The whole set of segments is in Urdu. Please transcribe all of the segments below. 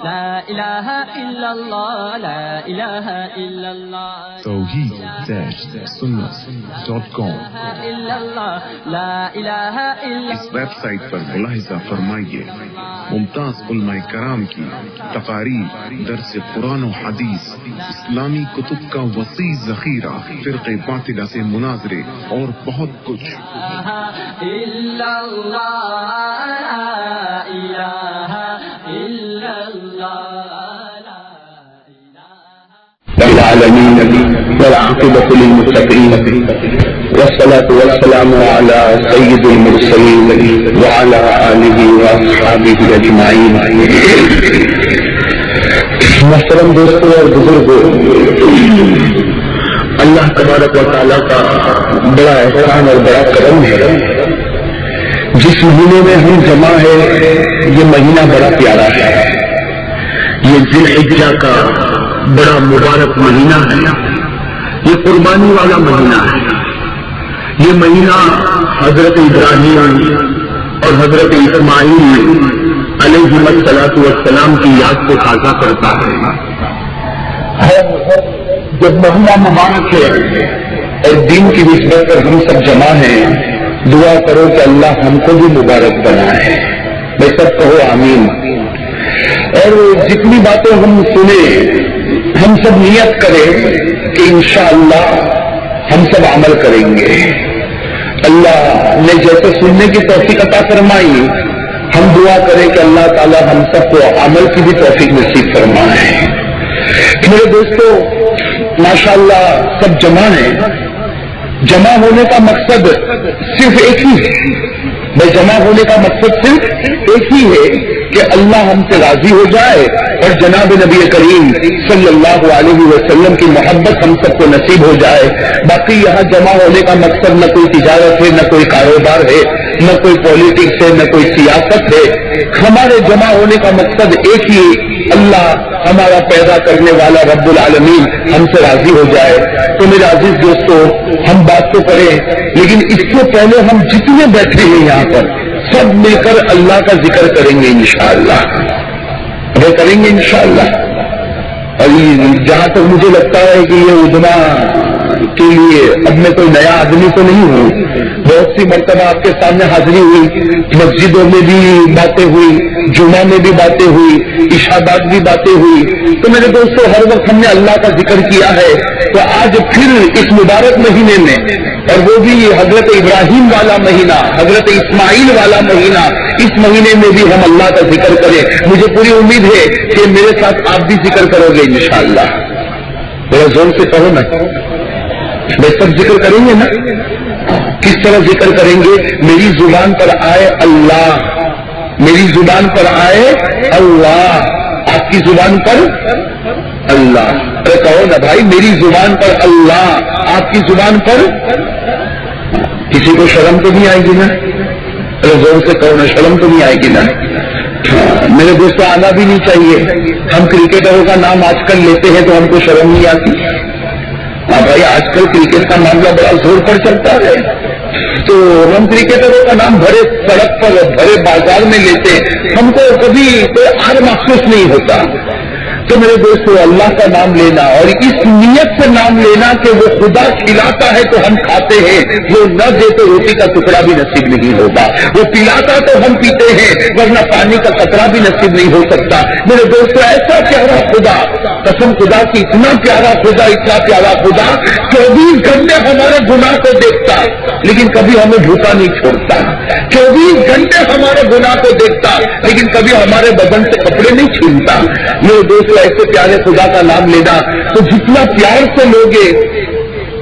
لا الہ الا اللہ لا الہ الا اللہ توحید-sunnah.com لا الہ الا اس ویب سائٹ پر ملاحظہ فرمائیے ممتاز علماء کرام کی تقاریر، درس قرآن و حدیث، اسلامی کتب کا وسیع ذخیرہ، فرقے باطلہ سے مناظرے اور بہت کچھ۔ الا اللہ لا الہ الا اللہ رب العالمين والعاقبة للمتقين والصلاة والسلام على سيد المرسلين وعلى آله وأصحابه أجمعين۔ محترم دوستوں اور بزرگوں، اللہ تبارک و تعالیٰ کا بڑا احسان اور بڑا کرم ہے، جس مہینے میں ہم جمع ہے یہ مہینہ بڑا پیارا ہے، یہ ذی الحجہ کا بڑا مبارک مہینہ ہے، یہ قربانی والا مہینہ ہے، یہ مہینہ حضرت ابراہیم اور حضرت اسماعیل علیہ السلام کی یاد کو تازہ کرتا ہے۔ جب مہینہ مبارک ہے اور دین کی نسبت پر ہم سب جمع ہیں، دعا کرو کہ اللہ ہم کو بھی مبارک بنائے، میں سب کہو آمین۔ اور جتنی باتیں ہم سنیں ہم سب نیت کریں کہ انشاءاللہ ہم سب عمل کریں گے۔ اللہ نے جیسے سننے کی توفیق عطا فرمائی، ہم دعا کریں کہ اللہ تعالی ہم سب کو عمل کی بھی توفیق نصیب فرمائے۔ میرے دوستو، ماشاءاللہ سب جمع ہیں، جمع ہونے کا مقصد صرف ایک ہی ہے، جمع ہونے کا مقصد صرف ایک ہی ہے کہ اللہ ہم سے راضی ہو جائے اور جناب نبی کریم صلی اللہ علیہ وسلم کی محبت ہم سب کو نصیب ہو جائے۔ باقی یہاں جمع ہونے کا مقصد نہ کوئی تجارت ہے، نہ کوئی کاروبار ہے، نہ کوئی پالیٹکس ہے، نہ کوئی سیاست ہے۔ ہمارے جمع ہونے کا مقصد ایک ہی، اللہ ہمارا پیدا کرنے والا رب العالمین ہم سے راضی ہو جائے۔ تو میرے عزیز دوستو، ہم بات تو کریں، لیکن اس سے پہلے ہم جتنے بیٹھے ہیں یہاں پر سب مل کر اللہ کا ذکر کریں گے انشاءاللہ، کریں گے انشاءاللہ۔ اور جہاں تک مجھے لگتا ہے کہ یہ اجتماع کے لیے اب میں کوئی نیا آدمی تو نہیں ہوں، بہت سی مرتبہ آپ کے سامنے حاضری ہوئی، مسجدوں میں بھی باتیں ہوئی، جمعہ میں بھی باتیں ہوئی، عشاء بعد بھی باتیں ہوئی۔ تو میرے دوستوں، ہر وقت ہم نے اللہ کا ذکر کیا ہے، تو آج پھر اس مبارک مہینے میں، اور وہ بھی حضرت ابراہیم والا مہینہ، حضرت اسماعیل والا مہینہ، اس مہینے میں بھی ہم اللہ کا ذکر کریں۔ مجھے پوری امید ہے کہ میرے ساتھ آپ بھی ذکر کرو گے انشاءاللہ۔ میرا زور سے کہو نا، میں سب ذکر کریں گے نا؟ کس طرح ذکر کریں گے؟ میری زبان پر آئے اللہ، میری زبان پر آئے اللہ، آپ کی زبان پر اللہ۔ ارے کہو نا بھائی، میری زبان پر اللہ، آپ کی زبان پر۔ کسی کو شرم تو نہیں آئے گی نا؟ ارے زور سے کہو نا، شرم تو نہیں آئے گی نا؟ میرے دوستوں، آنا بھی نہیں چاہیے۔ ہم کرکٹروں کا نام آج کل لیتے ہیں تو ہم کو شرم نہیں آتی؟ ہاں بھائی، آج کل کرکٹ کا معاملہ بڑا زور پر چلتا ہے، تو ہم کرکٹروں کا نام بڑے سڑک پر، بڑے بازار میں لیتے ہیں، ہم کو کبھی کوئی آر محسوس نہیں ہوتا۔ تو میرے دوستوں، اللہ کا نام لینا اور اس نیت سے نام لینا کہ وہ خدا کھلاتا ہے تو ہم کھاتے ہیں، وہ نہ دے تو روٹی کا ٹکڑا بھی نصیب نہیں ہوگا، وہ پلاتا تو ہم پیتے ہیں، ورنہ پانی کا قطرہ بھی نصیب نہیں ہو سکتا۔ میرے دوستوں، ایسا پیارا خدا، قسم خدا کی، اتنا پیارا خدا، اتنا پیارا خدا 24 گھنٹے ہمارے گناہ کو دیکھتا، لیکن کبھی ہمیں بھوکا نہیں چھوڑتا۔ 24 گھنٹے ہمارے گناہ کو دیکھتا، لیکن کبھی ہمارے بدن سے کپڑے نہیں چھینتا۔ میرے دوستوں، ایسے پیارے خدا کا نام لینا، تو جتنا پیار سے لوگے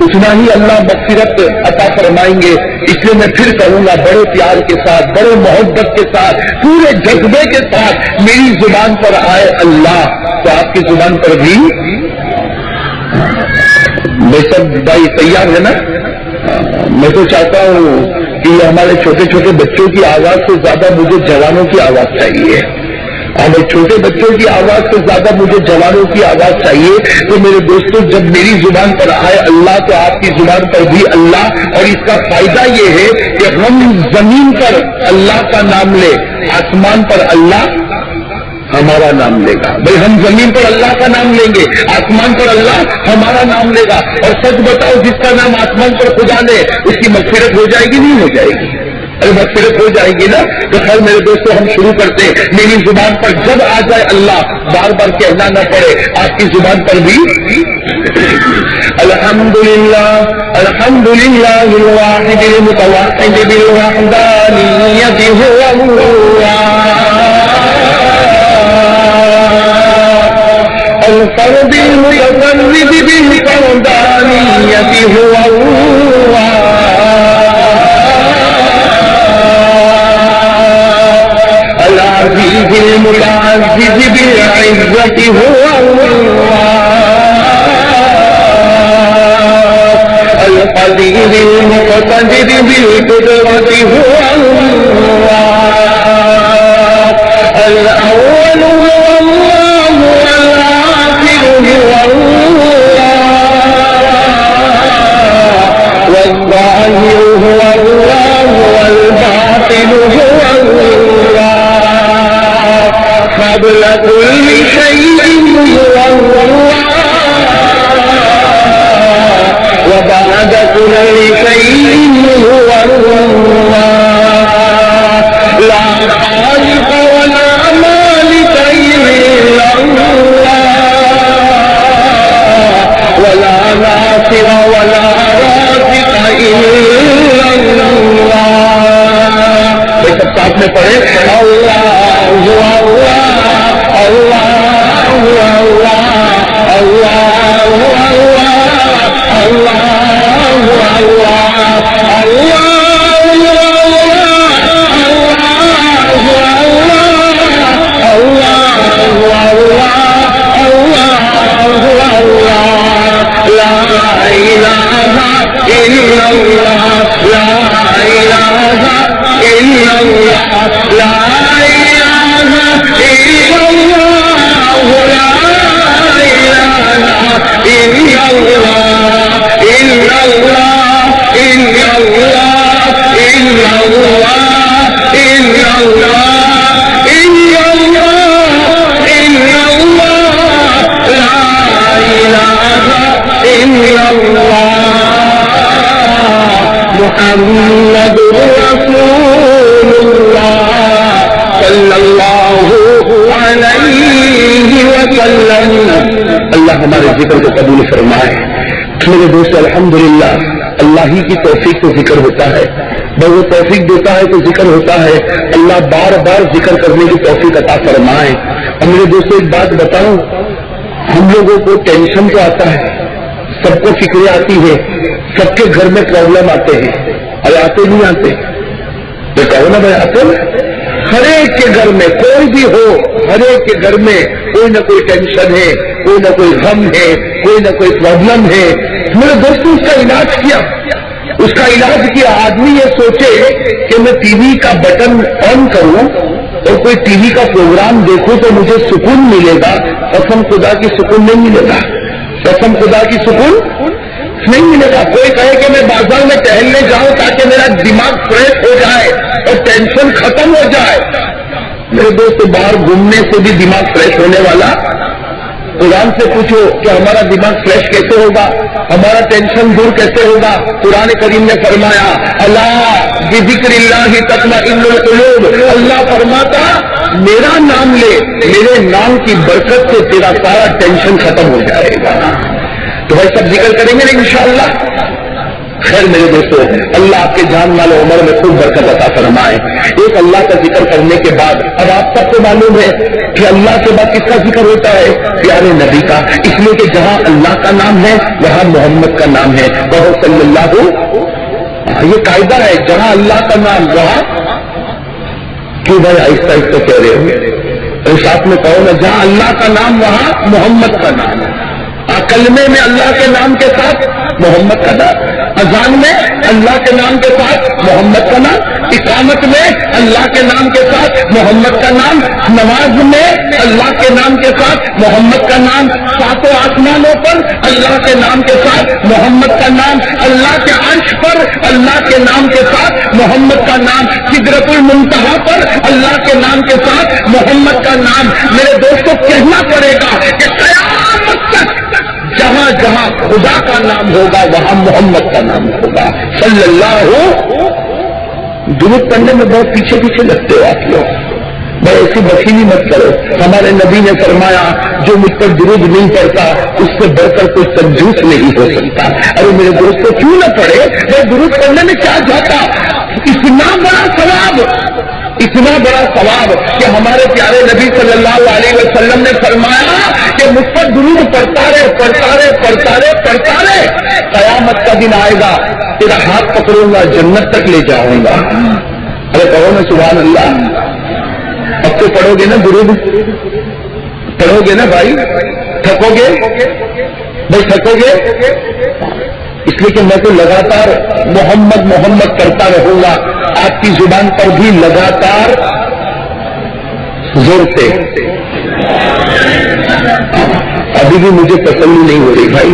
اتنا ہی اللہ مغفرت عطا فرمائیں گے۔ اس لیے میں پھر کہوں گا، بڑے پیار کے ساتھ، بڑے محبت کے ساتھ، پورے جذبے کے ساتھ میری زبان پر آئے اللہ، تو آپ کی زبان پر بھی میں سب بھائی تیار ہے نا؟ میں تو چاہتا ہوں کہ ہمارے چھوٹے چھوٹے بچوں کی آواز سے زیادہ مجھے جوانوں کی آواز چاہیے، ہمیں چھوٹے بچوں کی آواز سے زیادہ مجھے جوانوں کی آواز چاہیے۔ تو میرے دوستوں، جب میری زبان پر آئے اللہ تو آپ کی زبان پر بھی اللہ، اور اس کا فائدہ یہ ہے کہ ہم زمین پر اللہ کا نام لے، آسمان پر اللہ ہمارا نام لے گا. بھائی ہم زمین پر اللہ کا نام لیں گے, آسمان پر اللہ ہمارا نام لے گا. اور سچ بتاؤ, جس کا نام آسمان پر خدا لے اس کی مغفرت ہو جائے گی نہیں ہو جائے گی؟ ارے مغفرت ہو جائے گی نا. تو خیر میرے دوستوں ہم شروع کرتے ہیں. میری زبان پر جب آ جائے اللہ, بار بار کہنا نہ پڑے, آپ کی زبان پر بھی الحمدللہ الحمدللہ الواحد المتوحد بالوحدانیت هو الفرد المتفرد بالفردانیت هو العزیز المتعزز بالعزت هو القدیر المقتدر بالقدرت هو الاول هو الله والآخر هو الله والظاهر هو الله والباطن هو الله قبل كل شيء هو الله وبعد كل شيء هو الله لا خالق ولا مالك إلا الله ولا ناصر ولا رازق إلا الله. یہ سب ساتھ میں پڑھے اللہ اللہ اللہ محمد رسول اللہ صلی اللہ علیہ وسلم. اللہ ہمارے ذکر کو قبول فرمائے. میرے دوست الحمدللہ اللہ ہی کی توفیق سے ذکر ہوتا ہے. بس وہ توفیق دیتا ہے تو ذکر ہوتا ہے. اللہ بار بار ذکر کرنے کی توفیق عطا فرمائے. اور میرے دوستوں ایک بات بتاؤں, ہم لوگوں کو ٹینشن تو آتا ہے, سب کو فکریں آتی ہے, سب کے گھر میں پرابلم آتے ہیں. ارے آتے نہیں آتے تو کہو نا بھائی آتے. ہر ایک کے گھر میں کوئی بھی ہو, ہر ایک کے گھر میں کوئی نہ کوئی ٹینشن ہے, کوئی نہ کوئی غم ہے, کوئی نہ کوئی پرابلم ہے. میرے دوستوں اس کا علاج کیا, اس کا علاج کیا. آدمی یہ سوچے کہ میں ٹی وی کا بٹن آن کروں اور کوئی ٹی وی کا پروگرام دیکھوں تو مجھے سکون ملے گا. قسم خدا کی سکون نہیں ملے گا, قسم خدا کی سکون نہیں ملے گا. کوئی کہے کہ میں بازار میں ٹہلنے جاؤں تاکہ میرا دماغ فریش ہو جائے اور ٹینشن ختم ہو جائے. میرے دوست باہر گھومنے سے بھی دماغ فریش ہونے والا. قرآن سے پوچھو کہ ہمارا دماغ فریش کیسے ہوگا, ہمارا ٹینشن دور کیسے ہوگا. قرآن کریم نے فرمایا اللہ بذکر اللہ تطمئن القلوب. اللہ فرماتا میرا نام لے, میرے نام کی برکت سے تیرا سارا ٹینشن ختم ہو جائے گا. تو بھائی سب ذکر کریں گے انشاءاللہ. خیر میرے دوستوں اللہ آپ کے جان مال و عمر میں خوب برکت عطا فرمائے. ایک اللہ کا ذکر کرنے کے بعد اب آپ سب کو معلوم ہے کہ اللہ کے بعد کس کا ذکر ہوتا ہے, پیارے نبی کا. اس لیے کہ جہاں اللہ کا نام ہے وہاں محمد کا نام ہے. بہت صلی اللہ یہ قاعدہ ہے, جہاں اللہ کا نام وہاں. کیوں بھائی آہستہ آہستہ کہہ رہے ہو, ساتھ میں کہو نا, جہاں اللہ کا نام وہاں محمد کا نام ہے. کلمے میں اللہ کے نام کے ساتھ محمد کا نام، اذان میں اللہ کے نام کے ساتھ محمد کا نام، اقامت میں اللہ کے نام کے ساتھ محمد کا نام، نماز میں اللہ کے نام کے ساتھ محمد کا نام، ساتوں آسمانوں پر اللہ کے نام کے ساتھ محمد کا نام، اللہ کے عرش پر اللہ کے نام کے ساتھ محمد کا نام، سدرۃ المنتہا پر اللہ کے نام کے ساتھ محمد کا نام۔ میرے دوستوں کہنا پڑے گا کہ قیامت تک جہاں جہاں خدا کا نام ہوگا وہاں محمد کا نام ہوگا صلی اللہ۔ درود پڑھنے میں بہت پیچھے پیچھے لگتے ہو آپ لوگ، بھائی ایسی بخیلی مت کرو۔ ہمارے نبی نے فرمایا جو مجھ پر درود نہیں پڑتا اس سے بڑھ کر کوئی کنجوس نہیں ہو سکتا۔ ارے میرے دوستوں کیوں نہ پڑھے؟ میں درود پڑھنے میں کیا جاتا، اتنا بڑا ثواب، اتنا بڑا ثواب کہ ہمارے پیارے نبی صلی اللہ علیہ وسلم نے فرمایا کہ مجھ پر درود پڑھتا رہے پڑھتا رہے پڑھتا رہے پڑھتا رہے، قیامت کا دن آئے گا تیرا ہاتھ پکڑوں گا جنت تک لے جاؤں گا۔ ارے کہو نا سبحان اللہ۔ اب تو پڑھو گے نا درود، پڑھو گے نا بھائی، تھکو گے بھائی، تھکو گے، اس لیے کہ میں تو لگاتار محمد محمد کرتا رہوں گا، آپ کی زبان پر بھی لگاتار زور سے۔ ابھی بھی مجھے تسلی نہیں ہو رہی بھائی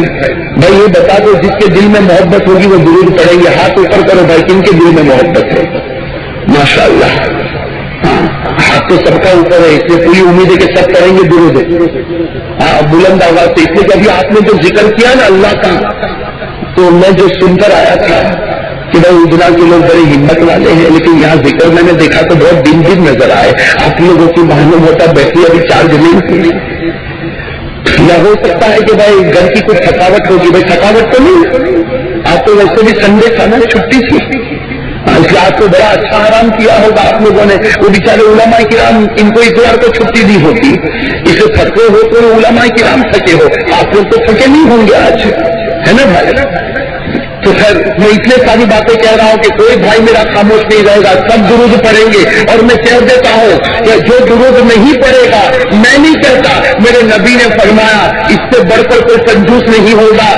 یہ بتا دو جس کے دل میں محبت ہوگی وہ درود پڑیں گے۔ ہاتھ اوپر کرو بھائی، کن کے دل میں محبت ہے؟ ماشاء اللہ، ہاتھ تو سب کا اوپر ہے، اس لیے پوری امید ہے کہ سب کریں گے درود۔ بلند آواز سے، اس لیے کبھی آپ نے جو ذکر کیا نا اللہ کا، تو میں جو سن کر آیا تھا کہ بھائی اجنا کے لوگ بڑے ہمت والے ہیں، لیکن یہاں ذکر میں نے دیکھا تو بہت دن دن نظر آئے۔ آپ لوگوں کی معلوم ہوتا بیٹھی ابھی 4 زمین، یا ہو سکتا ہے کہ بھائی گھر کی کچھ تھکاوٹ ہوگی۔ بھائی تھکاوٹ تو نہیں، آپ تو ویسے بھی سنڈے تھا نا، چھٹی تھی، اس لیے آپ کو بڑا اچھا آرام کیا ہوگا آپ لوگوں نے۔ وہ بیچارے علماء کرام، ان کو اتوار کو چھٹی دی ہوتی، اسے تھکے ہو تو علماء کرام تھکے ہو، آپ لوگ تو تھکے نہیں ہوں گے آج، ہے نا بھائی؟ تو خیر میں اس لیے ساری باتیں کہہ رہا ہوں کہ کوئی بھائی میرا خاموش نہیں رہے گا، سب درود پڑھیں گے۔ اور میں کہہ دیتا ہوں کہ جو درود نہیں پڑھے گا، میں نہیں کہتا، میرے نبی نے فرمایا اس سے بڑھ کر کوئی کنجوس نہیں ہوگا۔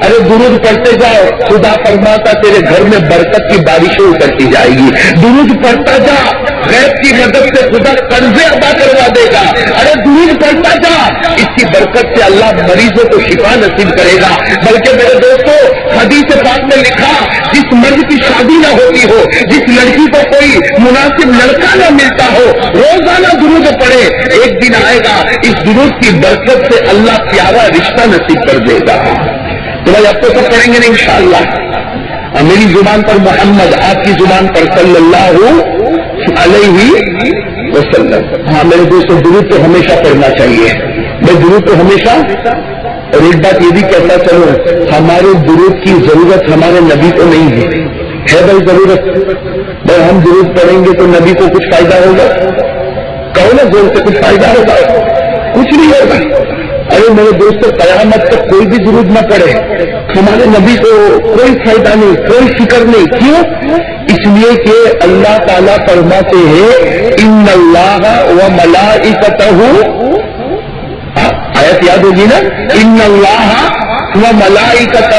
ارے درود پڑھتے جاؤ، خدا فرماتا تیرے گھر میں برکت کی بارشیں اترتی جائے گی۔ درود پڑھتا جا، غیب کی مدد سے خدا قرضے ادا کروا دے گا۔ ارے درود پڑھتا جا، اس کی برکت سے اللہ مریضوں کو شفا نصیب کرے گا۔ بلکہ میرے دوستوں حدیث پاک میں لکھا جس مرد کی شادی نہ ہوتی ہو، جس لڑکی کو کوئی مناسب لڑکا نہ ملتا ہو، روزانہ درود پڑھے، ایک دن آئے گا اس درود کی برکت سے اللہ پیارا رشتہ نصیب کر دے گا۔ تو بھائی اب تو سب پڑھیں گے نا انشاءاللہ۔ میری زبان پر محمد، آپ کی زبان پر صلی اللہ علیہ وسلم۔ ہاں میرے دوستوں درود تو ہمیشہ پڑھنا چاہیے، میں درود تو ہمیشہ۔ اور ایک بات یہ بھی کہتا چلو، ہمارے درود کی ضرورت ہمارے نبی کو نہیں ہے بھائی ضرورت۔ بھائی ہم درود پڑھیں گے تو نبی کو کچھ فائدہ ہوگا؟ کہو نا زور سے، کچھ فائدہ ہوگا؟ کچھ نہیں ہوگا۔ ارے میرے دوستوں قیامت تک کوئی بھی درود نہ پڑے، ہمارے نبی کو کوئی فائدہ نہیں، کوئی فکر نہیں۔ کیوں؟ اس لیے کہ اللہ تعالیٰ فرماتے ہیں ان اللہ و ملائکتہ، آیت یاد ہوگی نا، ان اللہ و ملائکتہ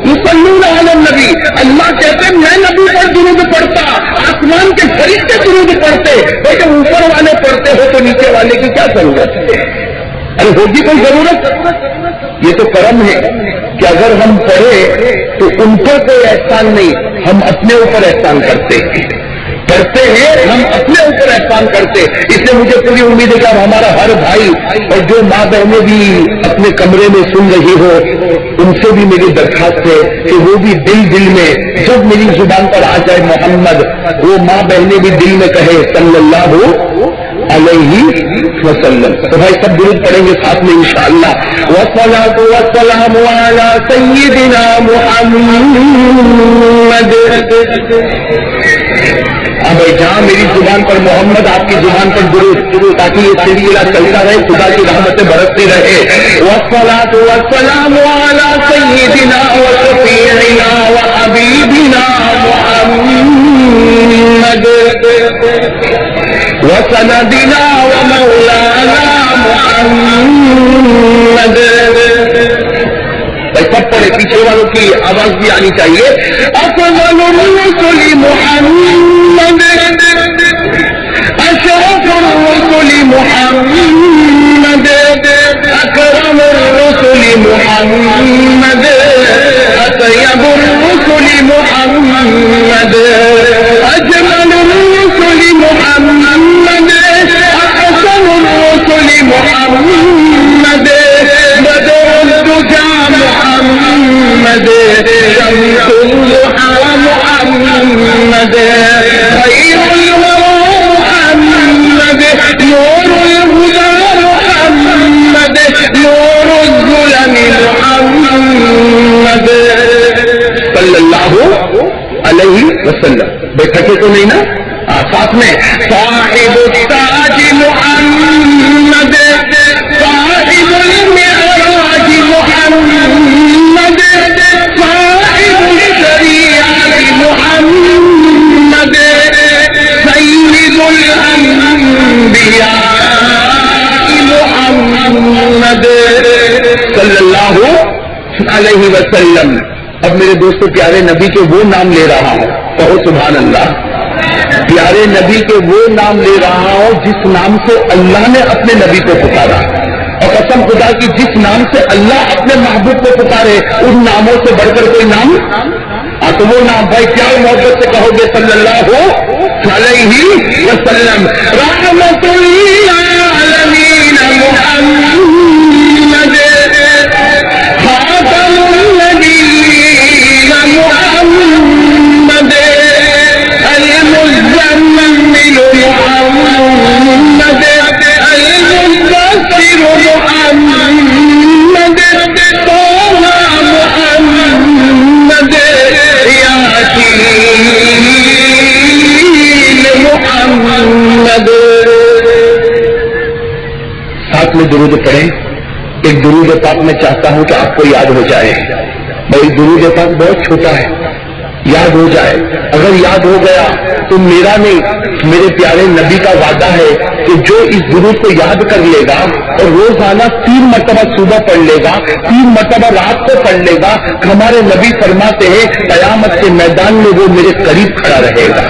یصلون علی النبی، اللہ کہتے ہیں میں نبی پر درود پڑھتا، آسمان کے فرشتے درود پڑھتے، لیکن اوپر والے پڑھتے ہو تو نیچے والے کی کیا ضرورت ہے؟ ارے ہوگی کوئی ضرورت؟ یہ تو کرم ہے کہ اگر ہم پڑھے تو ان پر کوئی احسان نہیں، ہم اپنے اوپر احسان کرتے ہیں، ہم اپنے اوپر احسان کرتے۔ اس لیے مجھے پوری امید ہے کہ اب ہمارا ہر بھائی اور جو ماں بہنیں بھی اپنے کمرے میں سن رہی ہو، ان سے بھی میری درخواست ہے کہ وہ بھی دل میں جب میری زبان پر آ جائے محمد، وہ ماں بہنیں بھی دل میں کہے صلی اللہ علیہ وسلم۔ تو بھائی سب درود پڑھیں گے ساتھ میں انشاءاللہ۔ والصلاۃ والسلام علی سیدنا محمد۔ اب جہاں میری زبان پر محمد، آپ کی زبان پر درود، تاکہ یہ سلسلہ چلتا رہے، خدا کی رحمتیں برستی رہے۔ والصلاۃ والسلام علی سیدنا وشفیعنا وحبیبنا محمد وسندنا ومولانا محمد سب پڑھے, پیچھے والوں کی آواز بھی آنی چاہیے. افضل الرسل محمد اشرف الرسل محمد اکرم الرسل محمد اطیب الرسل محمد اجمل الرسل محمد احسن الرسل محمد بدر الدجى محمد شمس الضحى محمد خير الورى محمد نور الهدى محمد نور الظلم محمد صلی اللہ علیہ وسلم. بیٹھا کے تو نہیں نا ساتھ میں صاحب التاج محمد صاحب المعراج محمد صاحب الشریعت محمد سید الانبیاء محمد صلی اللہ علیہ وسلم. اب میرے دوستوں پیارے نبی کے وہ نام لے رہا ہوں, کہو سبحان اللہ. پیارے نبی کے وہ نام لے رہا ہوں جس نام سے اللہ نے اپنے نبی کو پکارا, اور قسم خدا کی جس نام سے اللہ اپنے محبوب کو پکارے ان ناموں سے بڑھ کر کوئی نام. تو وہ نام بھائی کیا محبت سے کہو گے صلی اللہ علیہ وسلم. رحمت للعالمین محمد خاتم النبیین محمد المزمل محمد المدثر محمد طه محمد یاسین محمد. ساتھ میں درود پڑھیں. ایک درود پاک میں چاہتا ہوں کہ آپ کو یاد ہو جائے. بھائی درود پاک بہت چھوٹا ہے, یاد ہو جائے. اگر یاد ہو گیا تو میرا نہیں میرے پیارے نبی کا وعدہ ہے کہ جو اس درود کو یاد کر لے گا اور روزانہ 3 مرتبہ صبح پڑھ لے گا, 3 مرتبہ رات کو پڑھ لے گا, ہمارے نبی فرماتے ہیں قیامت کے میدان میں وہ میرے قریب کھڑا رہے گا.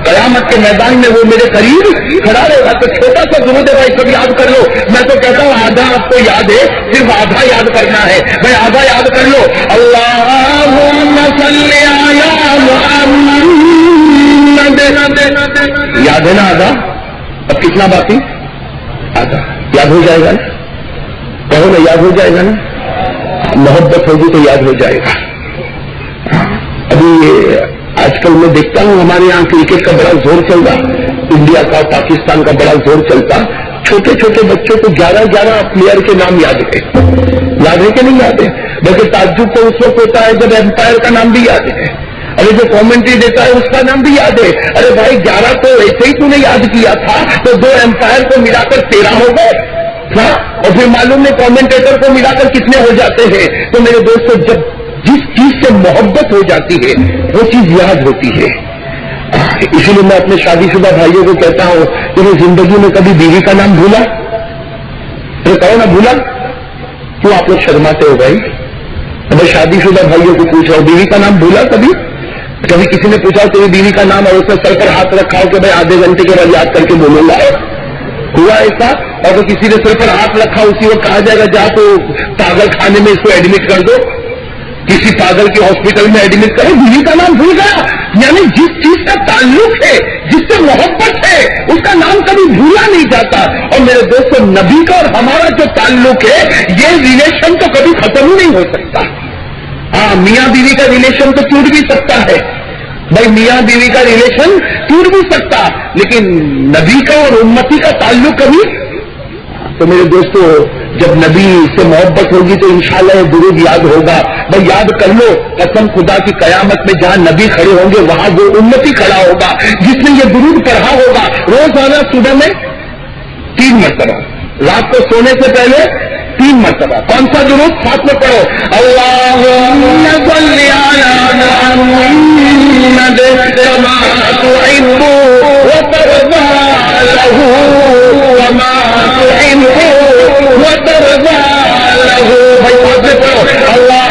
قیامت کے میدان میں وہ میرے قریب کھڑا رہے گا. تو چھوٹا سا درود ہے بھائی, سب یاد کر لو. میں تو کہتا ہوں آدھا آپ کو یاد ہے, صرف آدھا یاد کرنا ہے. بھائی آدھا یاد کر لو. اللہم صلی علی محمد. یاد ہے نا آدھا؟ اب کتنا باقی؟ آدھا. یاد ہو جائے گا نا؟ کہو نا یاد ہو جائے گا نا؟ محبت ہوگی تو یاد ہو جائے گا. ابھی آج کل میں دیکھتا ہوں ہمارے یہاں کرکٹ کا بڑا زور چل رہا, انڈیا کا پاکستان کا بڑا زور چلتا. چھوٹے چھوٹے بچوں کو 11 پلیئر کے نام یاد ہے کہ نہیں یاد ہے؟ بلکہ تعجب تو اس وقت ہوتا ہے جب امپائر کا نام بھی یاد ہے, ارے جو کامنٹری دیتا ہے اس کا نام بھی یاد ہے. ارے بھائی 11 تو ایسے ہی تو نے یاد کیا تھا, تو 2 امپائر کو ملا کر 13 ہو گئے. ہاں, اور پھر معلوم ہے کامنٹیٹر کو ملا کر کتنے ہو جاتے ہیں. تو میرے دوستوں جب جس چیز سے محبت ہو جاتی ہے وہ چیز یاد ہوتی ہے. اسی لیے میں اپنے شادی شدہ بھائیوں کو کہتا ہوں کہ میں زندگی میں کبھی بیوی کا نام بھولا؟ تو کہو نا بھولا. کیوں آپ لوگ شرماتے ہو بھائی؟ میں شادی شدہ بھائیوں کو پوچھ رہا ہوں بیوی کا نام بھولا کبھی کسی نے پوچھا تیری بیوی کا نام اور اس نے سر پر ہاتھ رکھا ہو کہ بھائی آدھے گھنٹے کے بعد یاد کر کے بولوں گا؟ ہوا ایسا؟ اور تو کسی نے سر پر ہاتھ رکھا اسی وقت کہا جائے گا جا تو پاگل خانے میں اس کو ایڈمٹ کر دو, کسی پاگل کے ہاسپٹل میں ایڈمٹ کرو. بیوی کا نام بھول گیا. یعنی جس چیز کا تعلق ہے, جس سے محبت ہے, اس کا نام کبھی بھولا نہیں جاتا. اور میرے دوستوں نبی کا اور ہمارا جو تعلق ہے یہ ریلیشن تو کبھی ختم ہی نہیں ہو سکتا. ہاں میاں بیوی کا ریلیشن تو ٹوٹ بھی سکتا ہے بھائی, میاں بیوی کا ریلیشن ٹوٹ بھی سکتا, لیکن نبی کا اور امتی کا تعلق کبھی. تو میرے دوستوں جب نبی سے محبت ہوگی تو انشاءاللہ یہ درود یاد ہوگا. بھائی یاد کر لو, قسم خدا کی قیامت میں جہاں نبی کھڑے ہوں گے وہاں وہ امتی کھڑا ہوگا جس نے یہ درود پڑھا ہوگا روزانہ صبح میں 3 مرتبہ, رات کو سونے سے پہلے 3 مرتبہ. کون سا درود؟ ساتھ میں پڑھو. اللہم صلی علی محمد کما تحب وترضى له کما تحب وترضى له. بھائی ساتھ میں پڑھو. اللہ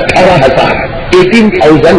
18,000, 18,000।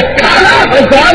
18,000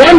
1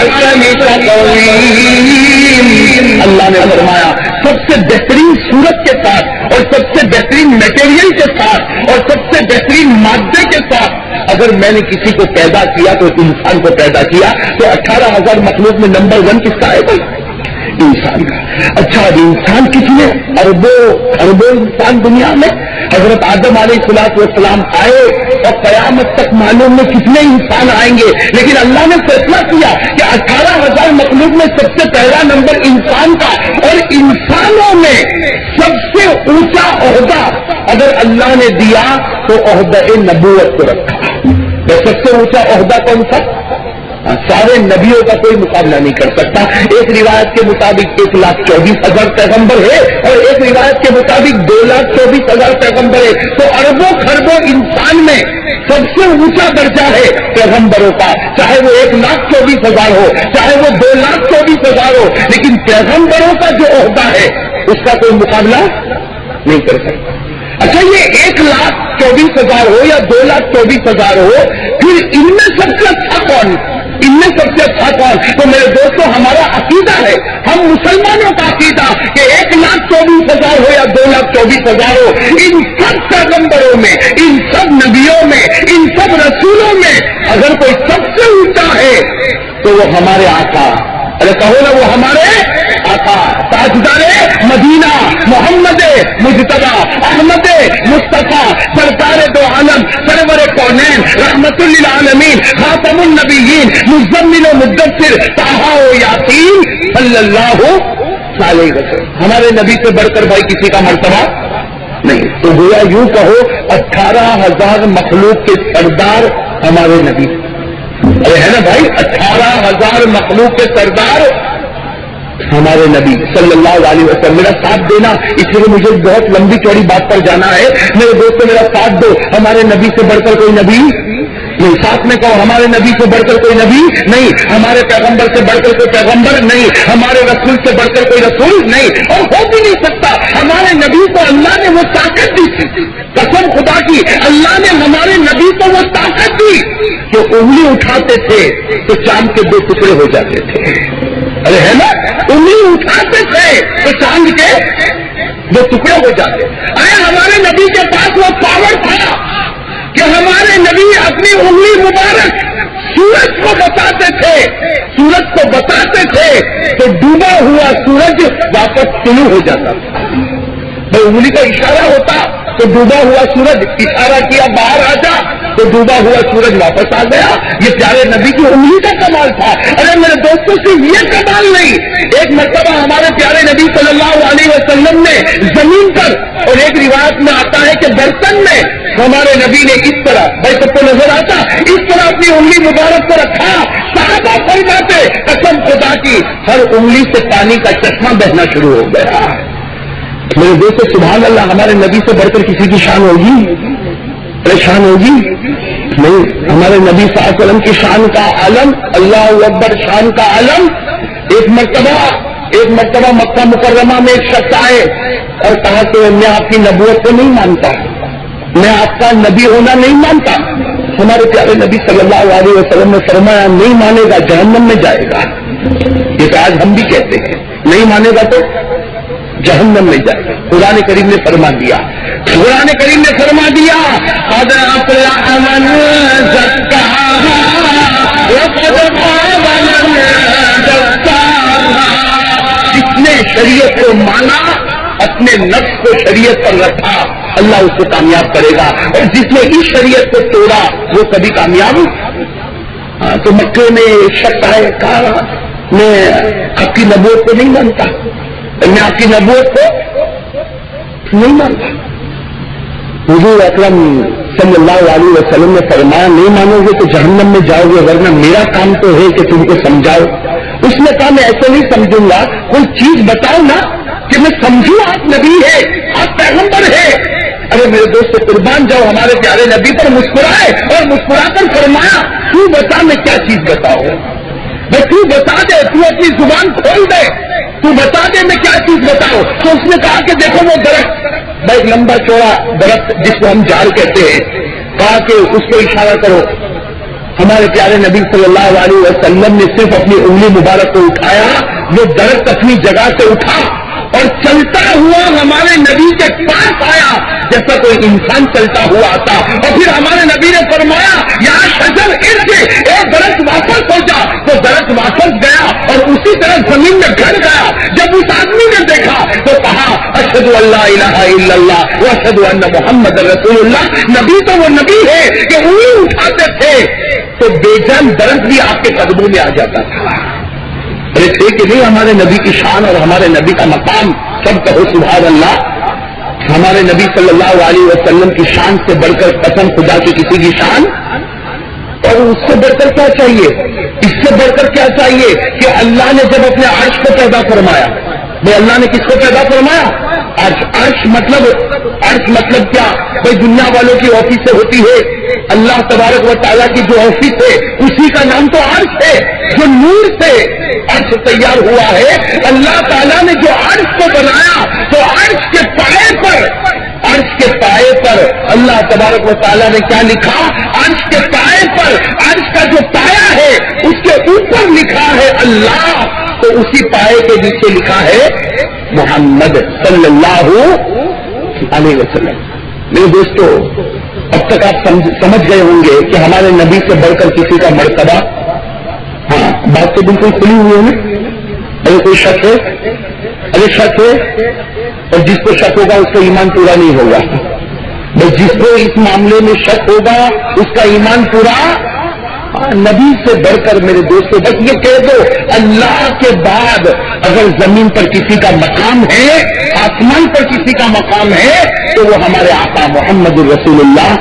الحسن تقویم. اللہ نے فرمایا سب سے بہترین صورت کے ساتھ اور سب سے بہترین میٹیریل کے ساتھ اور سب سے بہترین مادے کے ساتھ اگر میں نے کسی کو پیدا کیا تو انسان کو پیدا کیا تو 18,000 مخلوق میں نمبر 1 کس کا ہے بھائی؟ انسان کا. اچھا اب انسان کتنے اربوں انسان دنیا میں. حضرت آدم علیہ السلام آئے اور قیامت تک معلوم میں کتنے انسان آئیں گے, لیکن اللہ نے فیصلہ کیا کہ 18,000 مخلوق میں سب سے پہلا نمبر انسان کا, اور انسانوں میں سب سے اونچا عہدہ اگر اللہ نے دیا تو عہدہ نبوت کو رکھا. تو سب سے اونچا عہدہ کون سا؟ سارے نبیوں کا کوئی مقابلہ نہیں کر سکتا. ایک روایت کے مطابق 1,24,000 پیغمبر ہے اور ایک روایت کے مطابق 2,24,000 پیغمبر ہے. تو اربوں خربوں انسان میں سب سے اونچا درجہ ہے پیغمبروں کا, چاہے وہ 1,24,000 ہو چاہے وہ 2,24,000 ہو, لیکن پیغمبروں کا جو عہدہ ہے اس کا کوئی مقابلہ نہیں کر سکتا. اچھا یہ 1,24,000 ہو یا 2,24,000 ہو, پھر ان میں سب سے اچھا کون؟ ان میں سب سے اچھا کون؟ تو میرے دوستوں ہمارا عقیدہ ہے, ہم مسلمانوں کا عقیدہ کہ 1,24,000 ہو یا 2,24,000 ہو, ان سب پیغمبروں میں, ان سب نبیوں میں, ان سب رسولوں میں اگر کوئی سب سے اونچا ہے تو وہ ہمارے آقا, ارے کہو نا وہ ہمارے آقا تاجدار مدینہ محمد مجتبی احمد مصطفیٰ سرکار دو عالم سرور کونین رحمت للعالمین خاتم النبیین مزمل و مدثر طٰہٰ و یاسین صلی اللہ علیہ وسلم. ہمارے نبی سے بڑھ کر بھائی کسی کا مرتبہ نہیں. تو گویا یوں کہو 18,000 مخلوق کے سردار ہمارے نبی. ارے ہے نا بھائی 18,000 مخلوق کے سردار ہمارے نبی صلی اللہ علیہ وسلم. میرا ساتھ دینا, اس لیے مجھے بہت لمبی چوڑی بات پر جانا ہے. میرے دوستوں میرا ساتھ دو. ہمارے نبی سے بڑھ کر کوئی نبی نہیں. ساتھ میں کہو ہمارے نبی سے بڑھ کر کوئی نبی نہیں, ہمارے پیغمبر سے بڑھ کر کوئی پیغمبر نہیں, ہمارے رسول سے بڑھ کر کوئی رسول نہیں, اور ہو بھی نہیں سکتا. ہمارے نبی کو اللہ نے وہ طاقت دی تھی, قسم خدا کی اللہ نے ہمارے نبی کو وہ طاقت دی کہ انگلی اٹھاتے تھے تو چاند کے 2 ٹکڑے ہو جاتے تھے. ارے ہے نا, انگلی اٹھاتے تھے تو چاند کے 2 ٹکڑے ہو جاتے. ارے ہمارے نبی کے پاس وہ پاور تھا کہ ہمارے نبی اپنی انگلی مبارک سورج کو بتاتے تھے, سورج کو بتاتے تھے تو ڈوبا ہوا سورج واپس طلوع ہو جاتا تھا. بھائی انگلی کا اشارہ ہوتا تو ڈوبا ہوا سورج, اشارہ کیا باہر آ جا تو ڈوبا ہوا سورج واپس آ گیا. یہ پیارے نبی کی انگلی کا کمال تھا. ارے میرے دوستوں سے یہ کمال نہیں. ایک مرتبہ ہمارے پیارے نبی صلی اللہ علیہ وسلم نے زمین پر, اور ایک روایت میں آتا ہے کہ برتن میں ہمارے نبی نے اس طرح, بھائی سب کو نظر آتا, اس طرح اپنی انگلی مبارک کو رکھا. صحابہ فرماتے قسم خدا کی ہر انگلی سے پانی کا چشمہ بہنا شروع ہو گیا. میرے دوستوں سبحان اللہ, ہمارے نبی سے بڑھ کر کسی کی شان ہوگی؟ پریشان ہوگی نہیں. ہمارے نبی صلی اللہ علیہ وسلم کی شان کا عالم, اللہ اکبر, شان کا عالم. ایک مرتبہ مکہ مکرمہ میں ایک شخص آئے اور کہا کہ میں آپ کی نبوت کو نہیں مانتا, میں آپ کا نبی ہونا نہیں مانتا. ہمارے پیارے نبی صلی اللہ علیہ وسلم نے فرمایا نہیں مانے گا جہنم میں جائے گا. یہ تو آج ہم بھی کہتے ہیں, نہیں مانے گا تو جہنم میں جائے گا. قرآن کریم نے فرما دیا, قرآن کریم نے فرما دیا قد افلح من زکاہا وقد خاب من دساہا. جس نے شریعت کو مانا, اپنے نفس کو شریعت پر رکھا, اللہ اس کو کامیاب کرے گا, اور جس نے اس شریعت کو توڑا وہ کبھی کامیاب. تو مکے میں شخص آئے, کہا میں آپ کی نبوت کو نہیں مانتا, میں آپ کی نبوت کو نہیں مانتا. حضور اکرم صلی اللہ علیہ وسلم نے فرمایا نہیں مانو گے تو جہنم میں جاؤ گے, ورنہ میرا کام تو ہے کہ تم کو سمجھاؤ. اس نے کہا میں ایسے نہیں سمجھوں گا, کوئی چیز بتاؤ نا کہ میں سمجھوں آپ نبی ہے, آپ پیغمبر ہے. ارے میرے دوست قربان جاؤ, ہمارے پیارے نبی پر مسکرائے اور مسکرا کر فرمایا تو بتا میں کیا چیز بتاؤ. میں تو بتا دے, تو اپنی زبان کھول دے, تو بتا دے میں کیا چیز بتاؤ. تو اس نے کہا کہ دیکھو وہ درخت, ایک لمبا چوڑا درخت جس کو ہم جھاڑ کہتے ہیں, کہا کہ اس کو اشارہ کرو. ہمارے پیارے نبی صلی اللہ علیہ وسلم نے صرف اپنی انگلی مبارک کو اٹھایا، وہ درخت اپنی جگہ سے اٹھا اور چلتا ہوا ہمارے نبی کے پاس آیا جیسا کوئی انسان چلتا ہوا آتا، اور پھر ہمارے نبی نے فرمایا یہاں شجر ارد ایک درخت واپس ہو جا، تو درخت واپس گیا اور اسی طرح زمین میں گھر گیا۔ جب اس آدمی نے دیکھا تو کہا اشہد ان لا الہ الا اللہ واشہد ان محمد رسول اللہ۔ نبی تو وہ نبی ہے کہ انہیں اٹھاتے تھے تو بے جان درخت بھی آپ کے قدموں میں آ جاتا تھا۔ ارے تھے کہ نہیں ہمارے نبی کی شان اور ہمارے نبی کا مقام؟ سب کہو سبحان اللہ۔ ہمارے نبی صلی اللہ علیہ وسلم کی شان سے بڑھ کر قسم خدا کی کسی کی شان، اور اس سے بڑھ کر کیا چاہیے؟ اس سے بڑھ کر کیا چاہیے کہ اللہ نے جب اپنے عرش کو پیدا فرمایا، بھائی اللہ نے کس کو پیدا فرمایا؟ عرش مطلب کیا؟ بھائی دنیا والوں کی آفس سے ہوتی ہے، اللہ تبارک و تعالیٰ کی جو آفس ہے اسی کا نام تو عرش ہے، جو نور سے عرش تیار ہوا ہے۔ اللہ تعالیٰ نے جو عرش کو بنایا تو عرش کے پائے پر اللہ تبارک و تعالیٰ نے کیا لکھا؟ عرش کے پائے پر، عرش کا جو پایا ہے اس کے اوپر لکھا ہے اللہ، تو اسی پائے کے نیچے لکھا ہے محمد صلی اللہ علیہ وسلم۔ میرے دوستو، اب تک آپ سمجھ گئے ہوں گے کہ ہمارے نبی سے بڑھ کر کسی کا مرتبہ، ہاں بات تو بالکل کھلی ہوئی ہے۔ ارے کوئی شک ہے؟ ارے شک ہے؟ اور جس کو شک ہوگا اس کا ایمان پورا نہیں ہوگا۔ بس جس کو اس معاملے میں شک ہوگا اس کا ایمان پورا۔ نبی سے بڑھ کر میرے دوستوں بس یہ کہہ دو، اللہ کے بعد اگر زمین پر کسی کا مقام ہے، آسمان پر کسی کا مقام ہے، تو وہ ہمارے آقا محمد رسول اللہ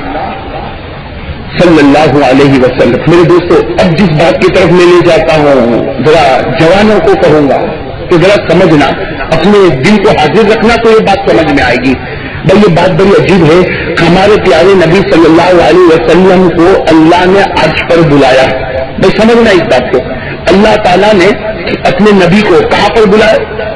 صلی اللہ علیہ وسلم۔ میرے دوستوں، اب جس بات کی طرف میں لے جاتا ہوں، ذرا جوانوں کو کہوں گا کہ ذرا سمجھنا، اپنے دل کو حاضر رکھنا تو یہ بات سمجھ میں آئے گی۔ بھائی یہ بات بڑی عجیب ہے، ہمارے پیارے نبی صلی اللہ علیہ وسلم کو اللہ نے عرش پر بلایا۔ بھائی سمجھنا اس بات کو، اللہ تعالیٰ نے اپنے نبی کو کہاں پر بلایا؟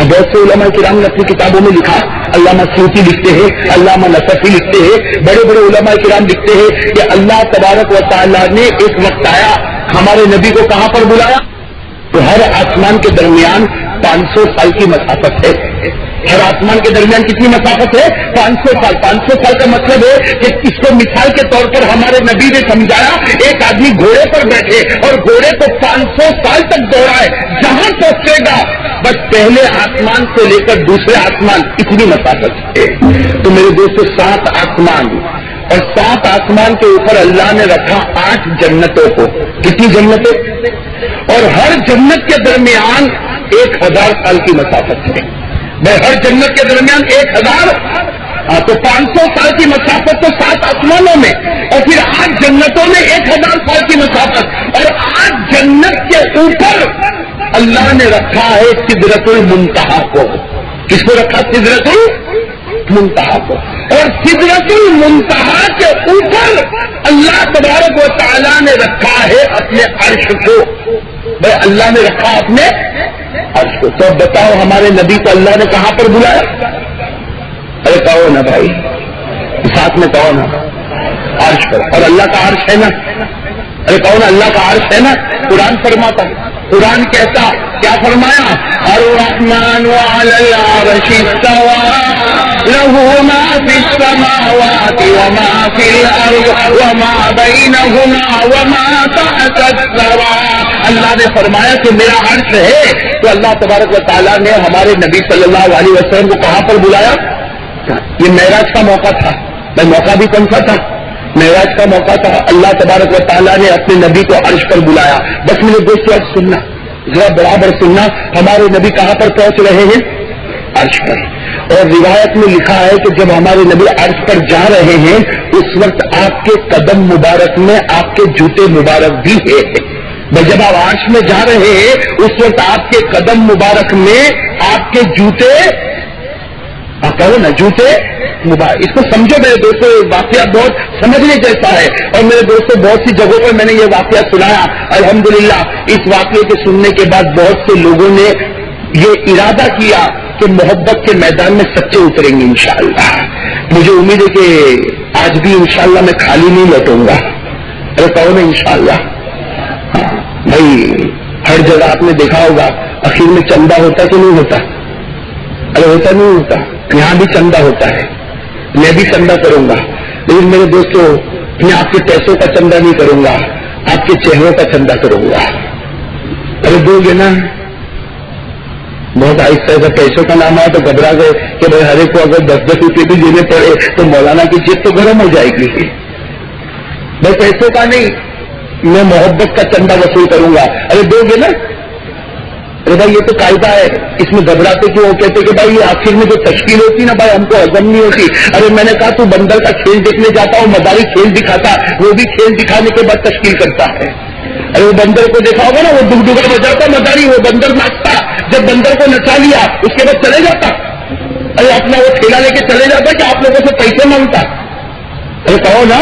بہت سے علماء کرام نے اپنی کتابوں میں لکھا، علامہ سیوطی لکھتے ہیں، علامہ نصفی لکھتے ہیں، بڑے بڑے علماء کرام لکھتے ہیں کہ اللہ تبارک و تعالیٰ نے ایک وقت آیا ہمارے نبی کو کہاں پر بلایا؟ تو ہر آسمان کے درمیان 500 سال کی مسافت ہے۔ ہر آسمان کے درمیان کتنی مسافت ہے؟ 500 سال۔ 500 سال کا مطلب ہے کہ اس کو مثال کے طور پر ہمارے نبی نے سمجھایا، ایک آدمی گھوڑے پر بیٹھے اور گھوڑے کو 500 سال تک دوڑائے، جہاں پہنچے گا بس پہلے آسمان سے لے کر دوسرے آسمان اتنی مسافت ہے۔ تو میرے دوستوں 7 آسمان، اور 7 آسمان کے اوپر اللہ نے رکھا 8 جنتوں کو۔ کتنی جنتیں؟ اور ہر جنت کے درمیان 1000 سال کی مسافت ہے۔ میں ہر جنت کے درمیان 1000، تو 500 سال کی مسافت تو 7 آسمانوں میں، اور پھر 8 جنتوں میں 1000 سال کی مسافت، اور 8 جنت کے اوپر اللہ نے رکھا ہے سدرۃ المنتہا کو۔ کس کو رکھا؟ سدرۃ المنتہا کو۔ اور سدرۃ المنتہا کے اوپر اللہ تبارک و تعالیٰ نے رکھا ہے اپنے عرش کو۔ بھائی اللہ نے رکھا اپنے عرش کو، تو بتاؤ ہمارے نبی کو اللہ نے کہاں پر بلایا؟ ارے کہو نا بھائی، ساتھ میں کہو نا، عرش پر۔ اور اللہ کا عرش ہے نا؟ ارے کہو نا اللہ کا عرش ہے نا؟ قرآن فرماتا، قرآن کہتا کیا فرمایا؟ الرحمن علی العرش استوى له ما في السماوات وما في الارض وما بينهما وما تحت الثرى۔ اللہ نے فرمایا کہ میرا عرش ہے، تو اللہ تبارک و تعالیٰ نے ہمارے نبی صلی اللہ علیہ وسلم کو کہاں پر بلایا؟ یہ معراج کا موقع تھا۔ میں موقع بھی کون سا تھا؟ معراج کا موقع تھا۔ اللہ تبارک و تعالیٰ نے اپنے نبی کو عرش پر بلایا۔ بس میرے دوستوں اب سننا، ذرا برابر سننا، ہمارے نبی کہاں پر پہنچ رہے ہیں؟ عرش پر۔ اور روایت میں لکھا ہے کہ جب ہمارے نبی عرش پر جا رہے ہیں اس وقت آپ کے قدم مبارک میں آپ کے جوتے مبارک بھی ہے۔ جب آپ عرش میں جا رہے ہیں اس وقت آپ کے قدم مبارک میں آپ کے جوتے، آپ کہو نا جوتے مبارک۔ اس کو سمجھو میرے دوستوں، یہ واقعہ بہت سمجھنے جیسا ہے، اور میرے دوستوں بہت سی جگہوں پر میں نے یہ واقعہ سنایا۔ الحمدللہ اس واقعے کے سننے کے بعد بہت سے لوگوں نے یہ ارادہ کیا کہ محبت کے میدان میں سچے اتریں گے انشاءاللہ۔ مجھے امید ہے کہ آج بھی انشاءاللہ میں خالی نہیں لوٹوں گا۔ ارے کہو نا انشاءاللہ. بھائی ہر جگہ آپ نے دیکھا ہوگا اخیر میں چندہ ہوتا کہ نہیں ہوتا؟ ارے ہوتا نہیں ہوتا؟ یہاں بھی چندہ ہوتا ہے. میں بھی چندہ کروں گا، لیکن میرے دوستوں میں آپ کے پیسوں کا چندہ نہیں کروں گا، آپ کے چہروں کا چندہ کروں گا. ارے دو گے نا؟ بہت آہستہ سے پیسوں کا نام آیا تو گھبرا گئے کہ بھائی ہر ایک کو اگر 10-10 روپئے بھی دینے پڑے تو مولانا کی جیب تو گرم ہو جائے گی. بھائی پیسوں کا نہیں، میں محبت کا چندہ وصول کروں گا. ارے دو گے نا؟ ارے بھائی یہ تو قاعدہ ہے، اس میں گھبراتے کیوں؟ کہتے کہ بھائی آخر میں جو تشکیل ہوتی نا بھائی ہم کو ہضم نہیں ہوتی. ارے میں نے کہا تو بندر کا کھیل دیکھنے جاتا ہوں، مداری کھیل دکھاتا، وہ بھی کھیل دکھانے کے بعد تشکیل کرتا ہے. ارے وہ بندر کو دیکھا ہوگا نا، وہ ڈگڈگا بجاتا مداری، وہ بندر ناچتا، جب بندر کو نچا لیا اس کے بعد چلے جاتا. ارے اپنا وہ ٹھیلا لے کے چلے جاتا کہ آپ لوگوں سے پیسے مانگتا. ارے کہو نا.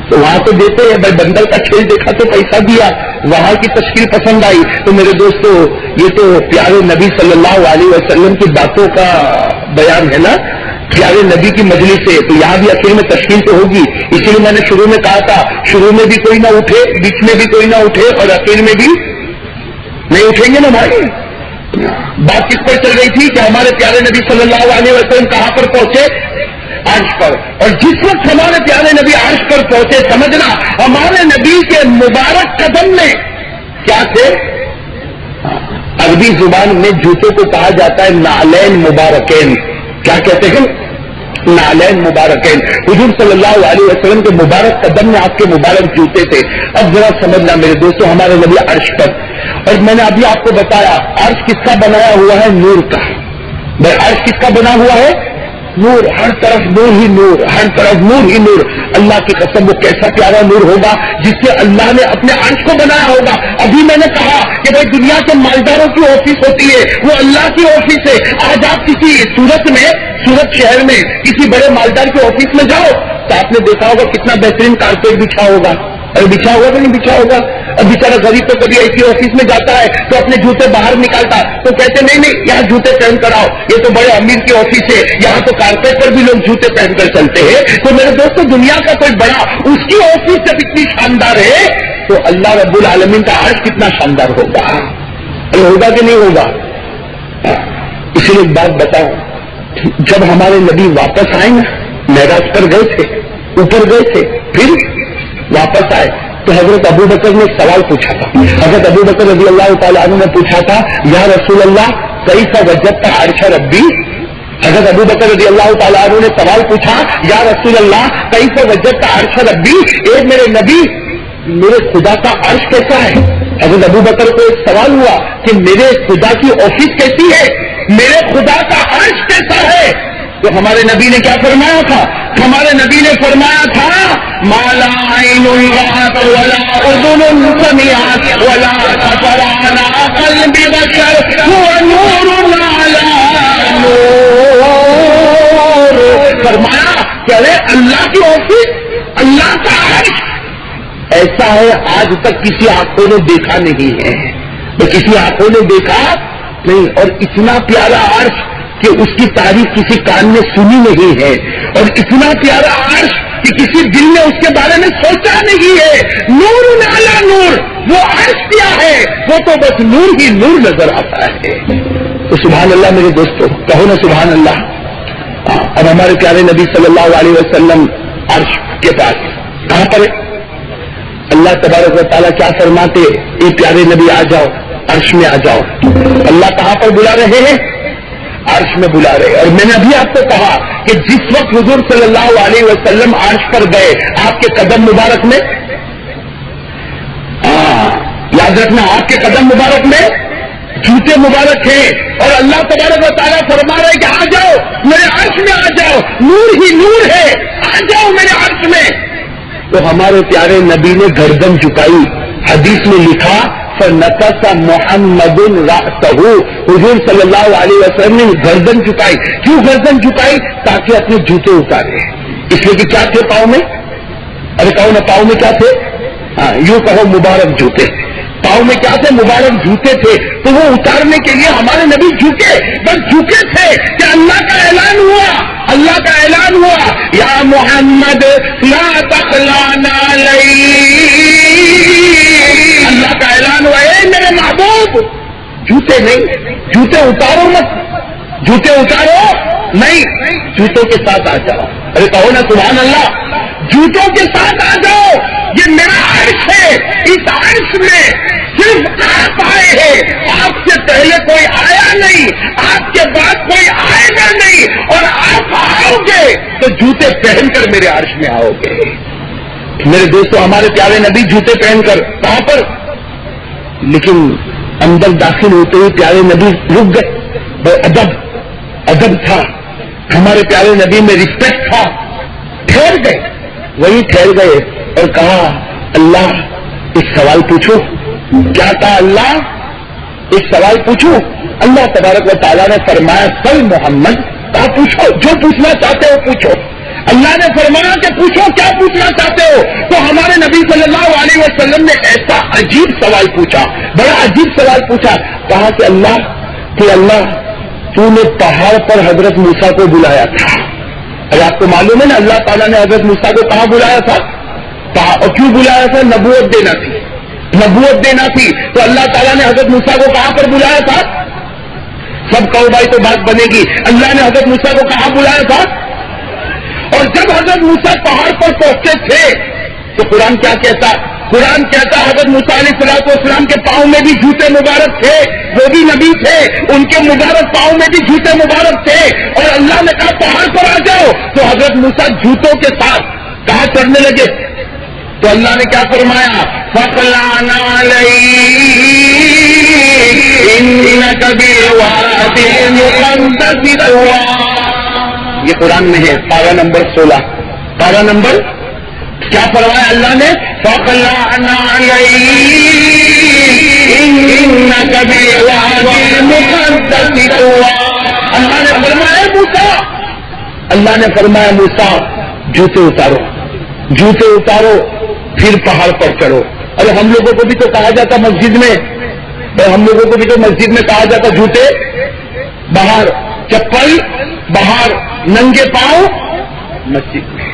تو وہاں تو دیتے ہیں بھائی بندر کا کھیل دیکھا تو پیسہ دیا، وہاں کی تشکیل پسند آئی. تو میرے دوستو یہ تو پیارے نبی صلی اللہ علیہ وسلم کی باتوں کا بیان ہے نا، پیارے نبی کی مجلس سے. تو یہاں بھی اخیر میں تشکیل تو ہوگی. اسی لیے میں نے شروع میں کہا تھا شروع میں بھی کوئی نہ اٹھے، بیچ میں بھی کوئی نہ اٹھے اور اخیر میں بھی نہیں اٹھیں گے نا بھائی. بات کس پر چل رہی تھی کہ ہمارے پیارے نبی صلی اللہ علیہ وسلم کہاں پر پہنچے؟ عرش پر. اور جس وقت ہمارے پیارے نبی عرش پر پہنچے سمجھنا ہمارے نبی کے مبارک قدم میں کیا تھے؟ عربی زبان میں جوتوں کو کہا جاتا ہے نعلین مبارکین. کیا کہتے ہیں؟ نعلین مبارکین. حضور صلی اللہ علیہ وسلم کے مبارک قدم میں آپ کے مبارک جوتے تھے. اب ذرا سمجھنا میرے دوستوں ہمارے نبی عرش پر، اور میں نے ابھی آپ کو بتایا عرش کس کا بنایا ہوا ہے؟ نور کا. بھائی عرش کس کا بنا ہوا ہے؟ نور. ہر طرف نور ہی نور، ہر طرف نور ہی نور. اللہ کی قسم وہ کیسا پیارا نور ہوگا جس سے اللہ نے اپنے عرش کو بنایا ہوگا. ابھی میں نے کہا کہ بھائی دنیا کے مالداروں کی آفس ہوتی ہے، وہ اللہ کی آفس ہے. آج آپ کسی سورت شہر میں کسی بڑے مالدار کے آفس میں جاؤ تو آپ نے دیکھا ہوگا کتنا بہترین کارپیٹ بچھا ہوگا. ارے بچھا ہوگا کہ نہیں بچھا ہوگا؟ اب بیچارہ غریب تو کبھی ایسی آفس میں جاتا ہے تو اپنے جوتے باہر نکالتا تو کہتے نہیں یہاں جوتے پہن کر آؤ، یہ تو بڑے امیر کی آفس ہے، یہاں تو کارپیٹ پر بھی لوگ جوتے پہن کر چلتے ہیں. تو میرے دوستوں دنیا کا کوئی بڑا اس کی آفس جب اتنی شاندار ہے تو اللہ رب العالمین کا عرش کتنا شاندار ہوگا. ارے ہوگا کہ نہیں ہوگا؟ اسی لیے ایک بات بتاؤ، جب ہمارے نبی واپس آئے نا، معراج پر گئے تھے، اوپر گئے تھے، پھر واپس آئے تو حضرت ابو بکر نے ایک سوال پوچھا تھا. حضرت ابو بکر رضی اللہ تعالیٰ عنہ نے پوچھا تھا یا رسول اللہ کیسا وجدت عرش ربی. حضرت ابو بکر رضی اللہ تعالیٰ عنہ نے سوال پوچھا یا رسول اللہ کیسا وجدت عرش ربی، اے میرے نبی میرے خدا کا عرش کیسا ہے. حضرت ابو بکر کو ایک سوال ہوا کہ میرے خدا کی آفس کیسی ہے، میرے خدا کا عرش کیسا ہے. تو ہمارے نبی نے کیا فرمایا تھا؟ ہمارے نبی نے فرمایا تھا مالا عین رأت ولا اذن سمعت ولا خطر على قلب بشر هو نور على نور. فرمایا کہ ارے اللہ کی آفس، اللہ کا عرش ایسا ہے آج تک کسی آنکھوں نے دیکھا نہیں ہے. تو کسی آنکھوں نے دیکھا نہیں، اور اتنا پیارا عرش کہ اس کی تعریف کسی کان نے سنی نہیں ہے، اور اتنا پیارا عرش کہ کسی دل نے اس کے بارے میں سوچا نہیں ہے. نور علی نور. وہ عرش کیا ہے؟ وہ تو بس نور ہی نور نظر آتا ہے. تو سبحان اللہ میرے دوستوں، کہو نا سبحان اللہ. اب ہمارے پیارے نبی صلی اللہ علیہ وسلم عرش کے پاس کہاں پر ہے؟ اللہ تبارک و تعالیٰ کیا فرماتے؟ اے پیارے نبی آ جاؤ، عرش میں آ جاؤ. اللہ کہاں پر بلا رہے ہیں؟ عرش میں بلا رہے. اور میں نے ابھی آپ کو کہا کہ جس وقت حضور صلی اللہ علیہ وسلم عرش پر گئے آپ کے قدم مبارک میں، یاد رکھنا آپ کے قدم مبارک میں جوتے مبارک ہیں، اور اللہ تبارک و تعالیٰ فرما رہے کہ آ جاؤ میرے عرش میں آ جاؤ، نور ہی نور ہے، آ جاؤ میرے عرش میں. تو ہمارے پیارے نبی نے گردن جھکائی. حدیث میں لکھا فنکس محمد رأسہ، حضور صلی اللہ علیہ وسلم نے گردن جھکائی. کیوں گردن جھکائی؟ تاکہ اپنے جوتے اتارے. اس لیے کہ کیا تھے پاؤں میں؟ ارے کہو نا پاؤں میں کیا تھے؟ یوں کہو مبارک جوتے. پاؤں میں کیا تھے؟ مبارک جوتے تھے. تو وہ اتارنے کے لیے ہمارے نبی جھکے، بس جھکے تھے کہ اللہ کا اعلان ہوا، اللہ کا اعلان ہوا، یا محمد لا تخلعنا اللہ کا اعلان ہوا، اے میرے محبوب جوتے نہیں، جوتے اتارو مت، جوتے اتارو نہیں، جوتوں کے ساتھ آ جاؤ. ارے کہو نا سبحان اللہ، جوتوں کے ساتھ آ جاؤ، یہ میرا عرش ہے، اس عرش میں صرف آپ آئے ہیں، آپ سے پہلے کوئی آیا نہیں، آپ کے بعد کوئی آئے گا نہیں، اور آپ آؤ گے تو جوتے پہن کر میرے عرش میں آؤ گے. میرے دوستو، ہمارے پیارے نبی جوتے پہن کر کہاں پر، لیکن اندر داخل ہوتے ہوئے پیارے نبی رک گئے. ادب تھا، ہمارے پیارے نبی میں رسپیکٹ تھا. ٹھہر گئے، وہی ٹھہر گئے اور کہا اللہ ایک سوال پوچھو. کیا کہا اللہ؟ ایک سوال پوچھو. اللہ تبارک و تعالیٰ نے فرمایا سل محمد، کہا پوچھو جو پوچھنا چاہتے ہو پوچھو. اللہ نے فرمایا کہ پوچھو کیا پوچھنا چاہتے ہو. تو ہمارے نبی صلی اللہ علیہ وسلم نے ایسا عجیب سوال پوچھا، بڑا عجیب سوال پوچھا. کہا کہ اللہ تو نے پہاڑ پر حضرت موسیٰ کو بلایا تھا. ارے آپ کو معلوم ہے نا اللہ تعالیٰ نے حضرت موسیٰ کو کہاں بلایا تھا، اور کیوں بلایا تھا؟ نبوت دینا تھی، نبوت دینا تھی. تو اللہ تعالیٰ نے حضرت موسیٰ کو کہاں پر بلایا تھا؟ سب کہو بھائی تو بات بنے گی. اللہ نے حضرت موسیٰ کو کہاں بلایا تھا؟ اور جب حضرت موسیٰ پہاڑ پر پہنچے تھے تو قرآن کیا کہتا؟ قرآن کہتا حضرت موسیٰ علیہ الصلوۃ والسلام کے پاؤں میں بھی جوتے مبارک تھے، وہ بھی نبی تھے، ان کے مبارک پاؤں میں بھی جوتے مبارک تھے. اور اللہ نے کہا پہاڑ پر آ جاؤ، تو حضرت موسیٰ جوتوں کے ساتھ کہاں چڑھنے لگے. تو اللہ نے کیا فرمایا؟ فَخْلَعْنَا عَلَيْهِ إِنَّكَ بِالْوَادِ الْمُقَدَّسِ طُوًى. یہ قرآن میں ہے، پارہ نمبر 16. پارہ نمبر کیا فرمایا اللہ نے؟ فَخْلَعْنَا عَلَيْهِ إِنَّكَ بِالْوَادِ الْمُقَدَّسِ طُوًى. اللہ نے فرمایا موسیٰ، اللہ نے فرمایا موسیٰ جوتے اتارو، جوتے اتارو پھر پہاڑ پر چڑھو. ارے ہم لوگوں کو بھی تو کہا جاتا مسجد میں، ہم لوگوں کو بھی تو مسجد میں کہا جاتا جوتے باہر، چپل باہر، ننگے پاؤں مسجد میں.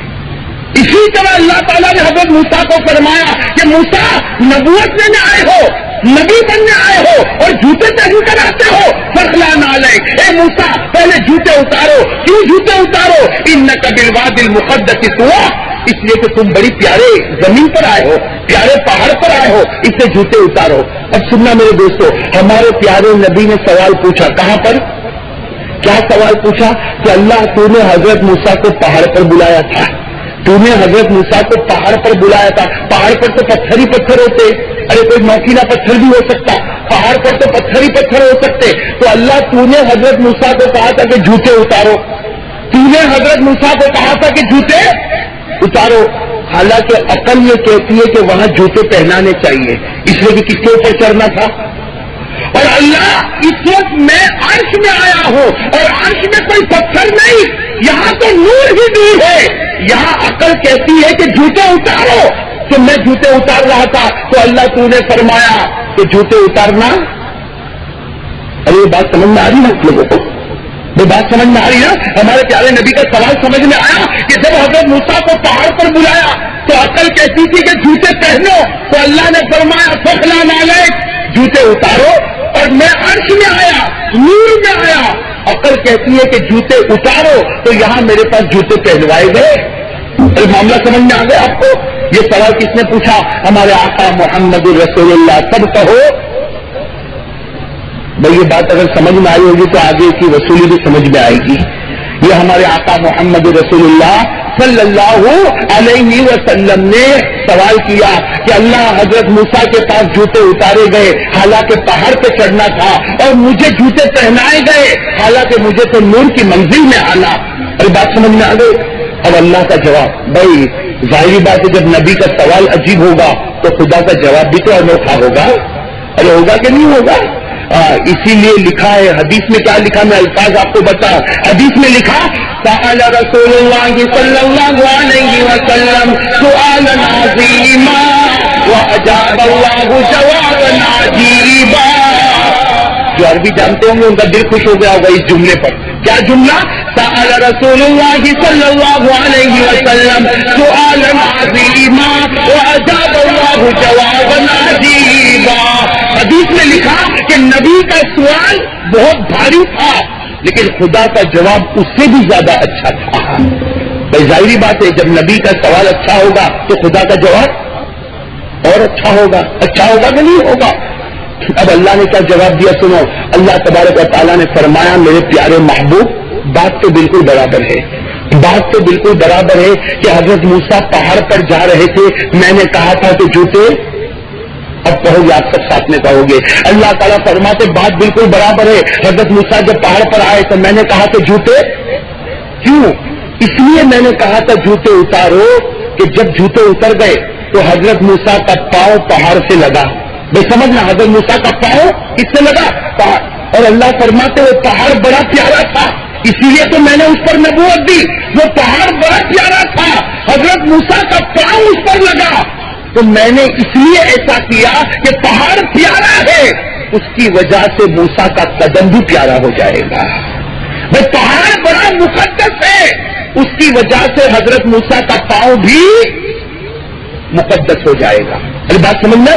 اسی طرح اللہ تعالیٰ نے حضرت موسیٰ کو فرمایا کہ موسیٰ نبوت لینے آئے ہو، نبی بننے آئے ہو اور جوتے پہن کر آتے ہو. فَخْلَعْنَا عَلَيْكَ، اے موسیٰ پہلے جوتے اتارو. کیوں جوتے اتارو؟ إِنَّكَ بِالْوَادِ الْمُقَدَّسِ طُوًى، اس لیے کہ تم بڑی پیارے زمین پر آئے ہو، پیارے پہاڑ پر آئے ہو، اس سے جوتے اتارو. اب سننا میرے دوستو، ہمارے پیارے نبی نے سوال پوچھا. کہاں پر؟ کیا سوال پوچھا؟ کہ اللہ تو نے حضرت موسیٰ کو پہاڑ پر بلایا تھا، تو نے حضرت موسیٰ کو پہاڑ پر بلایا تھا. پہاڑ پر تو پتھر ہی پتھر ہوتے، ارے کوئی نوکیلا پتھر بھی ہو سکتا، پہاڑ پر تو پتھر ہی پتھر ہو سکتے. تو اللہ تو نے حضرت موسیٰ کو کہا تھا کہ جوتے اتارو، تو نے حضرت موسیٰ کو کہا تھا کہ جوتے اتارو. حالانکہ عقل یہ کہتی ہے کہ وہاں جوتے پہنانے چاہیے، اس لیے کہ کس کے اوپر چڑھنا تھا. اور اللہ اس وقت میں عرش میں آیا ہوں اور عرش میں کوئی پتھر نہیں، یہاں تو نور ہی نور ہے. یہاں عقل کہتی ہے کہ جوتے اتارو، تو میں جوتے اتار رہا تھا تو اللہ تو نے فرمایا کہ جوتے اتارنا. ارے یہ بات سمجھ میں آ رہی ہے آپ لوگوں کو؟ یہ بات سمجھ میں آ رہی ہے؟ ہمارے پیارے نبی کا سوال سمجھ میں آیا کہ جب حضرت موسیٰ کو پہاڑ پر بلایا تو عقل کہتی تھی کہ جوتے پہنو، تو اللہ نے فرمایا فَخْلَعْنَا عَلَيْكَ، جوتے اتارو. اور میں عرش میں آیا، نور میں آیا، عقل کہتی ہے کہ جوتے اتارو، تو یہاں میرے پاس جوتے پہنوائے گئے. معاملہ سمجھ میں آ گیا آپ کو؟ یہ سوال کس نے پوچھا؟ ہمارے آقا محمد رسول اللہ. سب کہو بھائی یہ بات اگر سمجھ میں آئی ہوگی تو آگے کی رسولی بھی سمجھ میں آئے گی. یہ ہمارے آقا محمد رسول اللہ صلی اللہ علیہ وسلم نے سوال کیا کہ اللہ حضرت موسیٰ کے پاس جوتے اتارے گئے حالانکہ پہاڑ پہ چڑھنا تھا، اور مجھے جوتے پہنائے گئے حالانکہ مجھے تو نور کی منزل میں آنا. ارے بات سمجھ میں آ گئی؟ اب اللہ کا جواب، بھائی ظاہری بات ہے جب نبی کا سوال عجیب ہوگا تو خدا کا جواب بھی تو انوکھا ہوگا. ارے ہوگا کہ نہیں ہوگا؟ اسی لیے لکھا ہے حدیث میں، کیا لکھا میں الفاظ آپ کو بتا. حدیث میں لکھا سأل رسول اللہ صلی اللہ علیہ وسلم سؤالا عظیما وأجاب الله جوابا عجيبا. جو عربی جانتے ہوں گے ان کا دل خوش ہو گیا ہوگا اس جملے پر. کیا جملہ؟ سأل رسول اللہ صلی اللہ علیہ وسلم سؤالا عظیما وأجاب اللہ جوابا عجیبا. حدیث میں لکھا کہ نبی کا سوال بہت بھاری تھا لیکن خدا کا جواب اس سے بھی زیادہ اچھا تھا. بھائی ظاہری بات ہے جب نبی کا سوال اچھا ہوگا تو خدا کا جواب اور اچھا ہوگا. اچھا ہوگا کہ نہیں ہوگا؟ اب اللہ نے کیا جواب دیا سنو. اللہ تبارک و تعالیٰ نے فرمایا میرے پیارے محبوب بات تو بالکل برابر ہے. بات تو بالکل برابر ہے کہ حضرت موسیٰ پہاڑ پر جا رہے تھے. میں نے کہا تھا کہ جوتے، اب کہو گے آپ سب ساتھ میں کہو گے. اللہ تعالیٰ فرماتے بات بالکل برابر ہے. حضرت موسیٰ جب پہاڑ پر آئے تو میں نے کہا کہ جوتے، کیوں؟ اس لیے میں نے کہا تھا جوتے اتارو کہ جب جوتے اتر گئے تو حضرت موسیٰ کا پاؤں پہاڑ سے لگا. بھائی سمجھنا، حضرت موسیٰ کا پاؤں کس سے لگا؟ پہاڑ. اور اللہ فرماتے وہ پہاڑ بڑا پیارا تھا اسی لیے تو میں نے اس پر نبوت دی. وہ پہاڑ بڑا پیارا تھا، حضرت موسیٰ کا پاؤں اس پر لگا تو میں نے اس لیے ایسا کیا کہ پہاڑ پیارا ہے، اس کی وجہ سے موسیٰ کا قدم بھی پیارا ہو جائے گا. وہ پہاڑ بڑا مقدس ہے، اس کی وجہ سے حضرت موسیٰ کا پاؤں بھی مقدس ہو جائے گا. ارے بات سمجھنا.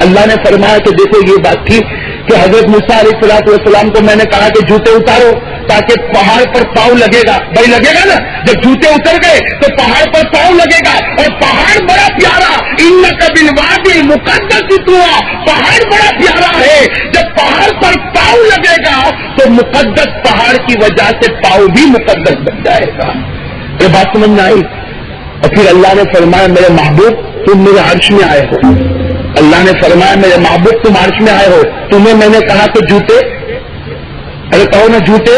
اللہ نے فرمایا کہ دیکھو یہ بات تھی کہ حضرت موسیٰ علیہ الصلوۃ والسلام کو میں نے کہا کہ جوتے اتارو تاکہ پہاڑ پر پاؤں لگے گا. بھائی لگے گا نا، جب جوتے اتر گئے تو پہاڑ پر پاؤں لگے گا. اور پہاڑ بڑا پیارا، انک بالوادی المقدس طویٰ، پہاڑ بڑا پیارا ہے. جب پہاڑ پر پاؤں لگے گا تو مقدس پہاڑ کی وجہ سے پاؤں بھی مقدس بن جائے گا. یہ بات سمجھ میں آئی؟ اور پھر اللہ نے فرمایا میرے محبوب تم میرے عرش میں آئے ہو. اللہ نے فرمایا میرے محبوب تم عرش میں آئے ہو، تمہیں میں نے کہا کہ جوتے، ارے کہو نا جوتے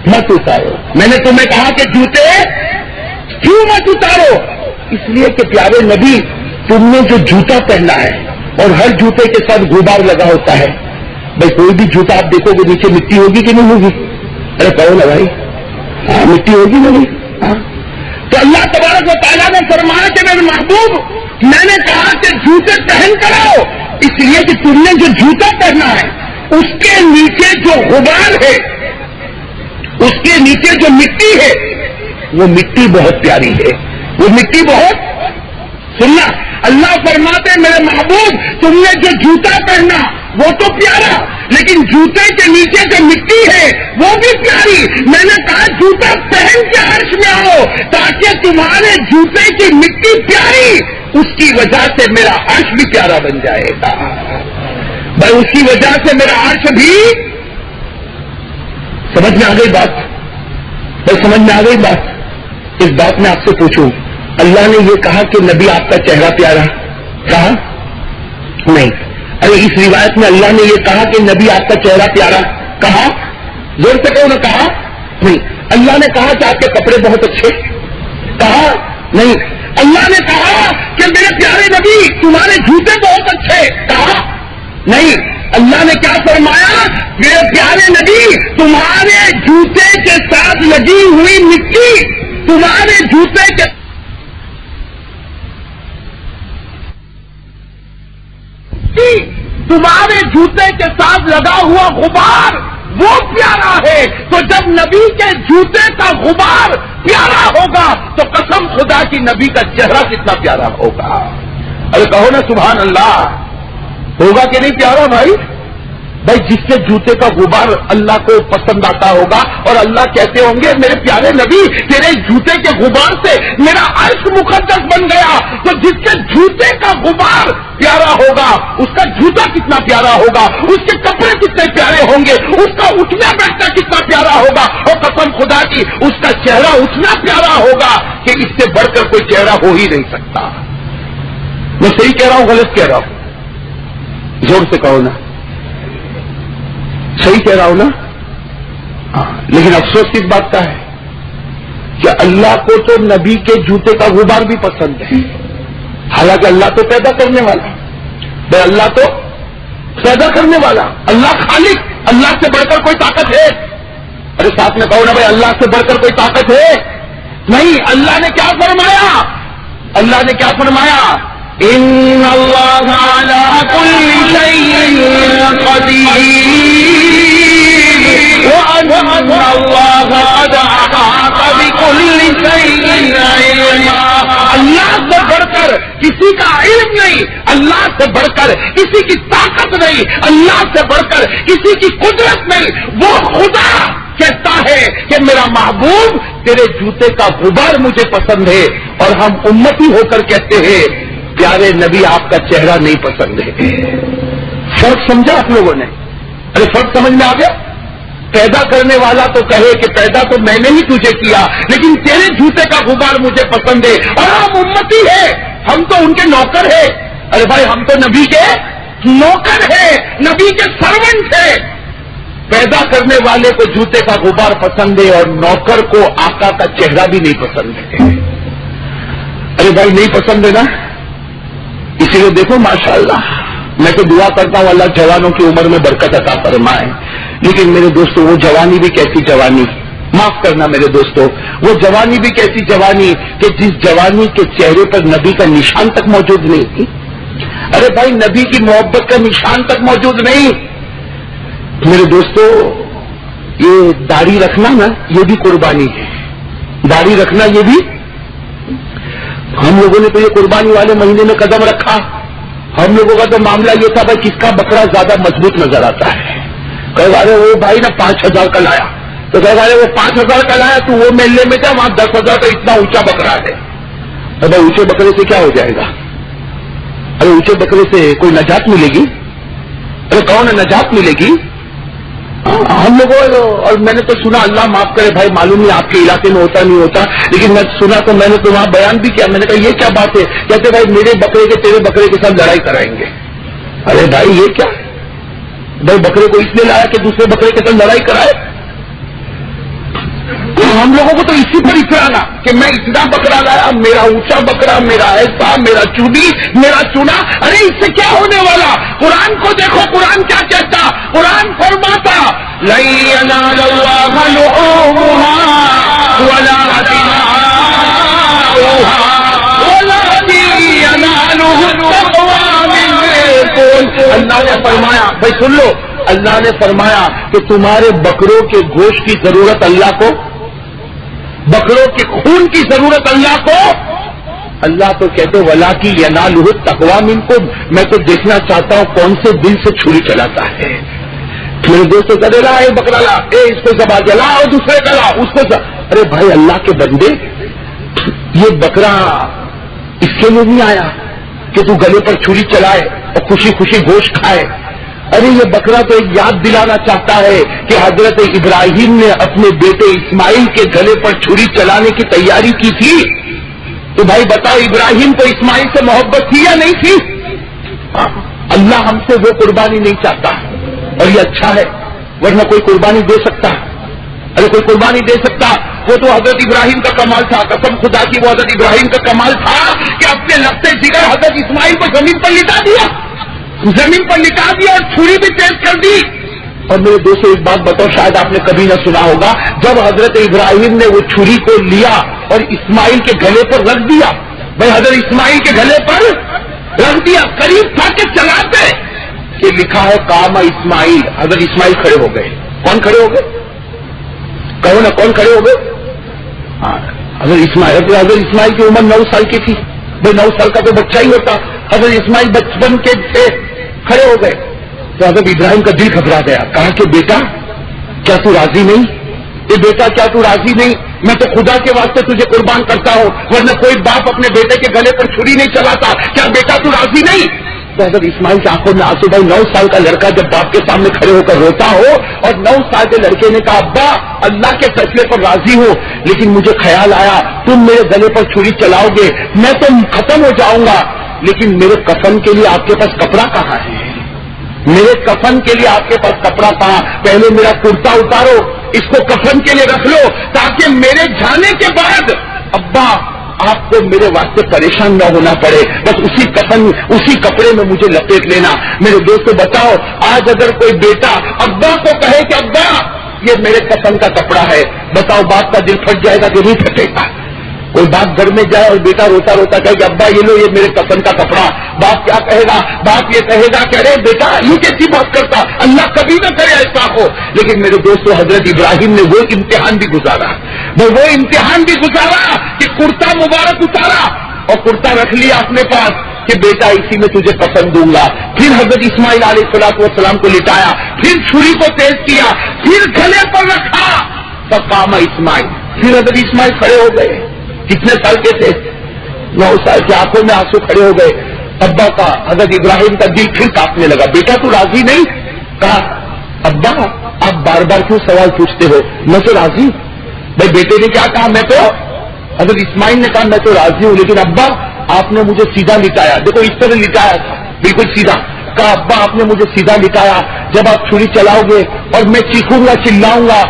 مت اتارو. میں نے تمہیں کہا کہ جوتے کیوں مت اتارو؟ اس لیے کہ پیارے نبی تم نے جو جوتا پہنا ہے اور ہر جوتے کے ساتھ غبار لگا ہوتا ہے. بھائی کوئی بھی جوتا آپ دیکھو گے نیچے مٹی ہوگی کہ نہیں ہوگی؟ ارے کہو نا بھائی، ہاں مٹی ہوگی نا نہیں؟ ہاں. تو اللہ تبارک و تعالیٰ نے فرمایا کہ میرے محبوب میں نے کہا کہ جوتے پہن کر آؤ، اس لیے کہ تم نے جو جوتا پہنا ہے اس کے نیچے جو غبار ہے، اس کے نیچے جو مٹی ہے وہ مٹی بہت پیاری ہے. وہ مٹی بہت، سننا، اللہ فرماتے میرے محبوب تم نے جو جوتا پہنا وہ تو پیارا، لیکن جوتے کے نیچے جو مٹی ہے وہ بھی پیاری. میں نے کہا جوتا پہن کے عرش میں آؤ تاکہ تمہارے جوتے کی مٹی پیاری، اس کی وجہ سے میرا عرش بھی پیارا بن جائے گا. بھائی اس کی وجہ سے میرا عرش بھی، سمجھ میں آ گئی بات؟ بھائی سمجھ میں آ گئی بات؟ اس بات میں آپ سے پوچھوں، اللہ نے یہ کہا کہ نبی آپ کا چہرہ پیارا، کہا نہیں. ارے اس روایت میں اللہ نے یہ کہا کہ نبی آپ کا چہرہ پیارا، کہا؟ زور سے کہو نا، کہا نہیں. اللہ نے کہا کہ آپ کے کپڑے بہت اچھے، کہا نہیں. اللہ نے کہا کہ میرے پیارے نبی تمہارے جوتے بہت اچھے، کہا نہیں. اللہ نے کیا فرمایا؟ میرے پیارے نبی تمہارے جوتے کے ساتھ لگی ہوئی مٹی، تمہارے جوتے کے تمہارے جوتے کے ساتھ لگا ہوا غبار وہ پیارا ہے. تو جب نبی کے جوتے کا غبار پیارا ہوگا تو قسم خدا کی نبی کا چہرہ کتنا پیارا ہوگا. ارے کہو نا سبحان اللہ. ہوگا کہ نہیں پیارا بھائی؟ بھائی جس کے جوتے کا غبار اللہ کو پسند آتا ہوگا اور اللہ کہتے ہوں گے میرے پیارے نبی تیرے جوتے کے غبار سے میرا عرش مقدس بن گیا، تو جس کے جوتے کا غبار پیارا ہوگا اس کا جوتا کتنا پیارا ہوگا، اس کے کپڑے کتنے پیارے ہوں گے، اس کا اٹھنا بیٹھنا کتنا پیارا ہوگا. اور قسم خدا کی اس کا چہرہ اتنا پیارا ہوگا کہ اس سے بڑھ کر کوئی چہرہ ہو ہی نہیں سکتا. میں صحیح کہہ رہا ہوں غلط کہہ رہا ہوں؟ زور سے کہو نا. صحیح کہہ رہا ہوں نا؟ ہاں. لیکن افسوس کس بات کا ہے کہ اللہ کو تو نبی کے جوتے کا غبار بھی پسند ہے، حالانکہ اللہ تو پیدا کرنے والا. بھائی اللہ تو پیدا کرنے والا، اللہ خالق، اللہ سے بڑھ کر کوئی طاقت ہے؟ ارے ساتھ میں کہو نا بھائی اللہ سے بڑھ کر کوئی طاقت ہے؟ نہیں. اللہ نے کیا فرمایا؟ اللہ نے کیا فرمایا ان اللہ علی کل شیء قدیر وان اللہ قد احاط بكل شیء علما. اللہ سے بڑھ کر کسی کا علم نہیں، اللہ سے بڑھ کر کسی کی طاقت نہیں، اللہ سے بڑھ کر کسی کی قدرت نہیں. وہ خدا کہتا ہے کہ میرا محبوب تیرے جوتے کا غبار مجھے پسند ہے، اور ہم امتی ہو کر کہتے ہیں پیارے نبی آپ کا چہرہ نہیں پسند ہے. فرق سمجھا آپ لوگوں نے؟ ارے فرق سمجھ میں آ گیا؟ پیدا کرنے والا تو کہے کہ پیدا تو میں نے ہی تجھے کیا، لیکن تیرے جوتے کا غبار مجھے پسند ہے، اور ہم امتی ہے، ہم تو ان کے نوکر ہیں. ارے بھائی ہم تو نبی کے نوکر ہیں، نبی کے سرونٹ ہیں. پیدا کرنے والے کو جوتے کا غبار پسند ہے اور نوکر کو آقا کا چہرہ بھی نہیں پسند ہے. ارے بھائی نہیں پسند ہے نا؟ اسی لیے دیکھو ماشاءاللہ میں تو دعا کرتا ہوں اللہ جوانوں کی عمر میں برکت عطا فرمائے. لیکن میرے دوستو وہ جوانی بھی کیسی جوانی، معاف کرنا میرے دوستو، وہ جوانی بھی کیسی جوانی کہ جس جوانی کے چہرے پر نبی کا نشان تک موجود نہیں تھی. ارے بھائی نبی کی محبت کا نشان تک موجود نہیں. میرے دوستو یہ داڑھی رکھنا نا یہ بھی قربانی ہے. داڑھی رکھنا یہ بھی، ہم لوگوں نے تو یہ قربانی والے مہینے میں قدم رکھا. ہم لوگوں کا تو معاملہ یہ تھا بھائی کس کا بکرا زیادہ مضبوط نظر آتا ہے. کہہ رہے وہ بھائی نا 5,000 کا لایا، تو کہہ رہے وہ 5,000 کا لایا تو وہ میلے میں جا وہاں 10,000 کا اتنا اونچا بکرا ہے. ارے اونچے بکرے سے کیا ہو جائے گا؟ ارے اونچے بکرے سے کوئی نجات ملے گی؟ ارے کون نجات ملے گی؟ ہم لوگوں اور میں نے تو سنا، اللہ معاف کرے بھائی معلوم نہیں آپ کے علاقے میں ہوتا نہیں ہوتا، لیکن میں سنا تو میں نے تو وہاں بیان بھی کیا. میں نے کہا یہ کیا بات ہے؟ کہتے بھائی میرے بکرے کے تیرے بکرے کے ساتھ لڑائی کرائیں گے. ارے بھائی یہ کیا؟ بھائی بکرے کو اس لیے لایا کہ دوسرے بکرے کے ساتھ لڑائی کرائے؟ ہم لوگوں کو تو اسی پر اترانا کہ میں اتنا بکرا لایا، میرا اونچا بکرا، میرا ایسا، میرا چوبی، میرا چونا. ارے اس سے کیا ہونے والا؟ قرآن کو دیکھو قرآن کیا کہتا. قرآن فرماتا لن ينال الله لحومها ولا دماؤها ولكن يناله التقوى منكم. اللہ نے فرمایا، بھائی سن لو، اللہ نے فرمایا کہ تمہارے بکروں کے گوشت کی ضرورت اللہ کو، بکروں کے خون کی ضرورت اللہ کو. اللہ تو کہتے ولاکی ینالہ التقوی منکم، میں تو دیکھنا چاہتا ہوں کون سے دل سے چھری چلاتا ہے. میرے دوست تو کہتے لا بکرا لا، اس کو زبا جلا اور دوسرے کا لا اس کو ارے بھائی اللہ کے بندے یہ بکرا اس کے لیے نہیں آیا کہ تو گلے پر چھری چلائے اور خوشی خوشی گوشت کھائے. ارے یہ بکرا تو ایک یاد دلانا چاہتا ہے کہ حضرت ابراہیم نے اپنے بیٹے اسماعیل کے گلے پر چھری چلانے کی تیاری کی تھی. تو بھائی بتاؤ ابراہیم کو اسماعیل سے محبت تھی یا نہیں تھی؟ اللہ ہم سے وہ قربانی نہیں چاہتا، اور یہ اچھا ہے، ورنہ کوئی قربانی دے سکتا. ارے کوئی قربانی دے سکتا. وہ تو حضرت ابراہیم کا کمال تھا، قسم خدا کی وہ حضرت ابراہیم کا کمال تھا کہ اپنے لگتے جگر حضرت اسماعیل کو زمین پر لٹا دیا، زمین پر لٹا دیا اور چھری بھی تیز کر دی. اور میرے دوستوں ایک بات بتاؤ، شاید آپ نے کبھی نہ سنا ہوگا، جب حضرت ابراہیم نے وہ چھری کو لیا اور اسماعیل کے گلے پر رکھ دیا، بھائی حضرت اسماعیل کے گلے پر رکھ دیا، قریب تھا کہ چلاتے کہ لکھا ہے قام اسماعیل، حضرت اسماعیل کھڑے ہو گئے. کون کھڑے ہو گئے؟ کہو نا کون کھڑے ہو گئے؟ حضرت اسماعیل کی عمر 9 سال کی تھی. بھائی 9 سال کا تو بچہ ہی ہوتا. حضرت اسماعیل بچپن کے تھے، کھڑے ہو گئے. تو حضرت ابراہیم کا دل گھبرا گیا. کہا کہ بیٹا کیا تو راضی نہیں؟ یہ بیٹا کیا تو راضی نہیں؟ میں تو خدا کے واسطے تجھے قربان کرتا ہوں، ورنہ کوئی باپ اپنے بیٹے کے گلے پر چھری نہیں چلاتا. کیا بیٹا تو راضی نہیں؟ تو حضرت اسماعیل کی آنکھوں میں آنسو. بھائی 9 سال کا لڑکا جب باپ کے سامنے کھڑے ہو کر روتا ہو، اور 9 سال کے لڑکے نے کہا ابا اللہ کے فیصلے پر راضی ہوں، لیکن مجھے خیال آیا تم میرے گلے پر چھری چلاؤ گے میں تو ختم ہو جاؤں گا، لیکن میرے کفن کے لیے آپ کے پاس کپڑا کہاں ہے؟ میرے کفن کے لیے آپ کے پاس کپڑا کہاں؟ پہلے میرا کرتا اتارو، اس کو کفن کے لیے رکھ لو، تاکہ میرے جانے کے بعد ابا آپ کو میرے واسطے پریشان نہ ہونا پڑے، بس اسی کفن اسی کپڑے میں مجھے لپیٹ لینا. میرے دوستو بتاؤ، آج اگر کوئی بیٹا ابا کو کہے کہ ابا یہ میرے کفن کا کپڑا ہے، بتاؤ باپ کا دل پھٹ جائے گا کہ نہیں پھٹے گا؟ کوئی باپ گھر میں جائے اور بیٹا روتا روتا کہے کہ ابا یہ لو یہ میرے کفن کا کپڑا، باپ کیا کہے گا؟ باپ یہ کہے گا کہ ارے بیٹا یہ کیسی بات کرتا، اللہ کبھی نہ کرے ایسا ہو۔ لیکن میرے دوستو حضرت ابراہیم نے وہ امتحان بھی گزارا، وہ امتحان بھی گزارا کہ کرتا مبارک اتارا اور کرتا رکھ لیا اپنے پاس کہ بیٹا اسی میں تجھے کفن دوں گا۔ پھر حضرت اسماعیل علیہ السلام کو لٹایا، پھر چھری کو تیز کیا، پھر گلے پر رکھا، فقام اسماعیل۔ پھر حضرت اسماعیل کھڑے ہو گئے، کتنے سال کے تھے؟ 9 سال کے، آنکھوں میں آنسو کھڑے ہو گئے۔ ابا کا حضرت ابراہیم کا دل پھر کانپنے لگا، بیٹا تو راضی نہیں؟ کہا ابا آپ بار بار کیوں سوال پوچھتے ہو، میں تو راضی۔ بھائی بیٹے نے کیا کہا؟ میں تو، حضرت اسماعیل نے کہا میں تو راضی ہوں، لیکن ابا آپ نے مجھے سیدھا لٹایا، دیکھو اس طرح لٹایا تھا بالکل سیدھا۔ کہا ابا آپ نے مجھے سیدھا لٹایا، جب آپ چھری چلاؤ گے اور میں چیخوں گا چلاؤں گا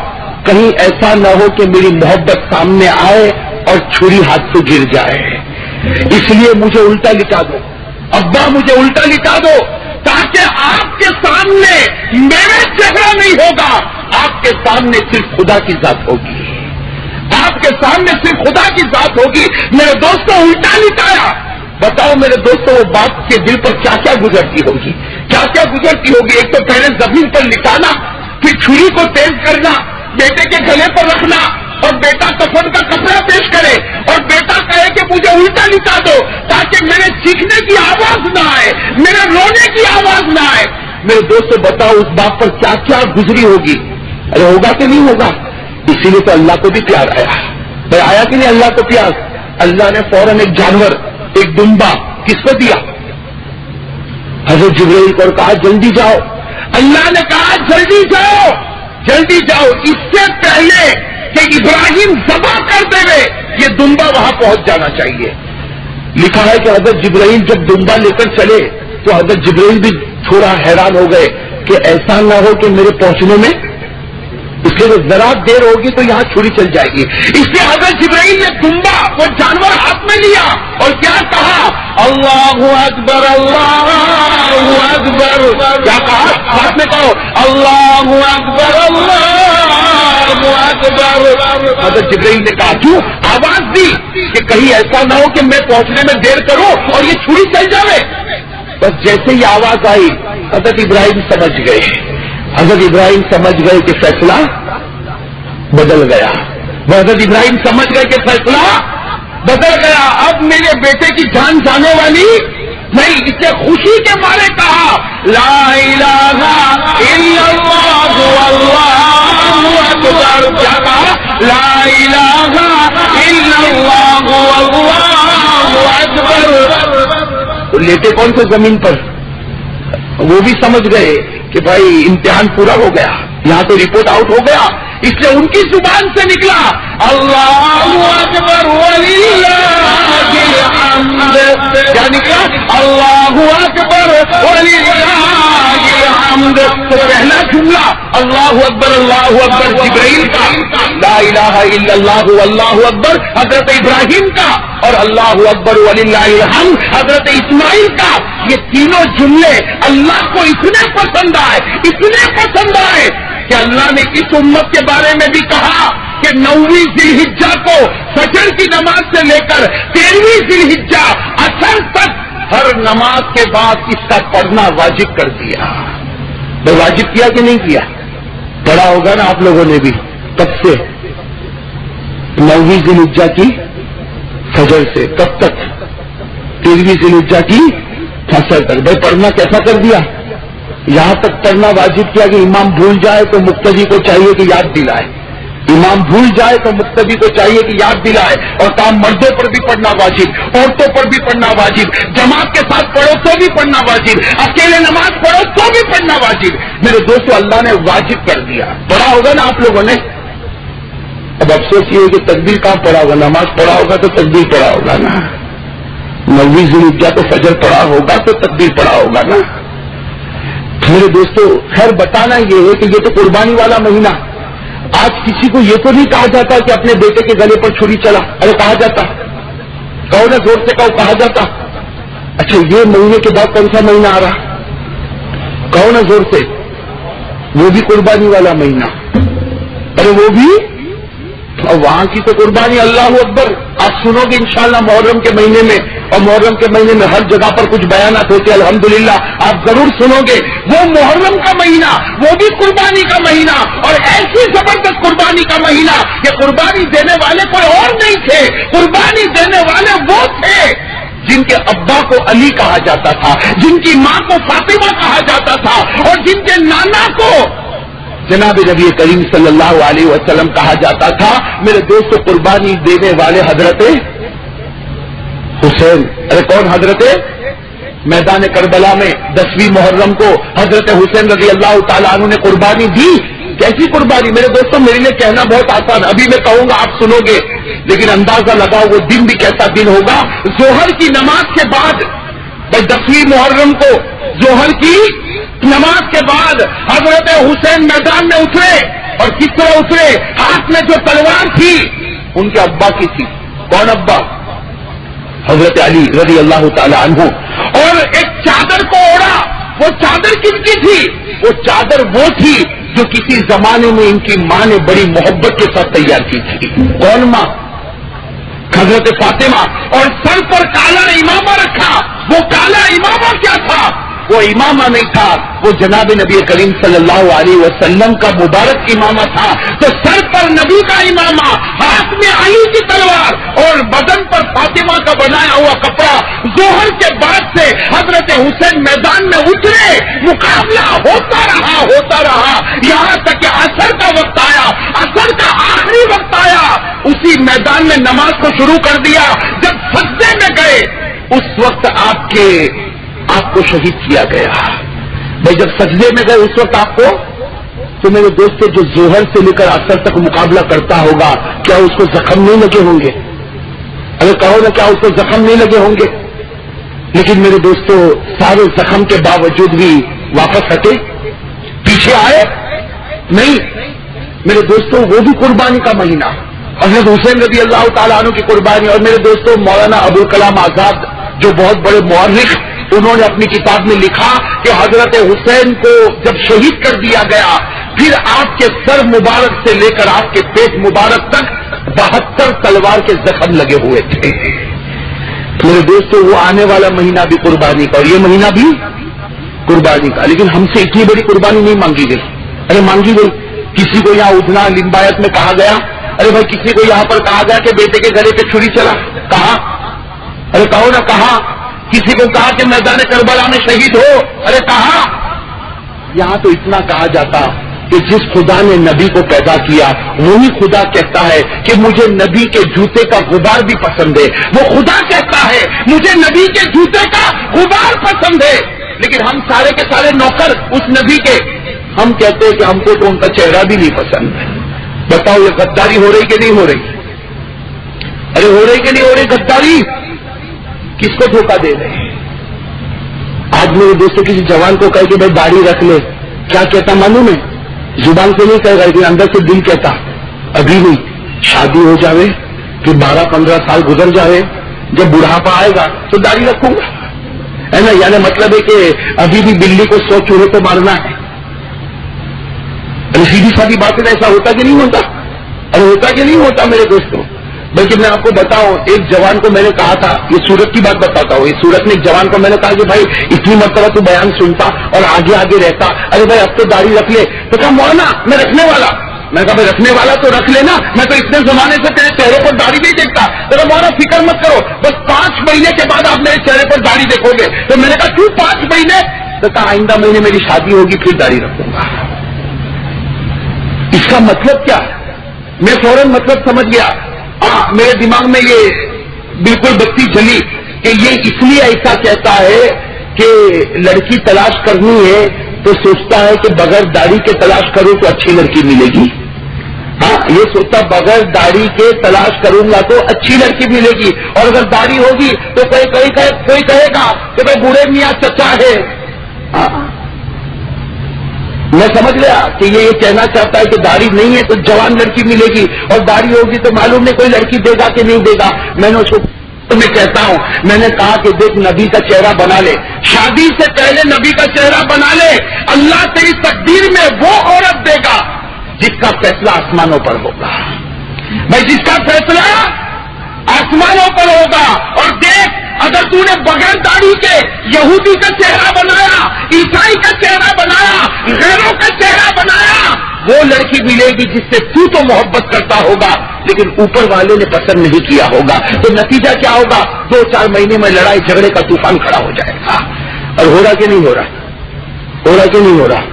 کہیں ایسا نہ ہو کہ میری محبت سامنے آئے اور چھری ہاتھ سے گر جائے، اس لیے مجھے الٹا لٹا دو ابا، مجھے الٹا لٹا دو تاکہ آپ کے سامنے میرا چہرہ نہیں ہوگا، آپ کے سامنے صرف خدا کی ذات ہوگی، آپ کے سامنے صرف خدا کی ذات ہوگی۔ میرے دوستوں الٹا لٹایا۔ بتاؤ میرے دوستوں وہ باپ کے دل پر کیا کیا گزرتی ہوگی، کیا کیا گزرتی ہوگی۔ ایک تو پہلے زمین پر لٹانا، پھر چھری کو تیز کرنا، بیٹے کے گلے پر رکھنا، اور بیٹا کفن کا کپڑا پیش کرے اور بیٹا کہے کہ مجھے الٹا لٹا دو تاکہ میرے چیخنے کی آواز نہ آئے، میرے رونے کی آواز نہ آئے۔ میرے دوستوں بتاؤ اس باپ پر کیا کیا گزری ہوگی۔ ارے ہوگا کہ نہیں ہوگا؟ اسی لیے تو اللہ کو بھی پیار آیا، آیا کہ نہیں اللہ کو پیار؟ اللہ نے فوراً ایک جانور، ایک دمبا کس کو دیا؟ حضرت جبرائیل کو کہا جلدی جاؤ۔ اللہ نے کہا جلدی جاؤ، جلدی جاؤ، اس سے پہلے کہ ابراہیم ذبح کر دے یہ دمبا وہاں پہنچ جانا چاہیے۔ لکھا ہے کہ حضرت جبرائیل جب دمبا لے کر چلے تو حضرت جبرائیل بھی تھوڑا حیران ہو گئے کہ ایسا نہ ہو کہ میرے پہنچنے میں اس کے لیے ذرا دیر ہوگی تو یہاں چھری چل جائے گی۔ اس لیے حضرت جبرائیل نے دمبا وہ جانور ہاتھ میں لیا اور کیا کہا؟ اللہ اکبر اللہ اکبر۔ کیا کہا؟ ہاتھ میں کہو اللہ اکبر اللہ اکبر۔ حضرت جبرائیل نے کہا کیوں؟ آواز دی کہ کہیں ایسا نہ ہو کہ میں پہنچنے میں دیر کروں اور یہ چھری چل جائے۔ بس جیسے ہی آواز آئی حضرت ابراہیم سمجھ گئے، حضرت ابراہیم سمجھ گئے کہ فیصلہ بدل گیا۔ وہ حضرت ابراہیم سمجھ گئے کہ فیصلہ بدل گیا، اب میرے بیٹے کی جان جانے والی نہیں۔ اس نے خوشی کے مارے کہا لا الہ الا اللہ واللہ اکبر۔ کیا کہا؟ لا الہ الا اللہ واللہ اکبر۔ تو لیٹے کون سے زمین پر؟ وہ بھی سمجھ گئے کہ بھائی امتحان پورا ہو گیا، یہاں تو رپورٹ آؤٹ ہو گیا، اس لیے ان کی زبان سے نکلا اللہ اکبر وللہ الحمد۔ کیا نکلا؟ اللہ اکبر وللہ الحمد۔ تو پہلا جملہ اللہ اکبر جبرائیل کا، لا الہ الا اللہ واللہ اکبر حضرت ابراہیم کا، اور اللہ اکبر وللہ الحمد حضرت اسماعیل کا۔ یہ تینوں جملے اللہ کو اتنے پسند آئے، اتنے پسند آئے کہ اللہ نے اس امت کے بارے میں بھی کہا کہ 9ویں ذی الحجہ کو فجر کی نماز سے لے کر 13ویں ذی الحجہ عصر تک ہر نماز کے بعد اس کا پڑھنا واجب کر دیا۔ میں واجب کیا کہ نہیں کیا؟ پڑھا ہوگا نا آپ لوگوں نے بھی۔ کب سے؟ 9ویں ذی الحجہ کی فجر سے کب تک؟ 13ویں ذی الحجہ کی فجر تک۔ بھائی پڑھنا کیسا کر دیا؟ یہاں تک پڑھنا واجب کیا کہ امام بھول جائے تو مقتدی کو چاہیے کہ یاد دلائے، امام بھول جائے تو مقتدی کو چاہیے کہ یاد دلائے۔ اور کام مردوں پر بھی پڑھنا واجب، عورتوں پر بھی پڑھنا واجب، جماعت کے ساتھ پڑھو تو بھی پڑھنا واجب، اکیلے نماز پڑھو تو بھی پڑھنا واجب۔ میرے دوستو اللہ نے واجب کر دیا۔ پڑھا ہوگا نا آپ لوگوں نے؟ اب افسوس یہ ہے کہ تکبیر کہاں پڑھا ہوگا؟ نماز پڑھا ہوگا تو تکبیر پڑھا ہوگا نا، 9ویں ذی الحجہ تو فجر پڑھا ہوگا تو تکبیر پڑھا ہوگا نا۔ میرے دوستو خیر بتانا یہ ہے کہ یہ تو قربانی والا مہینہ، آج کسی کو یہ تو نہیں کہا جاتا کہ اپنے بیٹے کے گلے پر چھری چلا، ارے کہا جاتا؟ کہو نا زور سے کہو، کہا جاتا؟ اچھا یہ مہینے کے بعد کون سا مہینہ آ رہا؟ کہو نا زور سے، وہ بھی قربانی والا مہینہ، ارے وہ بھی اور وہاں کی تو قربانی اللہ اکبر آپ سنو گے انشاءاللہ محرم کے مہینے میں، اور محرم کے مہینے میں ہر جگہ پر کچھ بیانات ہوتے ہیں الحمدللہ، آپ ضرور سنو گے۔ وہ محرم کا مہینہ وہ بھی قربانی کا مہینہ، اور ایسی زبردست قربانی کا مہینہ کہ قربانی دینے والے کوئی اور نہیں تھے، قربانی دینے والے وہ تھے جن کے ابا کو علی کہا جاتا تھا، جن کی ماں کو فاطمہ کہا جاتا تھا، اور جن کے نانا کو جناب نبی کریم صلی اللہ علیہ وسلم کہا جاتا تھا۔ میرے دوستو قربانی دینے والے حضرت حسین، ارے کون حضرت؟ میدان کربلا میں 10ویں محرم کو حضرت حسین رضی اللہ تعالیٰ عنہ نے قربانی دی۔ کیسی قربانی میرے دوستوں، میرے لیے کہنا بہت آسان، ابھی میں کہوں گا آپ سنو گے، لیکن اندازہ لگاؤ وہ دن بھی کیسا دن ہوگا۔ ظہر کی نماز کے بعد 10ویں محرم کو ظہر کی نماز کے بعد حضرت حسین میدان میں اترے، اور کس طرح اترے؟ ہاتھ میں جو تلوار تھی ان کے ابا کی تھی۔ کون ابا؟ حضرت علی رضی اللہ تعالی عنہ۔ اور ایک چادر کو اوڑا، وہ چادر کس کی تھی؟ وہ چادر وہ تھی جو کسی زمانے میں ان کی ماں نے بڑی محبت کے ساتھ تیار کی تھی۔ کون ماں؟ حضرت فاطمہ۔ اور سر پر کالا امامہ رکھا۔ وہ کالا امامہ کیا تھا؟ وہ امامہ نہیں تھا، وہ جناب نبی کریم صلی اللہ علیہ وسلم کا مبارک امامہ تھا۔ تو سر پر نبی کا امامہ، ہاتھ میں علی کی تلوار، اور بدن پر فاطمہ کا بنایا ہوا کپڑا۔ ظہر کے بعد سے حضرت حسین میدان میں اترے، مقابلہ ہوتا رہا یہاں تک کہ عصر کا وقت آیا، عصر کا آخری وقت آیا، اسی میدان میں نماز کو شروع کر دیا۔ جب سجدے میں گئے اس وقت آپ کو شہید کیا گیا۔ بھائی جب سجدے میں گئے اس وقت آپ کو، تو میرے دوستوں جو ظہر سے لے کر عصر تک مقابلہ کرتا ہوگا، کیا اس کو زخم نہیں لگے ہوں گے؟ ارے کہو نا، کیا اس کو زخم نہیں لگے ہوں گے؟ لیکن میرے دوستوں سارے زخم کے باوجود بھی واپس ہٹے، پیچھے آئے نہیں۔ میرے دوستوں وہ بھی قربانی کا مہینہ، حضرت حسین رضی اللہ تعالیٰ عنہ کی قربانی۔ اور میرے دوستوں مولانا ابوالکلام آزاد جو بہت بڑے مورخ، انہوں نے اپنی کتاب میں لکھا کہ حضرت حسین کو جب شہید کر دیا گیا، پھر آپ کے سر مبارک سے لے کر آپ کے پیٹ مبارک تک 72 تلوار کے زخم لگے ہوئے تھے۔ میرے دوستوں وہ آنے والا مہینہ بھی قربانی کا، اور یہ مہینہ بھی قربانی کا، لیکن ہم سے اتنی بڑی قربانی نہیں مانگی گئی۔ ارے مانگی گئی، کسی کو یہاں ادنا لمبایت میں کہا گیا، ارے بھائی کسی کو یہاں پر کہا گیا کہ بیٹے کے گلے پہ چھری چلا، کہا؟ ارے کہو نا، کہا؟ کسی کو کہا کہ میدان کربلا میں شہید ہو، ارے کہا؟ یہاں تو اتنا کہا جاتا کہ جس خدا نے نبی کو پیدا کیا وہی خدا کہتا ہے کہ مجھے نبی کے جوتے کا غبار بھی پسند ہے۔ وہ خدا کہتا ہے مجھے نبی کے جوتے کا غبار پسند ہے، لیکن ہم سارے کے سارے نوکر اس نبی کے، ہم کہتے ہیں کہ ہم کو تو ان کا چہرہ بھی نہیں پسند ہے۔ بتاؤ یہ غداری ہو رہی کہ نہیں ہو رہی؟ ارے ہو رہی کہ نہیں ہو رہی غداری؟ کس کو دھوکہ دے رہے ہیں؟ آج میرے دوستوں کسی جوان کو کہے کہ بھائی داڑھی رکھ لے، کیا کہتا معلوم ہے؟ زبان سے نہیں کہے گا، لیکن اندر سے دل کہتا ابھی نہیں، شادی ہو جاوے، پھر 12-15 سال گزر جاوے، جب بڑھاپا آئے گا تو داڑھی رکھوں گا، ہے نا؟ یعنی مطلب ہے کہ ابھی بھی بلی کو 100 چوہے تو مارنا ہے۔ ارے سیدھی سادی بات ہے، ایسا ہوتا کہ نہیں ہوتا؟ ارے ہوتا کہ نہیں ہوتا میرے دوستوں؟ بلکہ میں آپ کو بتاؤں، ایک جوان کو میں نے کہا تھا، یہ سورت کی بات بتاتا ہوں، اس سورت میں ایک جوان کو میں نے کہا کہ بھائی اتنی مرتبہ تو بیان سنتا اور آگے آگے رہتا، ارے بھائی اب تو داڑھی رکھ لے۔ تو کہا مولانا میں رکھنے والا، میں نے کہا بھائی رکھنے والا تو رکھ لینا، میں تو اتنے زمانے سے تیرے چہرے پر داڑھی نہیں دیکھتا۔ تو مولانا فکر مت کرو، بس 5 مہینے کے بعد آپ میرے چہرے پر داڑھی دیکھو گے۔ تو میں نے کہا کیوں 5 مہینے؟ تو کہا آئندہ مہینے میری شادی ہوگی پھر داڑھی رکھوں گا۔ اس کا مطلب کیا؟ میں فوراً مطلب سمجھ گیا، میرے دماغ میں یہ بالکل بتی جلی کہ یہ اس لیے ایسا کہتا ہے کہ لڑکی تلاش کرنی ہے تو سوچتا ہے کہ بغیر داڑھی کے تلاش کروں تو اچھی لڑکی ملے گی۔ ہاں یہ سوچتا بغیر داڑھی کے تلاش کروں گا تو اچھی لڑکی ملے گی، اور اگر داڑھی ہوگی تو کوئی کہے گا کہ بھائی بوڑھے میاں چچا ہے۔ میں سمجھ گیا کہ یہ کہنا چاہتا ہے کہ داڑھی نہیں ہے تو جوان لڑکی ملے گی، اور داڑھی ہوگی تو معلوم نہیں کوئی لڑکی دے گا کہ نہیں دے گا۔ میں نے اس کو میں کہتا ہوں، میں نے کہا کہ دیکھ نبی کا چہرہ بنا لے، شادی سے پہلے نبی کا چہرہ بنا لے، اللہ تیری تقدیر میں وہ عورت دے گا جس کا فیصلہ آسمانوں پر ہوگا۔ بھائی جس کا فیصلہ آسمانوں پر ہوگا. اور دیکھ اگر تو نے بغیر داڑھی کے یہودی کا چہرہ بنایا, عیسائی کا چہرہ بنایا, غیروں کا چہرہ بنایا, وہ لڑکی ملے گی جس سے تو محبت کرتا ہوگا لیکن اوپر والے نے پسند نہیں کیا ہوگا. تو نتیجہ کیا ہوگا؟ 2-4 مہینے میں لڑائی جھگڑے کا طوفان کھڑا ہو جائے گا. اور ہو رہا کہ نہیں ہو رہا؟ ہو رہا کہ نہیں ہو رہا؟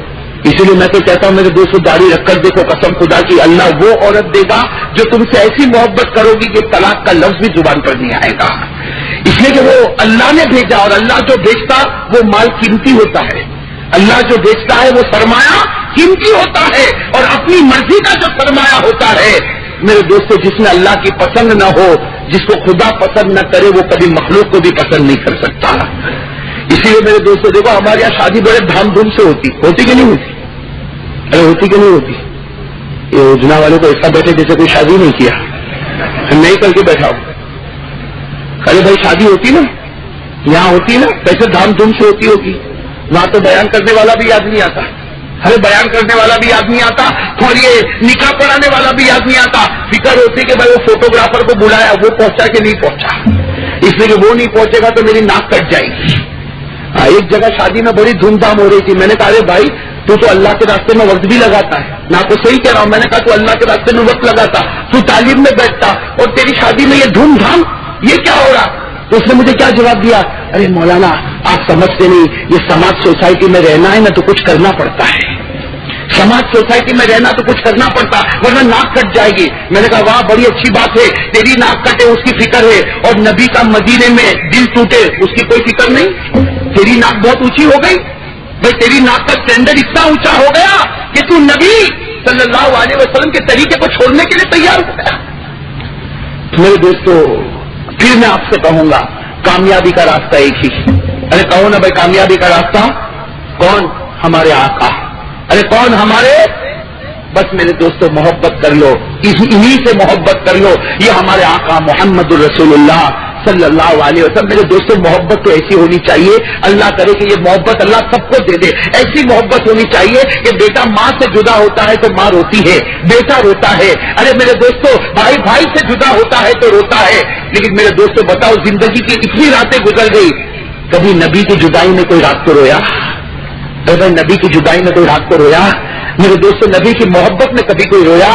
اسی لیے میں تو کہتا ہوں میرے دوستوں داڑھی رکھ کر دیکھو, قسم خدا کی اللہ وہ عورت دے گا جو تم سے ایسی محبت کرو گی کہ طلاق کا لفظ بھی زبان پر نہیں آئے گا. اس لیے کہ وہ اللہ نے بھیجا, اور اللہ جو بھیجتا وہ مال قیمتی ہوتا ہے. اللہ جو بیچتا ہے وہ سرمایہ قیمتی ہوتا ہے, اور اپنی مرضی کا جو سرمایہ ہوتا ہے میرے دوستوں جس میں اللہ کی پسند نہ ہو, جس کو خدا پسند نہ کرے, وہ کبھی مخلوق کو بھی پسند نہیں کر سکتا. اسی لیے میرے دوستوں دیکھو ہمارے یہاں شادی بڑے دھام دھوم سے ہوتی کہ نہیں ہوتی؟ ارے ہوتی کہ نہیں ہوتی؟ یہ یوجنا والے کو ایسا بیٹھے جیسے کوئی شادی نہیں کیا, نہیں کر کے بیٹھا ہوں. ارے بھائی شادی ہوتی نا, یہاں ہوتی نا, کیسے دھام دھوم سے ہوتی ہوگی. وہاں تو بیان کرنے والا بھی یاد نہیں آتا, ارے بیان کرنے والا بھی یاد نہیں آتا, اور یہ نکاح پڑھانے والا بھی یاد نہیں آتا. فکر ہوتی کہ بھائی وہ فوٹوگرافر کو بلایا, وہ پہنچا کہ نہیں پہنچا, اس لیے کہ وہ نہیں پہنچے گا تو میری ناک کٹ جائے گی. ایک جگہ شادی میں بڑی دھوم دھام ہو رہی تھی. میں نے کہا ارے بھائی تو اللہ کے راستے میں وقت بھی لگاتا ہے. میں آپ کو صحیح کہہ رہا ہوں, میں نے کہا تو اللہ کے راستے میں وقت لگاتا, تو تعلیم میں بیٹھتا, اور تیری شادی میں یہ دھوم دھام, یہ کیا ہو رہا؟ تو اس نے مجھے کیا جواب دیا, ارے مولانا آپ سمجھتے نہیں, یہ سماج سوسائٹی میں رہنا ہے نا تو کچھ کرنا پڑتا ہے. سماج سوسائٹی میں رہنا تو کچھ کرنا پڑتا, ورنہ ناک کٹ جائے گی. میں نے کہا واہ بڑی اچھی بات ہے, تیری ناک کٹے اس کی فکر ہے, اور نبی کا مدینے میں دل ٹوٹے اس کی کوئی فکر نہیں. تیری ناک بہت اونچی ہو گئی بھائی, تیری ناک کا اسٹینڈرڈ اتنا اونچا ہو گیا کہ تو نبی صلی اللہ علیہ وسلم کے طریقے کو چھوڑنے کے لیے تیار ہو گیا. میرے دوستو پھر میں آپ سے کہوں گا کامیابی کا راستہ ایک ہی. ارے کہو نا بھائی کامیابی کا راستہ کون؟ ہمارے آقا. ارے کون ہمارے؟ بس میرے دوستو محبت کر لو, انہی سے محبت کر لو. یہ ہمارے آقا محمد الرسول اللہ صلی اللہ علیہ وسلم. میرے دوستوں محبت تو ایسی ہونی چاہیے, اللہ کرے کہ یہ محبت اللہ سب کو دے دے. ایسی محبت ہونی چاہیے کہ بیٹا ماں سے جدا ہوتا ہے تو ماں روتی ہے, بیٹا روتا ہے. ارے میرے دوستوں بھائی بھائی سے جدا ہوتا ہے تو روتا ہے. لیکن میرے دوستوں بتاؤ زندگی کی اتنی راتیں گزر گئی, کبھی نبی کی جدائی میں کوئی رات کو رویا؟ ارے بھائی نبی کی جدائی میں کوئی رات کو رویا؟ میرے دوستوں نبی کی محبت میں کبھی کوئی رویا؟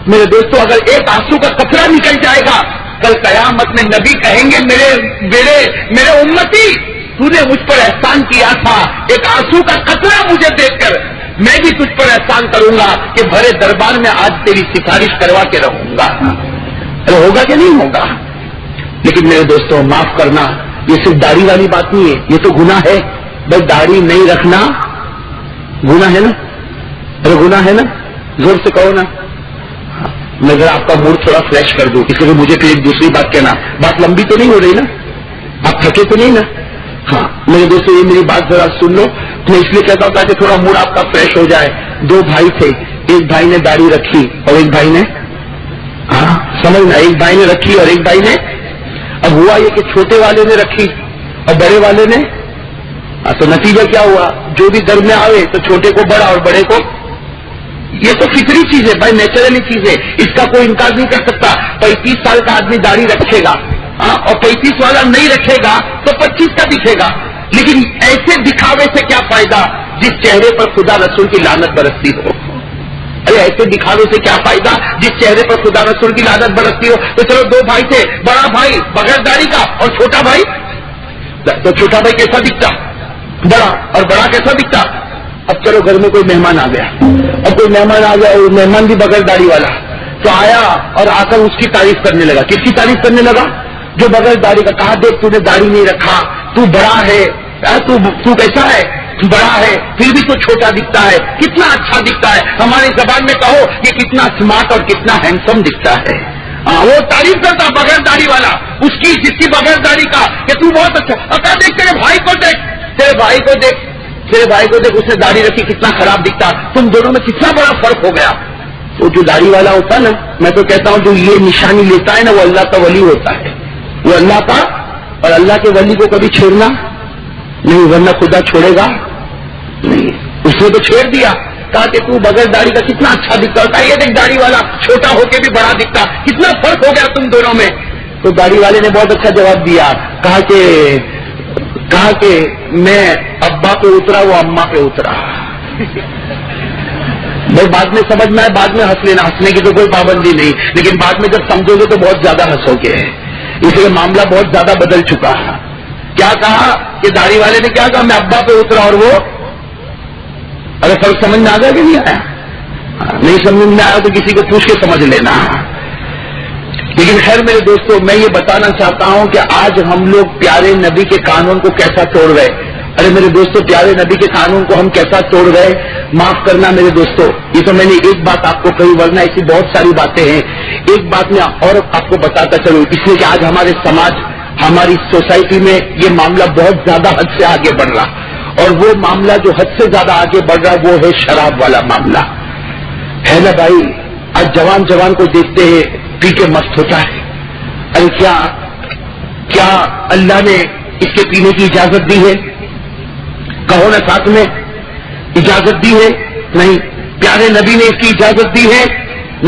میرے دوستوں اگر ایک آنسو کا قطرہ نکل جائے گا کل قیامت میں نبی کہیں گے میرے امتی تو نے مجھ پر احسان کیا تھا, ایک آنسو کا قطرہ مجھے دیکھ کر میں بھی تجھ پر احسان کروں گا کہ بھرے دربار میں آج تیری سفارش کروا کے رہوں گا. ارے ہوگا کہ نہیں ہوگا؟ لیکن میرے دوستوں معاف کرنا یہ صرف داڑھی والی بات نہیں ہے, یہ تو گناہ ہے. بھائی داڑھی نہیں رکھنا گناہ ہے نا؟ ارے گناہ ہے نا؟ زور سے کہو نا. میں ذرا آپ کا موڈ تھوڑا فریش کر دوں, اس لیے مجھے پھر ایک دوسری بات کہنا. بات لمبی تو نہیں ہو رہی نا؟ آپ تھکے تو نہیں نا؟ ہاں میرے دوستوں یہ میری بات ذرا سن لو. میں اس لیے کہتا ہوں تاکہ تھوڑا موڈ آپ کا فریش ہو جائے. 2 بھائی تھے, ایک بھائی نے داڑھی رکھی اور ایک بھائی نے سمجھنا ایک بھائی نے رکھی اور ایک بھائی نے. اب ہوا یہ کہ چھوٹے والے نے رکھی اور بڑے والے نے, تو نتیجہ کیا ہوا؟ جو بھی در میں آئے تو چھوٹے کو بڑا اور بڑے کو. یہ تو فطری چیز ہے بھائی, نیچرلی چیز ہے, اس کا کوئی انکار نہیں کر سکتا. 35 سال کا آدمی داڑھی رکھے گا اور 35 والا نہیں رکھے گا تو 25 کا دکھے گا. لیکن ایسے دکھاوے سے کیا فائدہ جس چہرے پر خدا رسول کی لعنت برستی ہو؟ ارے ایسے دکھاوے سے کیا فائدہ جس چہرے پر خدا رسول کی لعنت برستی ہو؟ تو چلو 2 بھائی تھے, بڑا بھائی بغیر داڑھی کا اور چھوٹا بھائی, تو چھوٹا بھائی کیسا دکھتا؟ بڑا. اور بڑا کیسا دکھتا؟ اب چلو گھر میں کوئی مہمان آ گیا, اب کوئی مہمان آ گیا اور مہمان بھی بغیر داڑھی والا, تو آیا اور آ کر اس کی تعریف کرنے لگا. کس کی تعریف کرنے لگا؟ جو بغیر داڑھی کا. کہا دیکھ تو نے داڑھی نہیں رکھا, تو بڑا ہے, تو کیسا ہے؟ بڑا ہے پھر بھی تو چھوٹا دکھتا ہے, کتنا اچھا دکھتا ہے. ہماری زبان میں کہو کہ کتنا اسمارٹ اور کتنا ہینڈسم دکھتا ہے. وہ تعریف کرتا بغیر داڑھی والا اس کی, جس کی بغیر داڑھی کا, کہ تو بہت اچھا. اب دیکھ تیرے بھائی کو دیکھ, تیرے بھائی کو دیکھ, تیرے بھائی کو دیکھ, اس نے داڑھی رکھی کتنا خراب دکھتا. تم دونوں میں کتنا بڑا فرق ہو گیا. تو جو داڑھی والا ہوتا ہے نا, میں تو کہتا ہوں جو یہ نشانی لیتا ہے نا وہ اللہ کا ولی ہوتا ہے, وہ اللہ کا. اور اللہ کے ولی کو کبھی چھیڑنا نہیں, ورنہ خدا چھوڑے گا نہیں. اس نے تو چھیڑ دیا, کہا کہ تو بغیر داڑھی کا کتنا اچھا دکھتا ہوتا ہے، یہ دیکھ داڑھی والا چھوٹا ہو کے بھی بڑا دکھتا، کتنا فرق ہو گیا تم دونوں میں. تو داڑھی والے نے بہت اچھا جواب دیا، کہا کہ میں ابا پہ اترا، وہ اماں پہ اترا. بھائی بعد میں سمجھ میں آئے، بعد میں ہنس لینا، ہنسنے کی تو کوئی پابندی نہیں، لیکن بعد میں جب سمجھو گے تو بہت زیادہ ہنسو گے، اس لیے معاملہ بہت زیادہ بدل چکا ہے. کیا کہا کہ داڑھی والے نے کیا کہا، میں ابا پہ اترا، اور وہ اگر فرق سمجھ میں آ گیا کہ نہیں آیا؟ نہیں سمجھ میں آیا تو کسی کو پوچھ کے سمجھ لینا. لیکن خیر میرے دوستوں، میں یہ بتانا چاہتا ہوں کہ آج ہم لوگ پیارے نبی کے قانون کو کیسا توڑ رہے. ارے میرے دوستوں، پیارے نبی کے قانون کو ہم کیسا توڑ رہے. معاف کرنا میرے دوستوں، یہ تو میں نے ایک بات آپ کو کہی، ورنہ ایسی بہت ساری باتیں ہیں. ایک بات میں اور آپ کو بتاتا چلوں، اس لیے کہ آج ہمارے سماج، ہماری سوسائٹی میں یہ معاملہ بہت زیادہ حد سے آگے بڑھ رہا، اور وہ معاملہ جو حد سے زیادہ آگے بڑھ رہا وہ ہے شراب والا معاملہ. ہے نا بھائی؟ آج جوان کو دیکھتے ہیں پی کے مست ہوتا ہے. ارے کیا اللہ نے اس کے پینے کی اجازت دی ہے؟ کہو نا ساتھ میں، اجازت دی ہے؟ نہیں. پیارے نبی نے اس کی اجازت دی ہے؟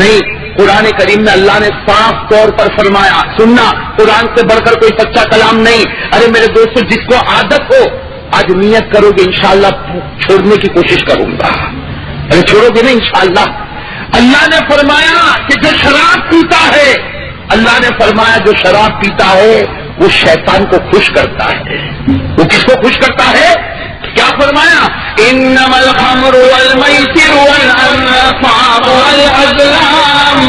نہیں. قرآن کریم میں اللہ نے صاف طور پر فرمایا، سننا، قرآن سے بڑھ کر کوئی سچا کلام نہیں. ارے میرے دوستوں، جس کو عادت ہو، آج نیت کرو گے انشاءاللہ چھوڑنے کی کوشش کروں گا. ارے چھوڑو گے نا انشاءاللہ. اللہ نے فرمایا کہ جو شراب پیتا ہے، اللہ نے فرمایا جو شراب پیتا ہے وہ شیطان کو خوش کرتا ہے. وہ کس کو خوش کرتا ہے؟ کیا فرمایا؟ انما الخمر والمیسر والانصاب والازلام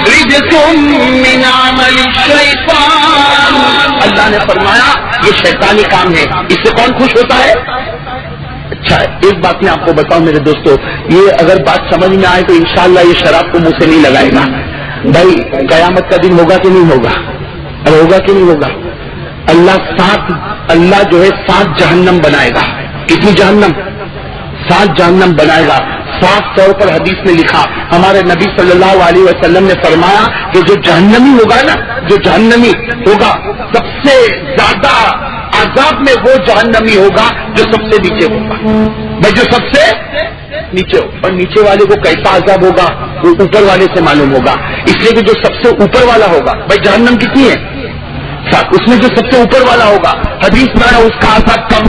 رجس من عمل الشیطان. اللہ نے فرمایا یہ شیطانی کام ہے، اس سے کون خوش ہوتا ہے؟ اچھا، ایک بات میں آپ کو بتاؤں میرے دوستو، یہ اگر بات سمجھ میں آئے تو انشاءاللہ یہ شراب کو منہ سے نہیں لگائے گا. بھائی قیامت کا دن ہوگا کہ نہیں ہوگا؟ اور ہوگا کہ نہیں ہوگا؟ اللہ جو ہے 7 جہنم بنائے گا. کتنی جہنم؟ 7 جہنم بنائے گا. صاف طور پر حدیث میں لکھا، ہمارے نبی صلی اللہ علیہ وسلم نے فرمایا کہ جو جہنمی ہوگا نا، جو جہنمی ہوگا، سب سے زیادہ عذاب میں وہ جہنمی ہوگا جو سب سے نیچے ہوگا. بھائی جو سب سے نیچے ہو، اور نیچے والے کو کیسا عذاب ہوگا وہ اوپر والے سے معلوم ہوگا. اس لیے کہ جو سب سے اوپر والا ہوگا، بھائی جہنم کتنی ہے؟ 7. اس میں جو سب سے اوپر والا ہوگا، حدیث میں اس کا عذاب کم،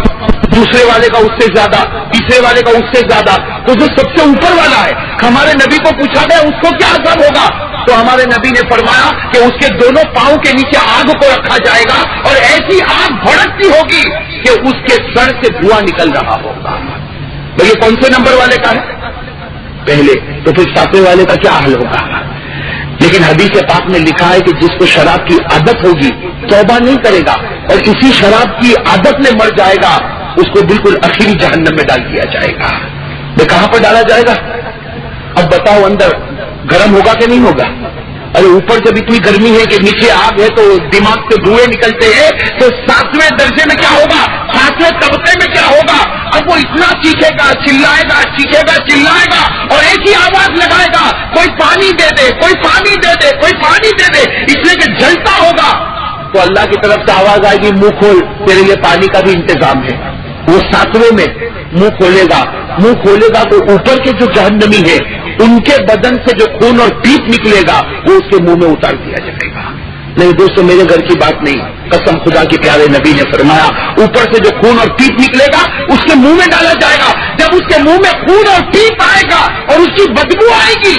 دوسرے والے کا اس سے زیادہ، تیسرے والے کا اس سے زیادہ. تو جو سب سے اوپر والا ہے، ہمارے نبی کو پوچھا گیا اس کو کیا عذاب ہوگا، تو ہمارے نبی نے فرمایا کہ اس کے دونوں پاؤں کے نیچے آگ کو رکھا جائے گا، اور ایسی آگ بھڑکتی ہوگی کہ اس کے سر سے دھواں نکل رہا ہوگا. یہ کون سے نمبر والے کا ہے؟ پہلے. تو پھر 7ویں والے کا کیا حل ہوگا؟ لیکن حدیث پاک میں لکھا ہے کہ جس کو شراب کی عادت ہوگی توبہ نہیں کرے گا اور اسی شراب کی عادت میں مر جائے گا، اس کو بالکل آخری جہنم میں ڈال دیا جائے گا. میں کہاں پر ڈالا جائے گا؟ اب بتاؤ، اندر گرم ہوگا کہ نہیں ہوگا؟ ارے اوپر جب اتنی گرمی ہے کہ نیچے آگ ہے تو دماغ سے دھوئیں نکلتے ہیں، تو 7ویں درجے میں کیا ہوگا، 7ویں طبقے میں کیا ہوگا؟ اب وہ اتنا چیخے گا، چلائے گا، چیخے گا، چلائے گا، اور ایک ہی آواز لگائے گا، کوئی پانی دے دے، کوئی پانی دے دے، کوئی پانی دے دے، اس لیے کہ جلتا ہوگا. تو اللہ کی طرف سے آواز آئے گی، منہ کھول، تیرے لیے پانی کا بھی انتظام ہے. وہ 7ویں میں منہ کھولے گا. منہ کھولے گا تو اوپر کے جو جہنمی ہے ان کے بدن سے جو خون اور پیپ نکلے گا وہ اس کے منہ میں اتار دیا جائے گا. نہیں دوستو، میرے گھر کی بات نہیں، قسم خدا کے پیارے نبی نے فرمایا اوپر سے جو خون اور پیپ نکلے گا اس کے منہ میں ڈالا جائے گا. جب اس کے منہ میں خون اور پیپ آئے گا اور اس کی بدبو آئے گی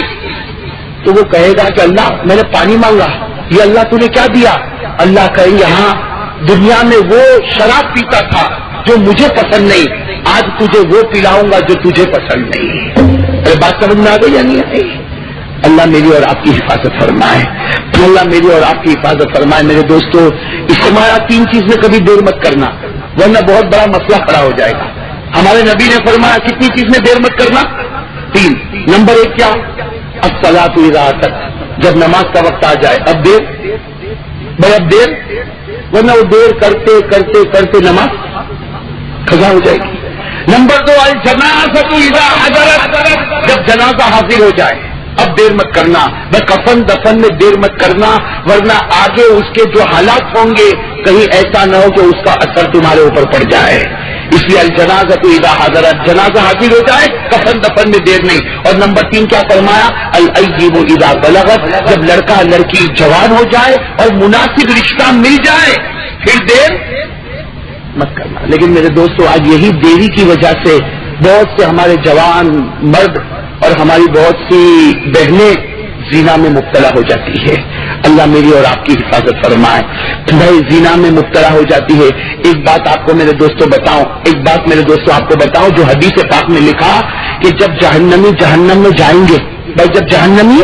تو وہ کہے گا کہ اللہ میں نے پانی مانگا، یہ اللہ تو نے کیا دیا؟ اللہ کہیں گے ہاں دنیا میں وہ شراب پیتا تھا جو مجھے پسند نہیں، آج تجھے وہ پلاؤں گا جو تجھے پسند نہیں. بات سمجھ میں آ گئی یا نہیں آئی؟ اللہ میری اور آپ کی حفاظت فرمائے، اللہ میری اور آپ کی حفاظت فرمائے. میرے دوستو، اجتماع 3 چیز میں کبھی دیر مت کرنا ورنہ بہت بڑا مسئلہ کھڑا ہو جائے گا. ہمارے نبی نے فرمایا کتنی چیز میں دیر مت کرنا؟ 3. نمبر 1 کیا؟ الصلاۃ اذا اتت، جب نماز کا وقت آ جائے. اب دیر بھائی، اب دیر، ورنہ وہ دیر کرتے کرتے کرتے نماز قضا ہو جائے گی. نمبر 2 الجنازۃ اذا حضرت، جب جنازہ حاضر ہو جائے اب دیر مت کرنا. بس کفن دفن میں دیر مت کرنا ورنہ آگے اس کے جو حالات ہوں گے کہیں ایسا نہ ہو کہ اس کا اثر تمہارے اوپر پڑ جائے. اس لیے الجنازۃ اذا حضرت، جنازہ حاضر ہو جائے کفن دفن میں دیر نہیں. اور نمبر 3 کیا فرمایا؟ الایب اذا بلغت، جب لڑکا لڑکی جوان ہو جائے اور مناسب رشتہ مل جائے پھر دیر مت کرنا. لیکن میرے دوستو آج یہی دیری کی وجہ سے بہت سے ہمارے جوان مرد اور ہماری بہت سی بہنیں زنا میں مبتلا ہو جاتی ہے. اللہ میری اور آپ کی حفاظت فرمائے. بھائی زنا میں مبتلا ہو جاتی ہے. ایک بات آپ کو میرے دوستوں بتاؤں، ایک بات میرے دوستوں آپ کو بتاؤں جو حدیث پاک میں لکھا کہ جب جہنمی جہنم میں جائیں گے، بھائی جب جہنمی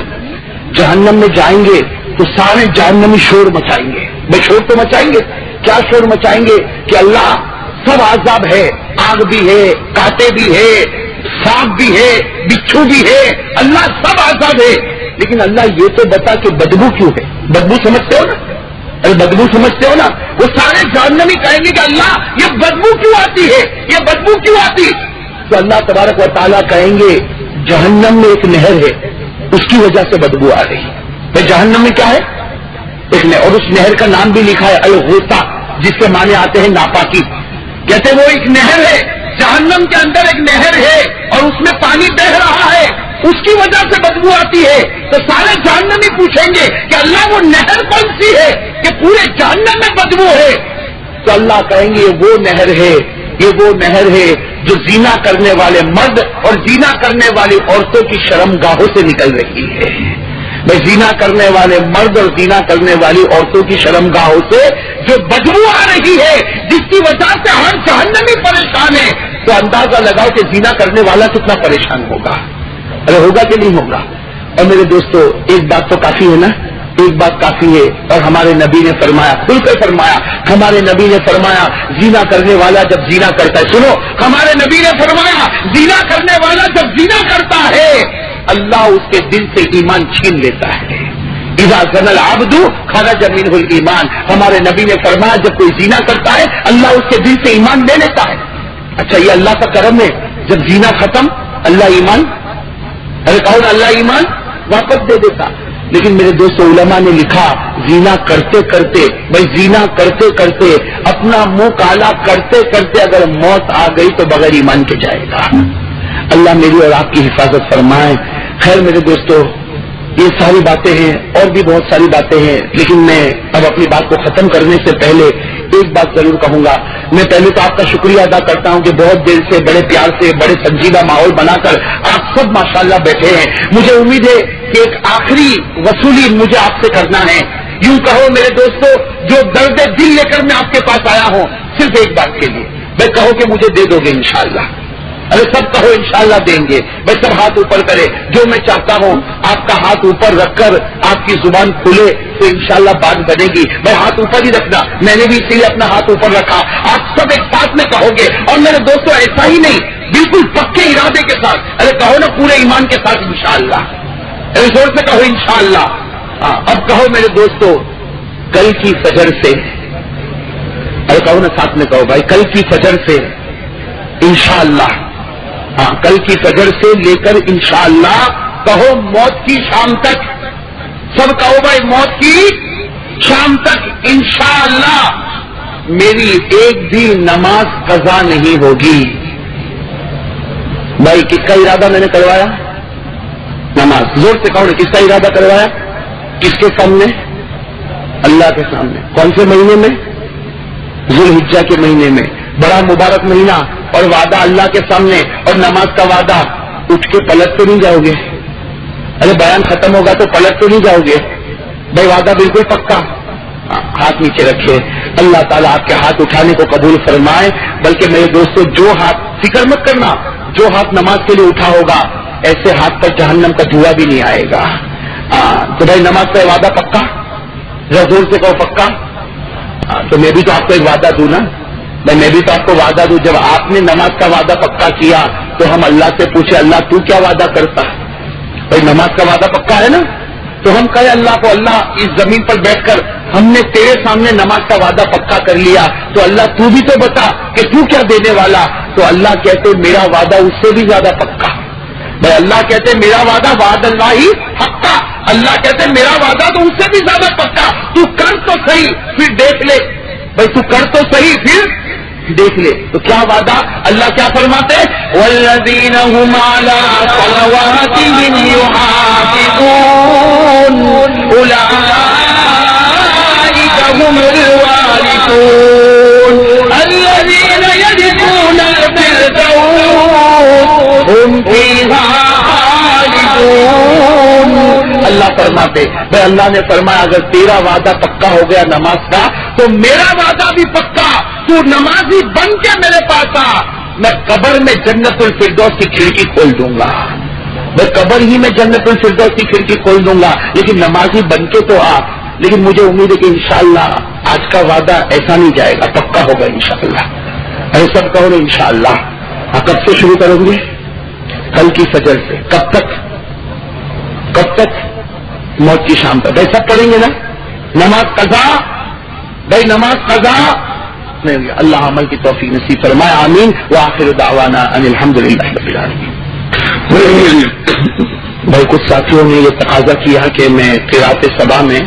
جہنم میں جائیں گے تو سارے جہنمی شور مچائیں گے. بھائی شور تو مچائیں گے، کیا شور مچائیں گے کہ اللہ سب عذاب ہے، آگ بھی ہے، کانٹے بھی ہے، سانپ بھی ہے، بچھو بھی ہے، اللہ سب عذاب ہے. لیکن اللہ یہ تو بتا کہ بدبو کیوں ہے؟ بدبو سمجھتے ہو نا؟ ارے بدبو سمجھتے ہو نا؟ وہ سارے جہنمی کہیں گے کہ اللہ یہ بدبو کیوں آتی ہے، یہ بدبو کیوں آتی؟ تو اللہ تبارک و تعالیٰ کہیں گے جہنم میں ایک نہر ہے، اس کی وجہ سے بدبو آ رہی ہے. جہنم میں کیا ہے؟ ایک نہر، اور اس نہر کا نام بھی لکھا ہے الغوطہ، جس کے معنی آتے ہیں ناپاکی. کہتے وہ ایک نہر ہے، جہنم کے اندر ایک نہر ہے اور اس میں پانی بہ رہا ہے، اس کی وجہ سے بدبو آتی ہے. تو سارے جہنمی پوچھیں گے کہ اللہ وہ نہر کون سی ہے کہ پورے جہنم میں بدبو ہے؟ تو اللہ کہیں گے یہ وہ نہر ہے، یہ وہ نہر ہے جو زنا کرنے والے مرد اور زنا کرنے والی عورتوں کی شرمگاہوں سے نکل رہی ہے. میں زنا کرنے والے مرد اور زنا کرنے والی عورتوں کی شرمگاہوں سے جو بدبو آ رہی ہے، جس کی وجہ سے ہر جہنمی پریشان ہے، تو اندازہ لگاؤ کہ زنا کرنے والا کتنا پریشان ہوگا. ارے ہوگا کہ نہیں ہوگا؟ اور میرے دوستو ایک بات تو کافی ہے نا، ایک بات کافی ہے. اور ہمارے نبی نے فرمایا، کھل کر فرمایا، ہمارے نبی نے فرمایا زنا کرنے والا جب زنا کرتا ہے، سنو ہمارے نبی نے فرمایا زنا کرنے والا جب زنا کرتا ہے اللہ اس کے دل سے ایمان چھین لیتا ہے. اذا زنى العبد خرج منه الایمان، ہمارے نبی نے فرمایا جب کوئی زنا کرتا ہے اللہ اس کے دل سے ایمان لے لیتا ہے. اچھا یہ اللہ کا کرم ہے، جب زنا ختم اللہ ایمان، ارے کہو نا اللہ ایمان واپس دے دیتا. لیکن میرے دوستو علماء نے لکھا زنا کرتے کرتے، بھائی زنا کرتے کرتے اپنا منہ کالا کرتے کرتے اگر موت آ گئی تو بغیر ایمان کے جائے گا. اللہ میری اور آپ کی حفاظت فرمائے. خیر میرے دوستو یہ ساری باتیں ہیں اور بھی بہت ساری باتیں ہیں، لیکن میں اب اپنی بات کو ختم کرنے سے پہلے ایک بات ضرور کہوں گا. میں پہلے تو آپ کا شکریہ ادا کرتا ہوں کہ بہت دیر سے بڑے پیار سے بڑے سنجیدہ ماحول بنا کر آپ سب ماشاءاللہ بیٹھے ہیں. مجھے امید ہے کہ ایک آخری وصولی مجھے آپ سے کرنا ہے. یوں کہو میرے دوستو جو درد دل لے کر میں آپ کے پاس آیا ہوں صرف ایک بات کے لیے، میں کہو کہ مجھے دے دو گے انشاءاللہ. ارے سب کہو انشاءاللہ دیں گے. بھائی سب ہاتھ اوپر کرے. جو میں چاہتا ہوں آپ کا ہاتھ اوپر رکھ کر آپ کی زبان کھلے تو انشاءاللہ بات بنے گی. بھائی ہاتھ اوپر ہی رکھنا، میں نے بھی اسی لیے اپنا ہاتھ اوپر رکھا. آپ سب ایک ساتھ میں کہو گے. اور میرے دوستوں ایسا ہی نہیں، بالکل پکے ارادے کے ساتھ، ارے کہو نا پورے ایمان کے ساتھ انشاءاللہ. ارے زور سے کہو انشاءاللہ. اب کہو میرے دوستوں کل کی فجر سے، ارے کہو نا ساتھ میں کہو بھائی کل کی فجر سے انشاءاللہ، کل کی فجر سے لے کر انشاءاللہ کہو موت کی شام تک، سب کہو بھائی موت کی شام تک انشاءاللہ میری ایک بھی نماز قضا نہیں ہوگی. بھائی کس کا ارادہ میں نے کروایا؟ نماز. زور سے کہو نا کس کا ارادہ کروایا؟ کس کے سامنے؟ اللہ کے سامنے. کون سے مہینے میں؟ ذوالحجہ کے مہینے میں. بڑا مبارک مہینہ اور وعدہ اللہ کے سامنے اور نماز کا وعدہ. اٹھ کے پلٹ تو نہیں جاؤ گے؟ ارے بیان ختم ہوگا تو پلٹ تو نہیں جاؤ گے؟ بھائی وعدہ بالکل پکا. ہاتھ نیچے رکھے. اللہ تعالیٰ آپ کے ہاتھ اٹھانے کو قبول فرمائے. بلکہ میرے دوستوں جو ہاتھ، فکر مت کرنا، جو ہاتھ نماز کے لیے اٹھا ہوگا ایسے ہاتھ پر جہنم کا دھواں بھی نہیں آئے گا. تو بھائی نماز کا وعدہ پکا؟ زور سے کہو پکا. تو میں بھی تو آپ کو ایک وعدہ دوں نا، میں بھی تو آپ کو وعدہ دوں. جب آپ نے نماز کا وعدہ پکا کیا تو ہم اللہ سے پوچھے اللہ تو کیا وعدہ کرتا ہے؟ بھائی نماز کا وعدہ پکا ہے نا، تو ہم کہے اللہ کو اللہ اس زمین پر بیٹھ کر ہم نے تیرے سامنے نماز کا وعدہ پکا کر لیا، تو اللہ تو بھی تو بتا کہ تو کیا دینے والا. تو اللہ کہتے میرا وعدہ اس سے بھی زیادہ پکا. بھائی اللہ کہتے میرا وعدہ وعد اللہ ہی حقا. اللہ کہتے میرا وعدہ تو اس سے بھی زیادہ پکا. تو کر تو صحیح پھر دیکھ لے. بھائی تو کر تو صحیح دیکھ لے تو کیا وعدہ اللہ کیا فرماتے والذین هم علی صلواتهم یحافظون اولئک هم الوارثون الذین یرثون الفردوس هم فیہا خالدون. اللہ فرماتے بھائی اللہ نے فرمایا اگر تیرا وعدہ پکا ہو گیا نماز کا تو میرا وعدہ بھی پکا. تو نمازی بن کے میرے پاس آ, میں قبر میں جنت الفردوس کی کھڑکی کھول دوں گا. میں قبر ہی میں جنت الفردوس کی کھڑکی کھول دوں گا, لیکن نمازی بن کے تو آ. لیکن مجھے امید ہے کہ انشاءاللہ آج کا وعدہ ایسا نہیں جائے گا, پکا ہوگا انشاءاللہ. ایسا کہو نا انشاءاللہ. کب سے شروع کریں گے؟ کل کی فجر سے. کب تک؟ موت کی شام تک. ایسا پڑھیں گے نا نماز قضا. بھائی نماز قضا نہیں, اللہ عمل کی توفیق نصیب فرمائے, آمین. وآخر دعوانا ان الحمدللہ رب العالمین. بھائی کچھ ساتھیوں نے یہ تقاضا کیا کہ میں قرات صبا میں,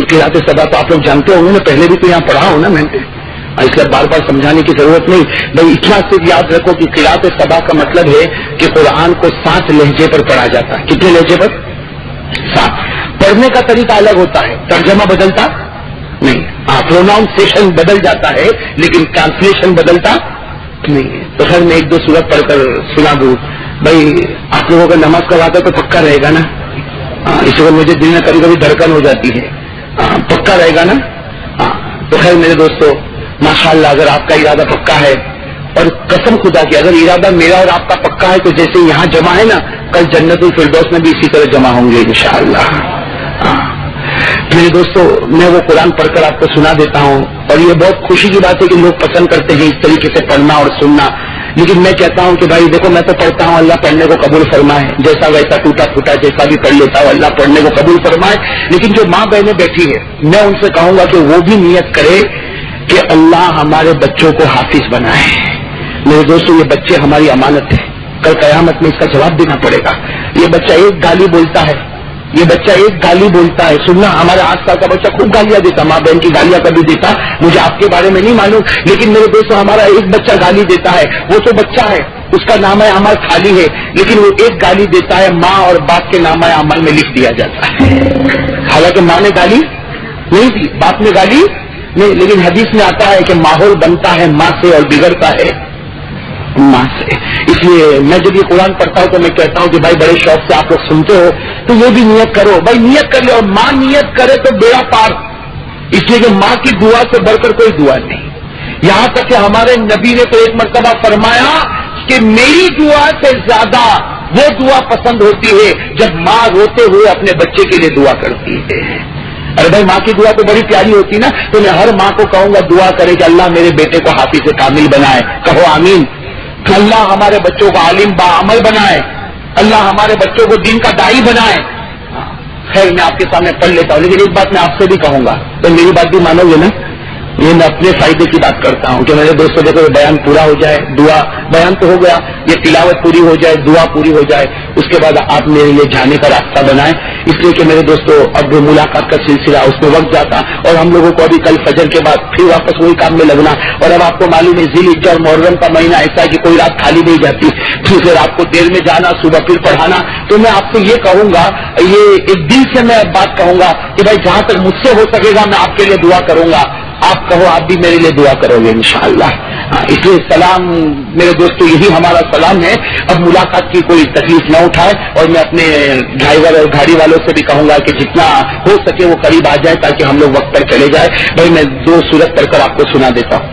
قرات صبا تو آپ لوگ جانتے ہوں گے نا, پہلے بھی تو یہاں پڑھا ہوں نا میں نے, اس لیے بار بار سمجھانے کی ضرورت نہیں. بھائی اتنا صرف یاد رکھو کہ قرات صبا کا مطلب ہے کہ قرآن کو 7 لہجے پر پڑھا جاتا ہے. کتنے لہجے پر؟ 7. پڑھنے کا طریقہ الگ ہوتا ہے, ترجمہ بدلتا نہیں. پروناؤنسیشن بدل جاتا ہے لیکن ٹرانسلیشن بدلتا نہیں ہے. تو خیر میں 1-2 سورت پڑھ کر سنا دوں. بھائی آپ لوگوں کا نماز کا وعدہ تو پکا رہے گا نا؟ اس وقت مجھے دل میں کبھی کبھی دھڑکن ہو جاتی ہے. پکا رہے گا نا؟ تو خیر میرے دوستو ماشاءاللہ اگر آپ کا ارادہ پکا ہے, اور قسم خدا کی اگر ارادہ میرا اور آپ کا پکا ہے تو جیسے یہاں جمع ہے نا, کل جنت الفردوس میں بھی اسی طرح جمع ہوں گے انشاءاللہ. میرے دوستو میں وہ قرآن پڑھ کر آپ کو سنا دیتا ہوں, اور یہ بہت خوشی کی بات ہے کہ لوگ پسند کرتے ہیں اس طریقے سے پڑھنا اور سننا. لیکن میں کہتا ہوں کہ بھائی دیکھو میں تو پڑھتا ہوں, اللہ پڑھنے کو قبول فرمائے. جیسا ویسا ٹوٹا پھوٹا جیسا بھی پڑھ لیتا ہوں, اللہ پڑھنے کو قبول فرمائے. لیکن جو ماں بہنیں بیٹھی ہے میں ان سے کہوں گا کہ وہ بھی نیت کرے کہ اللہ ہمارے بچوں کو حافظ بنائے. میرے دوستو یہ بچے ہماری امانت ہے, کل قیامت میں اس کا جواب دینا پڑے گا. یہ بچہ ایک گالی بولتا ہے, سننا ہمارا 8 سال کا بچہ خوب گالیاں دیتا, ماں بہن کی گالیاں کبھی دیتا, مجھے آپ کے بارے میں نہیں معلوم, لیکن میرے دوستو ہمارا ایک بچہ گالی دیتا ہے. وہ تو بچہ ہے, اس کا نامہ عمل خالی ہے, لیکن وہ ایک گالی دیتا ہے, ماں اور باپ کے نامہ عمل میں لکھ دیا جاتا ہے. حالانکہ ماں نے گالی نہیں دی, باپ نے گالی نہیں, لیکن حدیث میں آتا ہے کہ ماحول بنتا ہے ماں سے اور بگڑتا ہے ماں سے. اس لیے میں جب یہ قرآن پڑھتا ہوں تو میں کہتا ہوں کہ بھائی بڑے شوق سے آپ لوگ سنتے ہو تو یہ بھی نیت کرو. بھائی نیت کر لو, اور ماں نیت کرے تو بیڑا پار. اس لیے کہ ماں کی دعا سے بڑھ کر کوئی دعا نہیں. یہاں تک کہ ہمارے نبی نے تو ایک مرتبہ فرمایا کہ میری دعا سے زیادہ وہ دعا پسند ہوتی ہے جب ماں روتے ہوئے اپنے بچے کے لیے دعا کرتی ہے. ارے بھائی ماں کی دعا تو بڑی پیاری ہوتی نا, تو میں ہر ماں کو کہوں گا دعا کرے کہ اللہ میرے بیٹے کو حافظ کامل بنائے. کہو آمین. اللہ ہمارے بچوں کو عالم باعمل بنائے, اللہ ہمارے بچوں کو دین کا داعی بنائے. خیر میں آپ کے سامنے پڑھ لیتا ہوں, لیکن ایک بات میں آپ سے بھی کہوں گا, تو میری بات بھی مانو گے نا؟ یہ میں اپنے فائدے کی بات کرتا ہوں کہ میرے دوستوں دیکھو یہ بیان پورا ہو جائے, دعا بیان تو ہو گیا, یہ تلاوت پوری ہو جائے, دعا پوری ہو جائے, اس کے بعد آپ میرے لیے جانے کا راستہ بنائیں. اس لیے کہ میرے دوستوں اب ملاقات کا سلسلہ اس میں وقت جاتا, اور ہم لوگوں کو ابھی کل فجر کے بعد پھر واپس وہی کام میں لگنا. اور اب آپ کو معلوم ہے ذی الحجہ اور محرم کا مہینہ ایسا ہے کہ کوئی رات خالی نہیں جاتی, پھر آپ کو دیر میں جانا, صبح پھر پڑھانا. تو میں آپ سے یہ کہوں گا, یہ ایک دل سے میں بات کہوں گا کہ بھائی جہاں تک مجھ سے ہو سکے گا میں آپ کے لیے دعا کروں گا. آپ کہو آپ بھی میرے لیے دعا کرو گے انشاءاللہ. اس لیے سلام میرے دوستو, یہی ہمارا سلام ہے. اب ملاقات کی کوئی تکلیف نہ اٹھائے, اور میں اپنے ڈرائیور اور گاڑی والوں سے بھی کہوں گا کہ جتنا ہو سکے وہ قریب آ جائے تاکہ ہم لوگ وقت پر چلے جائے. بھائی میں 2 سورت پڑھ کر آپ کو سنا دیتا ہوں.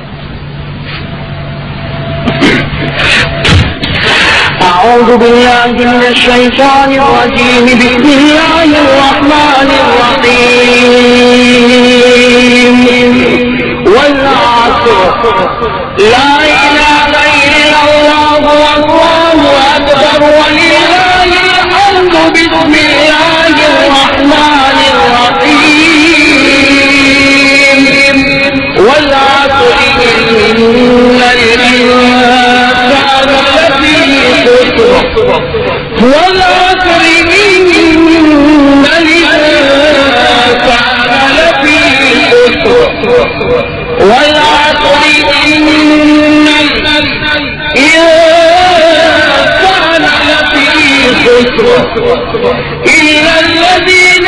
اعوذ باللہ من الشیطان الرجیم, بسم اللہ الرحمن الرحیم. والعصر لا الہ الا اللہ واللہ اکبر وللہ الحمد. بسم اللہ الرحمن الرحیم. والعصر ان الانسان لفی خسر. والعصر ان الانسان لفی خسر. والعصر ان إلا الذين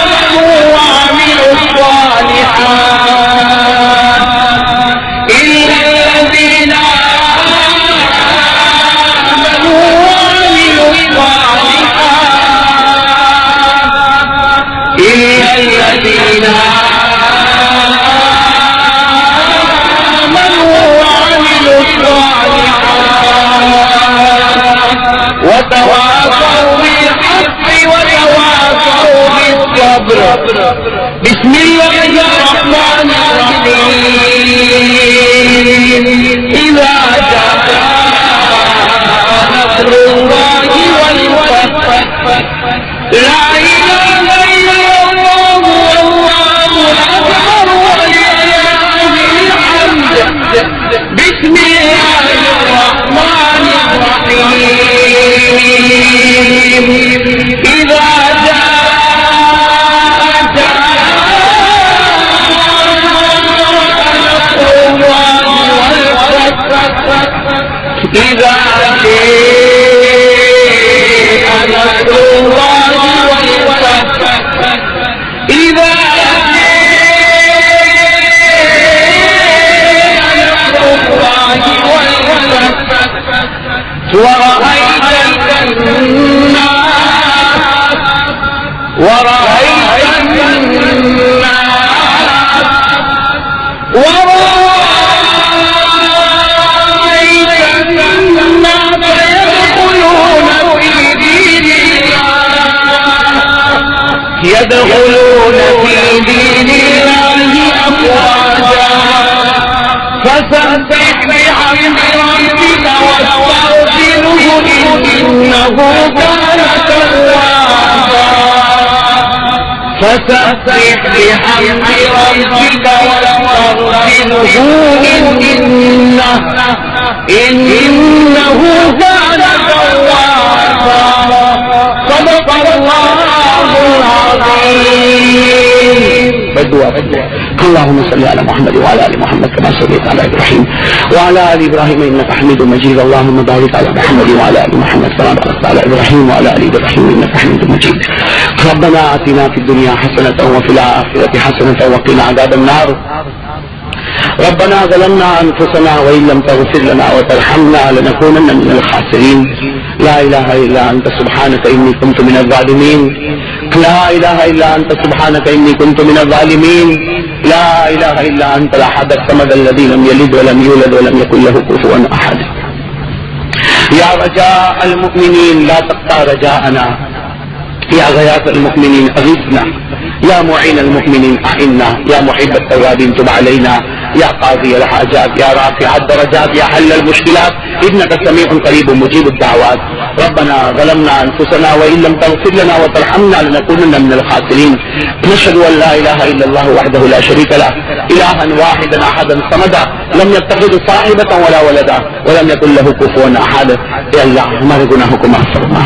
آمنوا وعملوا الصالحات إلا الذين آمنوا وعملوا الصالحات إلا الذين وتواصوا بالحق وتواصوا بالصبر. بسم الله الرحمن الرحيم. إذا جاء نصر الله والفتح لا إله إلا الله والله أكبر ولله الحمد. بسم الله الرحمن الرحيم. إذا جاء نصر الله والفتح إذا جاء نصر الله والفتح إذا ورأيت الناس يدخلون في دين الله أفواجا فسبح بحمد ربك واستغفره إنه كان توابا. فسبح بحمد ربك واستغفره إنه كان توابا. صدق الله العظيم. بدعاء اللهم صل على محمد وعلى ال محمد كما صليت على ابراهيم وعلى ال ابراهيم انك حميد مجيد. اللهم بارك على محمد وعلى ال محمد كما باركت على ابراهيم وعلى ال ابراهيم انك حميد مجيد. ربنا آتنا في الدنيا حسنة وفي الآخرة حسنة وقنا عذاب النار. ربنا ظلمنا أنفسنا وإن لم تغفر لنا وترحمنا لنكونن من الخاسرين. لا إله إلا أنت سبحانك إني كنت من الظالمين. لا إله إلا أنت سبحانك إني كنت من الظالمين. لا إله إلا أنت الأحد الصمد الذي لم يلد ولم يولد ولم يكن له كفوا أحد. يا رجاء المؤمنين لا تقطع رجاءنا. يا غياث المؤمنين أغثنا. يا معين المؤمنين أعنا. يا محب التوابين تب علينا. يا قاضي الحاجات يا رافع الدرجات يا حل المشكلات إنك سميع قريب مجيب الدعوات. ربنا ظلمنا أنفسنا وإن لم تغفر لنا وترحمنا لنكونن من الخاسرين. نشهد أن لا إله إلا الله وحده لا شريك له إلها واحدا أحدا صمدا لم يتخذ صاحبة ولا ولدا ولم يكن له كفوا أحد. اے اللہ ہمارے گناہوں کو معاف فرما.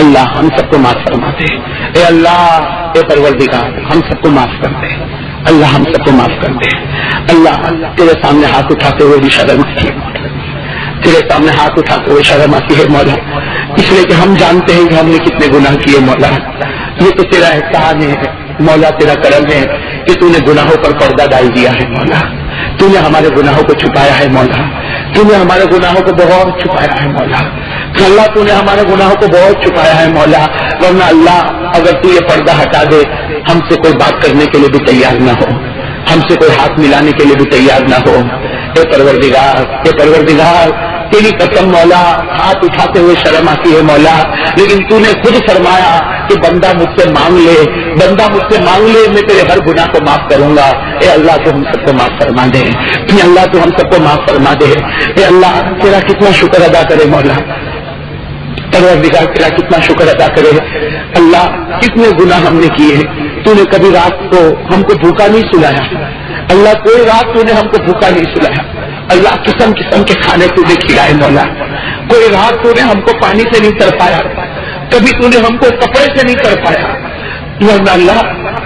اللہ ہم سب کو معاف فرما دے. اے اللہ اے پروردگار ہم سب کو معاف کر دے. اللہ ہم سب کو معاف کر دے. اللہ تیرے سامنے ہاتھ اٹھاتے ہوئے بھی شرم آتی ہے. تیرے سامنے ہاتھ اٹھاتے ہوئے شرم آتی ہے مولا، اس لیے کہ ہم جانتے ہیں کہ ہم نے کتنے گناہ کیے مولا. یہ تو تیرا احسان ہے مولا، تیرا کرم ہے کہ تو نے گناہوں پر پردہ ڈال دیا ہے مولا. تو نے ہمارے گناہوں کو چھپایا ہے مولا. تو نے ہمارے گناہوں کو بہت چھپایا ہے مولا. اللہ تو نے ہمارے گناہوں کو بہت چھپایا ہے مولا. ورنہ اللہ اگر تو یہ پردہ ہٹا دے ہم سے کوئی بات کرنے کے لیے بھی تیار نہ ہو، ہم سے کوئی ہاتھ ملانے کے لیے بھی تیار نہ ہو. اے پروردگار تیری قسم مولا ہاتھ اٹھاتے ہوئے شرم آتی ہے مولا، لیکن تو نے خود فرمایا کہ بندہ مجھ سے مانگ لے میں تیرے ہر گناہ کو معاف کروں گا. اے اللہ تو ہم سب کو معاف فرما دے. اے اللہ تو ہم سب کو معاف فرما دے. اے اللہ تیرا کتنا شکر ادا کرے مولا. پروردگار تیرا کتنا شکر ادا کرے. اللہ کتنے گناہ ہم نے کیے ہیں. تو نے کبھی رات کو ہم کو بھوکا نہیں سلایا. اللہ کوئی رات تو نے ہم کو بھوکا نہیں سلایا. اللہ قسم قسم کے کھانے تو نے کھلائے مولا. کوئی رات تو نے ہم کو پانی سے نہیں تڑپایا. کبھی تو نے ہم کو کپڑے سے نہیں تڑپایا. ورنہ اللہ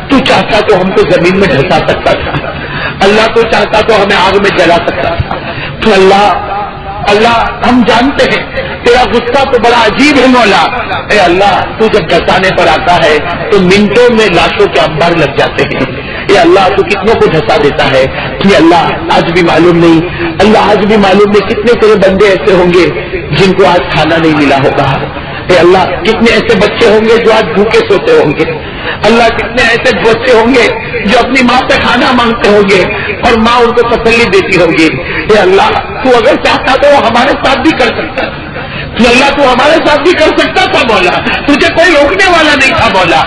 تو چاہتا تو ہم کو زمین میں ڈھسا سکتا تھا. اللہ تو چاہتا تو ہمیں آگ میں جلا سکتا تھا. تو اللہ اللہ ہم جانتے ہیں تیرا غصہ تو بڑا عجیب ہے مولا. اے اللہ تو جب ڈسانے پر آتا ہے تو منٹوں میں لاشوں کے انبار لگ جاتے ہیں. اے اللہ تو کتنوں کو دھسا دیتا ہے. کہ اللہ آج بھی معلوم نہیں, اللہ آج بھی معلوم نہیں کتنے تیرے بندے ایسے ہوں گے جن کو آج کھانا نہیں ملا ہوگا. اے اللہ کتنے ایسے بچے ہوں گے جو آج بھوکے سوتے ہوں گے. اللہ کتنے ایسے بچے ہوں گے جو اپنی ماں سے کھانا مانگتے ہوں گے اور ماں ان کو تسلی دیتی ہوگی. اے اللہ تو اگر چاہتا تو وہ ہمارے ساتھ بھی کر سکتا. اللہ تو ہمارے ساتھ بھی کر سکتا تھا مولا, تجھے کوئی روکنے والا نہیں تھا مولا.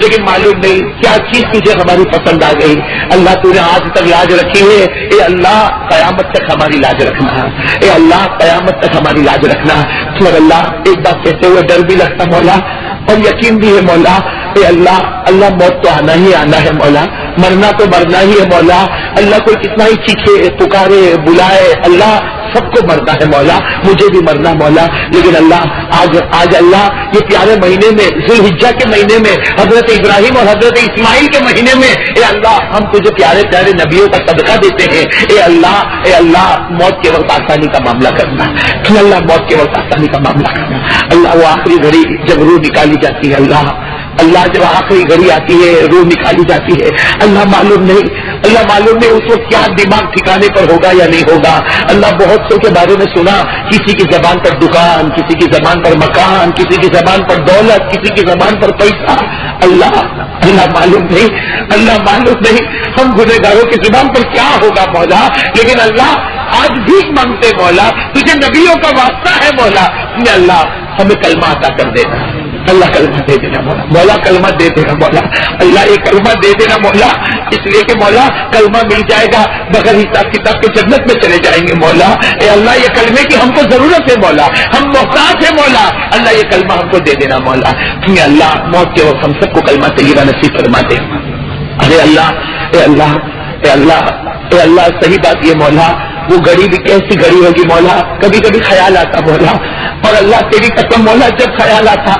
لیکن معلوم نہیں کیا چیز تجھے ہماری پسند آ گئی. اللہ تو نے آج تک لاج رکھی ہے. اے اللہ قیامت تک ہماری لاج رکھنا. اے اللہ قیامت تک ہماری لاج رکھنا. پھر اللہ ایک بات کہتے ہوئے ڈر بھی لگتا مولا اور یقین بھی ہے مولا. اے اللہ موت تو آنا ہی آنا ہے مولا, مرنا تو مرنا ہی ہے مولا. اللہ کوئی کتنا ہی چیخے پکارے بلائے, اللہ سب کو مرنا ہے مولا, مجھے بھی مرنا مولا. لیکن اللہ آج اللہ یہ پیارے مہینے میں ذوالحجہ کے مہینے میں حضرت ابراہیم اور حضرت اسماعیل کے مہینے میں اے اللہ ہم تجھے پیارے پیارے نبیوں کا صدقہ دیتے ہیں. اے اللہ موت کے وقت آسانی کا معاملہ کرنا. کہ اللہ موت کے وقت آسانی کا معاملہ کرنا. اللہ وہ آخری گھڑی جب روح نکالی جاتی ہے, اللہ جب آخری گھڑی آتی ہے روح نکالی جاتی ہے, اللہ معلوم نہیں اس وقت کیا دماغ ٹھکانے پر ہوگا یا نہیں ہوگا. اللہ بہت سو کے بارے میں سنا, کسی کی زبان پر دکان, کسی کی زبان پر مکان, کسی کی زبان پر دولت, کسی کی زبان پر پیسہ. اللہ معلوم نہیں ہم گنہگاروں کی زبان پر کیا ہوگا مولا. لیکن اللہ آج بھی مانگتے مولا, تجھے نبیوں کا واسطہ ہے مولا. اللہ ہمیں کلمہ عطا کر دینا. اللہ کلمہ دے دینا مولا کلمہ دے دینا مولا. اللہ یہ کلمہ دے دینا مولا, اس لیے کہ مولا کلمہ مل جائے گا بغیر حساب کتاب کے جنت میں چلے جائیں گے مولا. اے اللہ یہ کلمے کی ہم کو ضرورت ہے مولا, ہم محتاج ہیں مولا. اللہ یہ کلمہ ہم کو دے دینا مولا. اللہ موت کے وقت ہم سب کو کلمہ طیبہ نصیب فرما دے. ارے اللہ صحیح بات یہ مولا, وہ گھڑی بھی کیسی گھڑی ہوگی مولا. کبھی کبھی خیال آتا مولا, اور اللہ تیری قسم مولا جب خیال آتا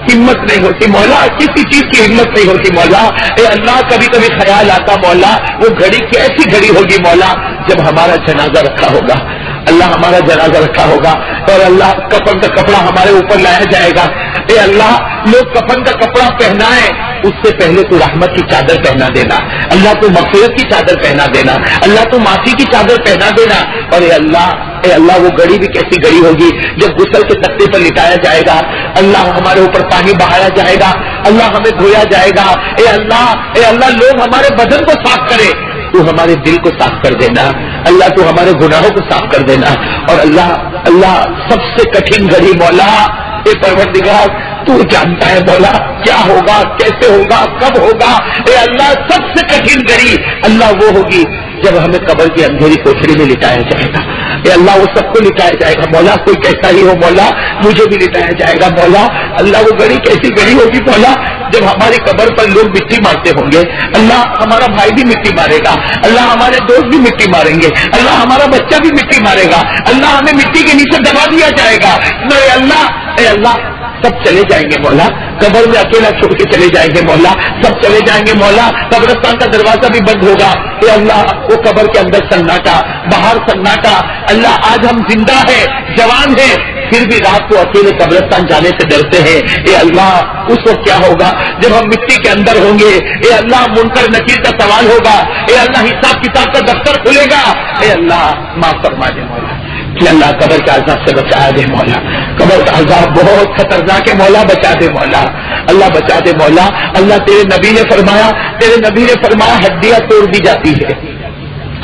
ہمت نہیں ہوتی مولا, کسی چیز کی ہمت نہیں ہوتی مولا. اے اللہ کبھی کبھی خیال آتا مولا وہ گھڑی کیسی گھڑی ہوگی مولا جب ہمارا جنازہ رکھا ہوگا. اللہ ہمارا جنازہ رکھا ہوگا اور اللہ کفن کا کپڑا ہمارے اوپر لایا جائے گا. اے اللہ لوگ کفن کا کپڑا پہنائے اس سے پہلے تو رحمت کی چادر پہنا دینا. اللہ تو مغفرت کی چادر پہنا دینا. اللہ تو معافی کی چادر پہنا دینا. اور اے اللہ وہ گھڑی بھی کیسی گھڑی ہوگی جب غسل کے تختے پر لٹایا جائے گا. اللہ ہمارے اوپر پانی بہایا جائے گا. اللہ ہمیں دھویا جائے گا. اے اللہ لوگ ہمارے بدن کو صاف کرے, تو ہمارے دل کو صاف کر دینا. اللہ تو ہمارے گناہوں کو صاف کر دینا. اور اللہ سب سے کٹھن گھڑی مولا اے پروردگار تو جانتا ہے مولا کیا ہوگا, کیسے ہوگا, کب ہوگا. اے اللہ سب سے کٹھن گھڑی اللہ وہ ہوگی جب ہمیں قبر کی اندھیری کوٹھری میں لٹایا جائے گا. اے اللہ وہ سب کو لٹایا جائے گا مولا, کوئی کیسا ہی ہو مولا مجھے بھی لٹایا جائے گا مولا. اللہ وہ گھڑی کیسی گھڑی ہوگی مولا جب ہماری قبر پر لوگ مٹی مارتے ہوں گے. اللہ ہمارا بھائی بھی مٹی مارے گا, اللہ ہمارے دوست بھی مٹی ماریں گے, اللہ ہمارا بچہ بھی مٹی مارے گا. اللہ ہمیں مٹی کے نیچے دبا دیا جائے گا. اے اللہ سب چلے جائیں گے مولا, قبر میں اکیلا چھوڑ کے چلے جائیں گے مولا, سب چلے جائیں گے مولا. قبرستان کا دروازہ بھی بند ہوگا. اے اللہ وہ قبر کے اندر سناٹا, باہر سناٹا. اللہ آج ہم زندہ ہیں, جوان ہیں, پھر بھی رات کو اکیلے قبرستان جانے سے ڈرتے ہیں. اے اللہ اس وقت کیا ہوگا جب ہم مٹی کے اندر ہوں گے. اے اللہ منکر نکیر کا سوال ہوگا. اے اللہ حساب کتاب کا دفتر کھلے گا. اے اللہ معاف فرما دے مولا. کہ اللہ قبر کے عذاب سے بچا دے مولا. قبر کا عذاب بہت خطرناک ہے مولا, بچا دے مولا. اللہ بچا دے مولا. اللہ تیرے نبی نے فرمایا ہڈیاں توڑ دی جاتی ہے.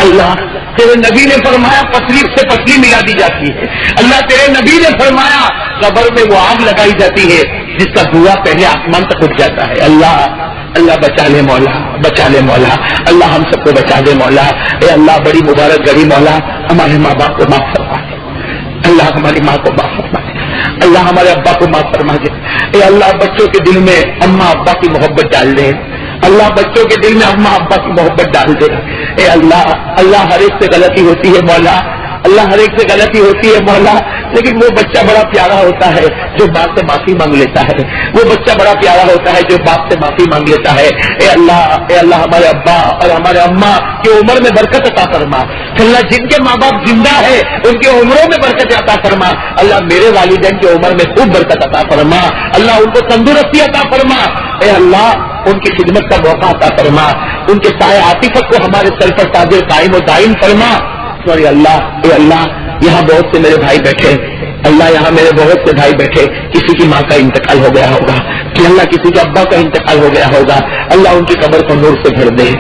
اللہ تیرے نبی نے فرمایا پتلی سے پتلی ملا دی جاتی ہے. اللہ تیرے نبی نے فرمایا قبر میں وہ آگ لگائی جاتی ہے جس کا دھواں پہلے آسمان تک اٹھ جاتا ہے. اللہ بچا لے مولا, بچا لے مولا. اللہ ہم سب کو بچا دے مولا. اے اللہ بڑی مبارک گھڑی مولا, ہمارے ماں باپ کو معاف فرما دے. اللہ ہماری ماں کو معاف فرما دے. اللہ ہمارے ابا کو معاف فرما دے. اے اللہ بچوں کے دل میں اماں ابا کی محبت ڈال دے. اللہ بچوں کے دل میں اماں ابا کی محبت ڈال دے. اے اللہ ہر ایک سے غلطی ہوتی ہے مولا, اللہ ہر ایک سے غلطی ہوتی ہے مولا، لیکن وہ بچہ بڑا پیارا ہوتا ہے جو باپ سے معافی مانگ لیتا ہے، وہ بچہ بڑا پیارا ہوتا ہے جو باپ سے معافی مانگ لیتا ہے۔ اے اللہ ہمارے ابا اور ہمارے اماں کی عمر میں برکت عطا فرما، اللہ جن کے ماں باپ زندہ ہے ان کی عمروں میں برکت عطا فرما، اللہ میرے والدین کی عمر میں خوب برکت عطا فرما، اللہ ان کو تندرستی عطا فرما، اے اللہ ان کی خدمت کا موقع عطا فرما، ان کے سائے عاطفت کو ہمارے سر پر تاجر قائم و دائم فرما۔ سوری اللہ، اے اللہ یہاں بہت سے میرے بھائی بیٹھے، اللہ یہاں میرے بہت سے بھائی بیٹھے، کسی کی ماں کا انتقال ہو گیا ہوگا کہ اللہ کسی کے ابا کا انتقال ہو گیا ہوگا، اللہ ان کی قبر کو نور سے بھر دے۔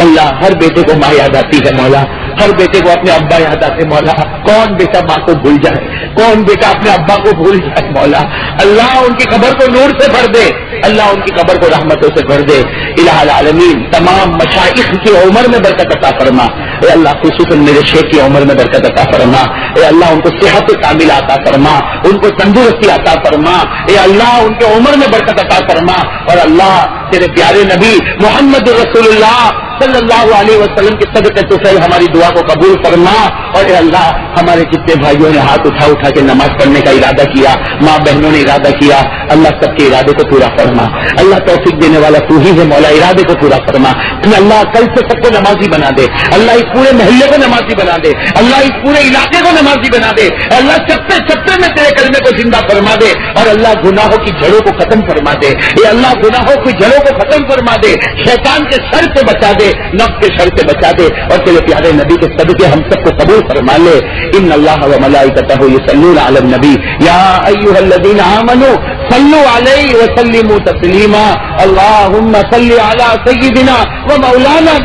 اللہ ہر بیٹے کو ماں یاد آتی ہے مولا، ہر بیٹے کو اپنے ابا یاد آتے مولا، کون بیٹا ماں کو بھول جائے، کون بیٹا اپنے ابا کو بھول جائے مولا، اللہ ان کی قبر کو نور سے بھر دے، اللہ ان کی قبر کو رحمتوں سے بھر دے۔ الہ العالمین تمام مشائخ کی عمر میں برکت عطا فرما، اے اللہ خصوصاً میرے شیخ کی عمر میں برکت عطا فرما، اے اللہ ان کو صحت کامل عطا فرما، ان کو تندرستی عطا فرما، اے اللہ ان کے عمر میں برکت عطا فرما، اور اللہ تیرے پیارے نبی محمد رسول اللہ صلی اللہ علیہ وسلم کے صدقے طفیل ہماری دعا کو قبول فرما، اور اے اللہ ہمارے جتنے بھائیوں نے ہاتھ اٹھا کے نماز پڑھنے کا ارادہ کیا، ماں بہنوں نے ارادہ کیا، اللہ سب کے ارادے کو پورا فرما، اللہ توفیق دینے والا تو ہی ہے مولا، ارادے کو پورا فرما، اللہ کل سے سب کو نمازی بنا دے، اللہ اس پورے محلے کو نمازی بنا دے، اللہ اس پورے علاقے کو نمازی بنا دے، اللہ چپے چپے میں تیرے کلمے کو زندہ فرما دے، اور اللہ گناہوں کی جڑوں کو ختم فرما دے، اے اللہ گناہوں کی جڑوں کو ختم فرما دے، شیطان کے شر سے بچا دے، نفس کے شر سے بچا دے، اور تیرے پیارے نبی کے صدقے ہم سب کو قبول فرما لے۔ ان اللہ و ملائکتہ یصلون علی النبی یا ایھا الذین آمنوا صلوا علیہ وسلموا تسلیما، اللہم صل علی سیدنا و مولانا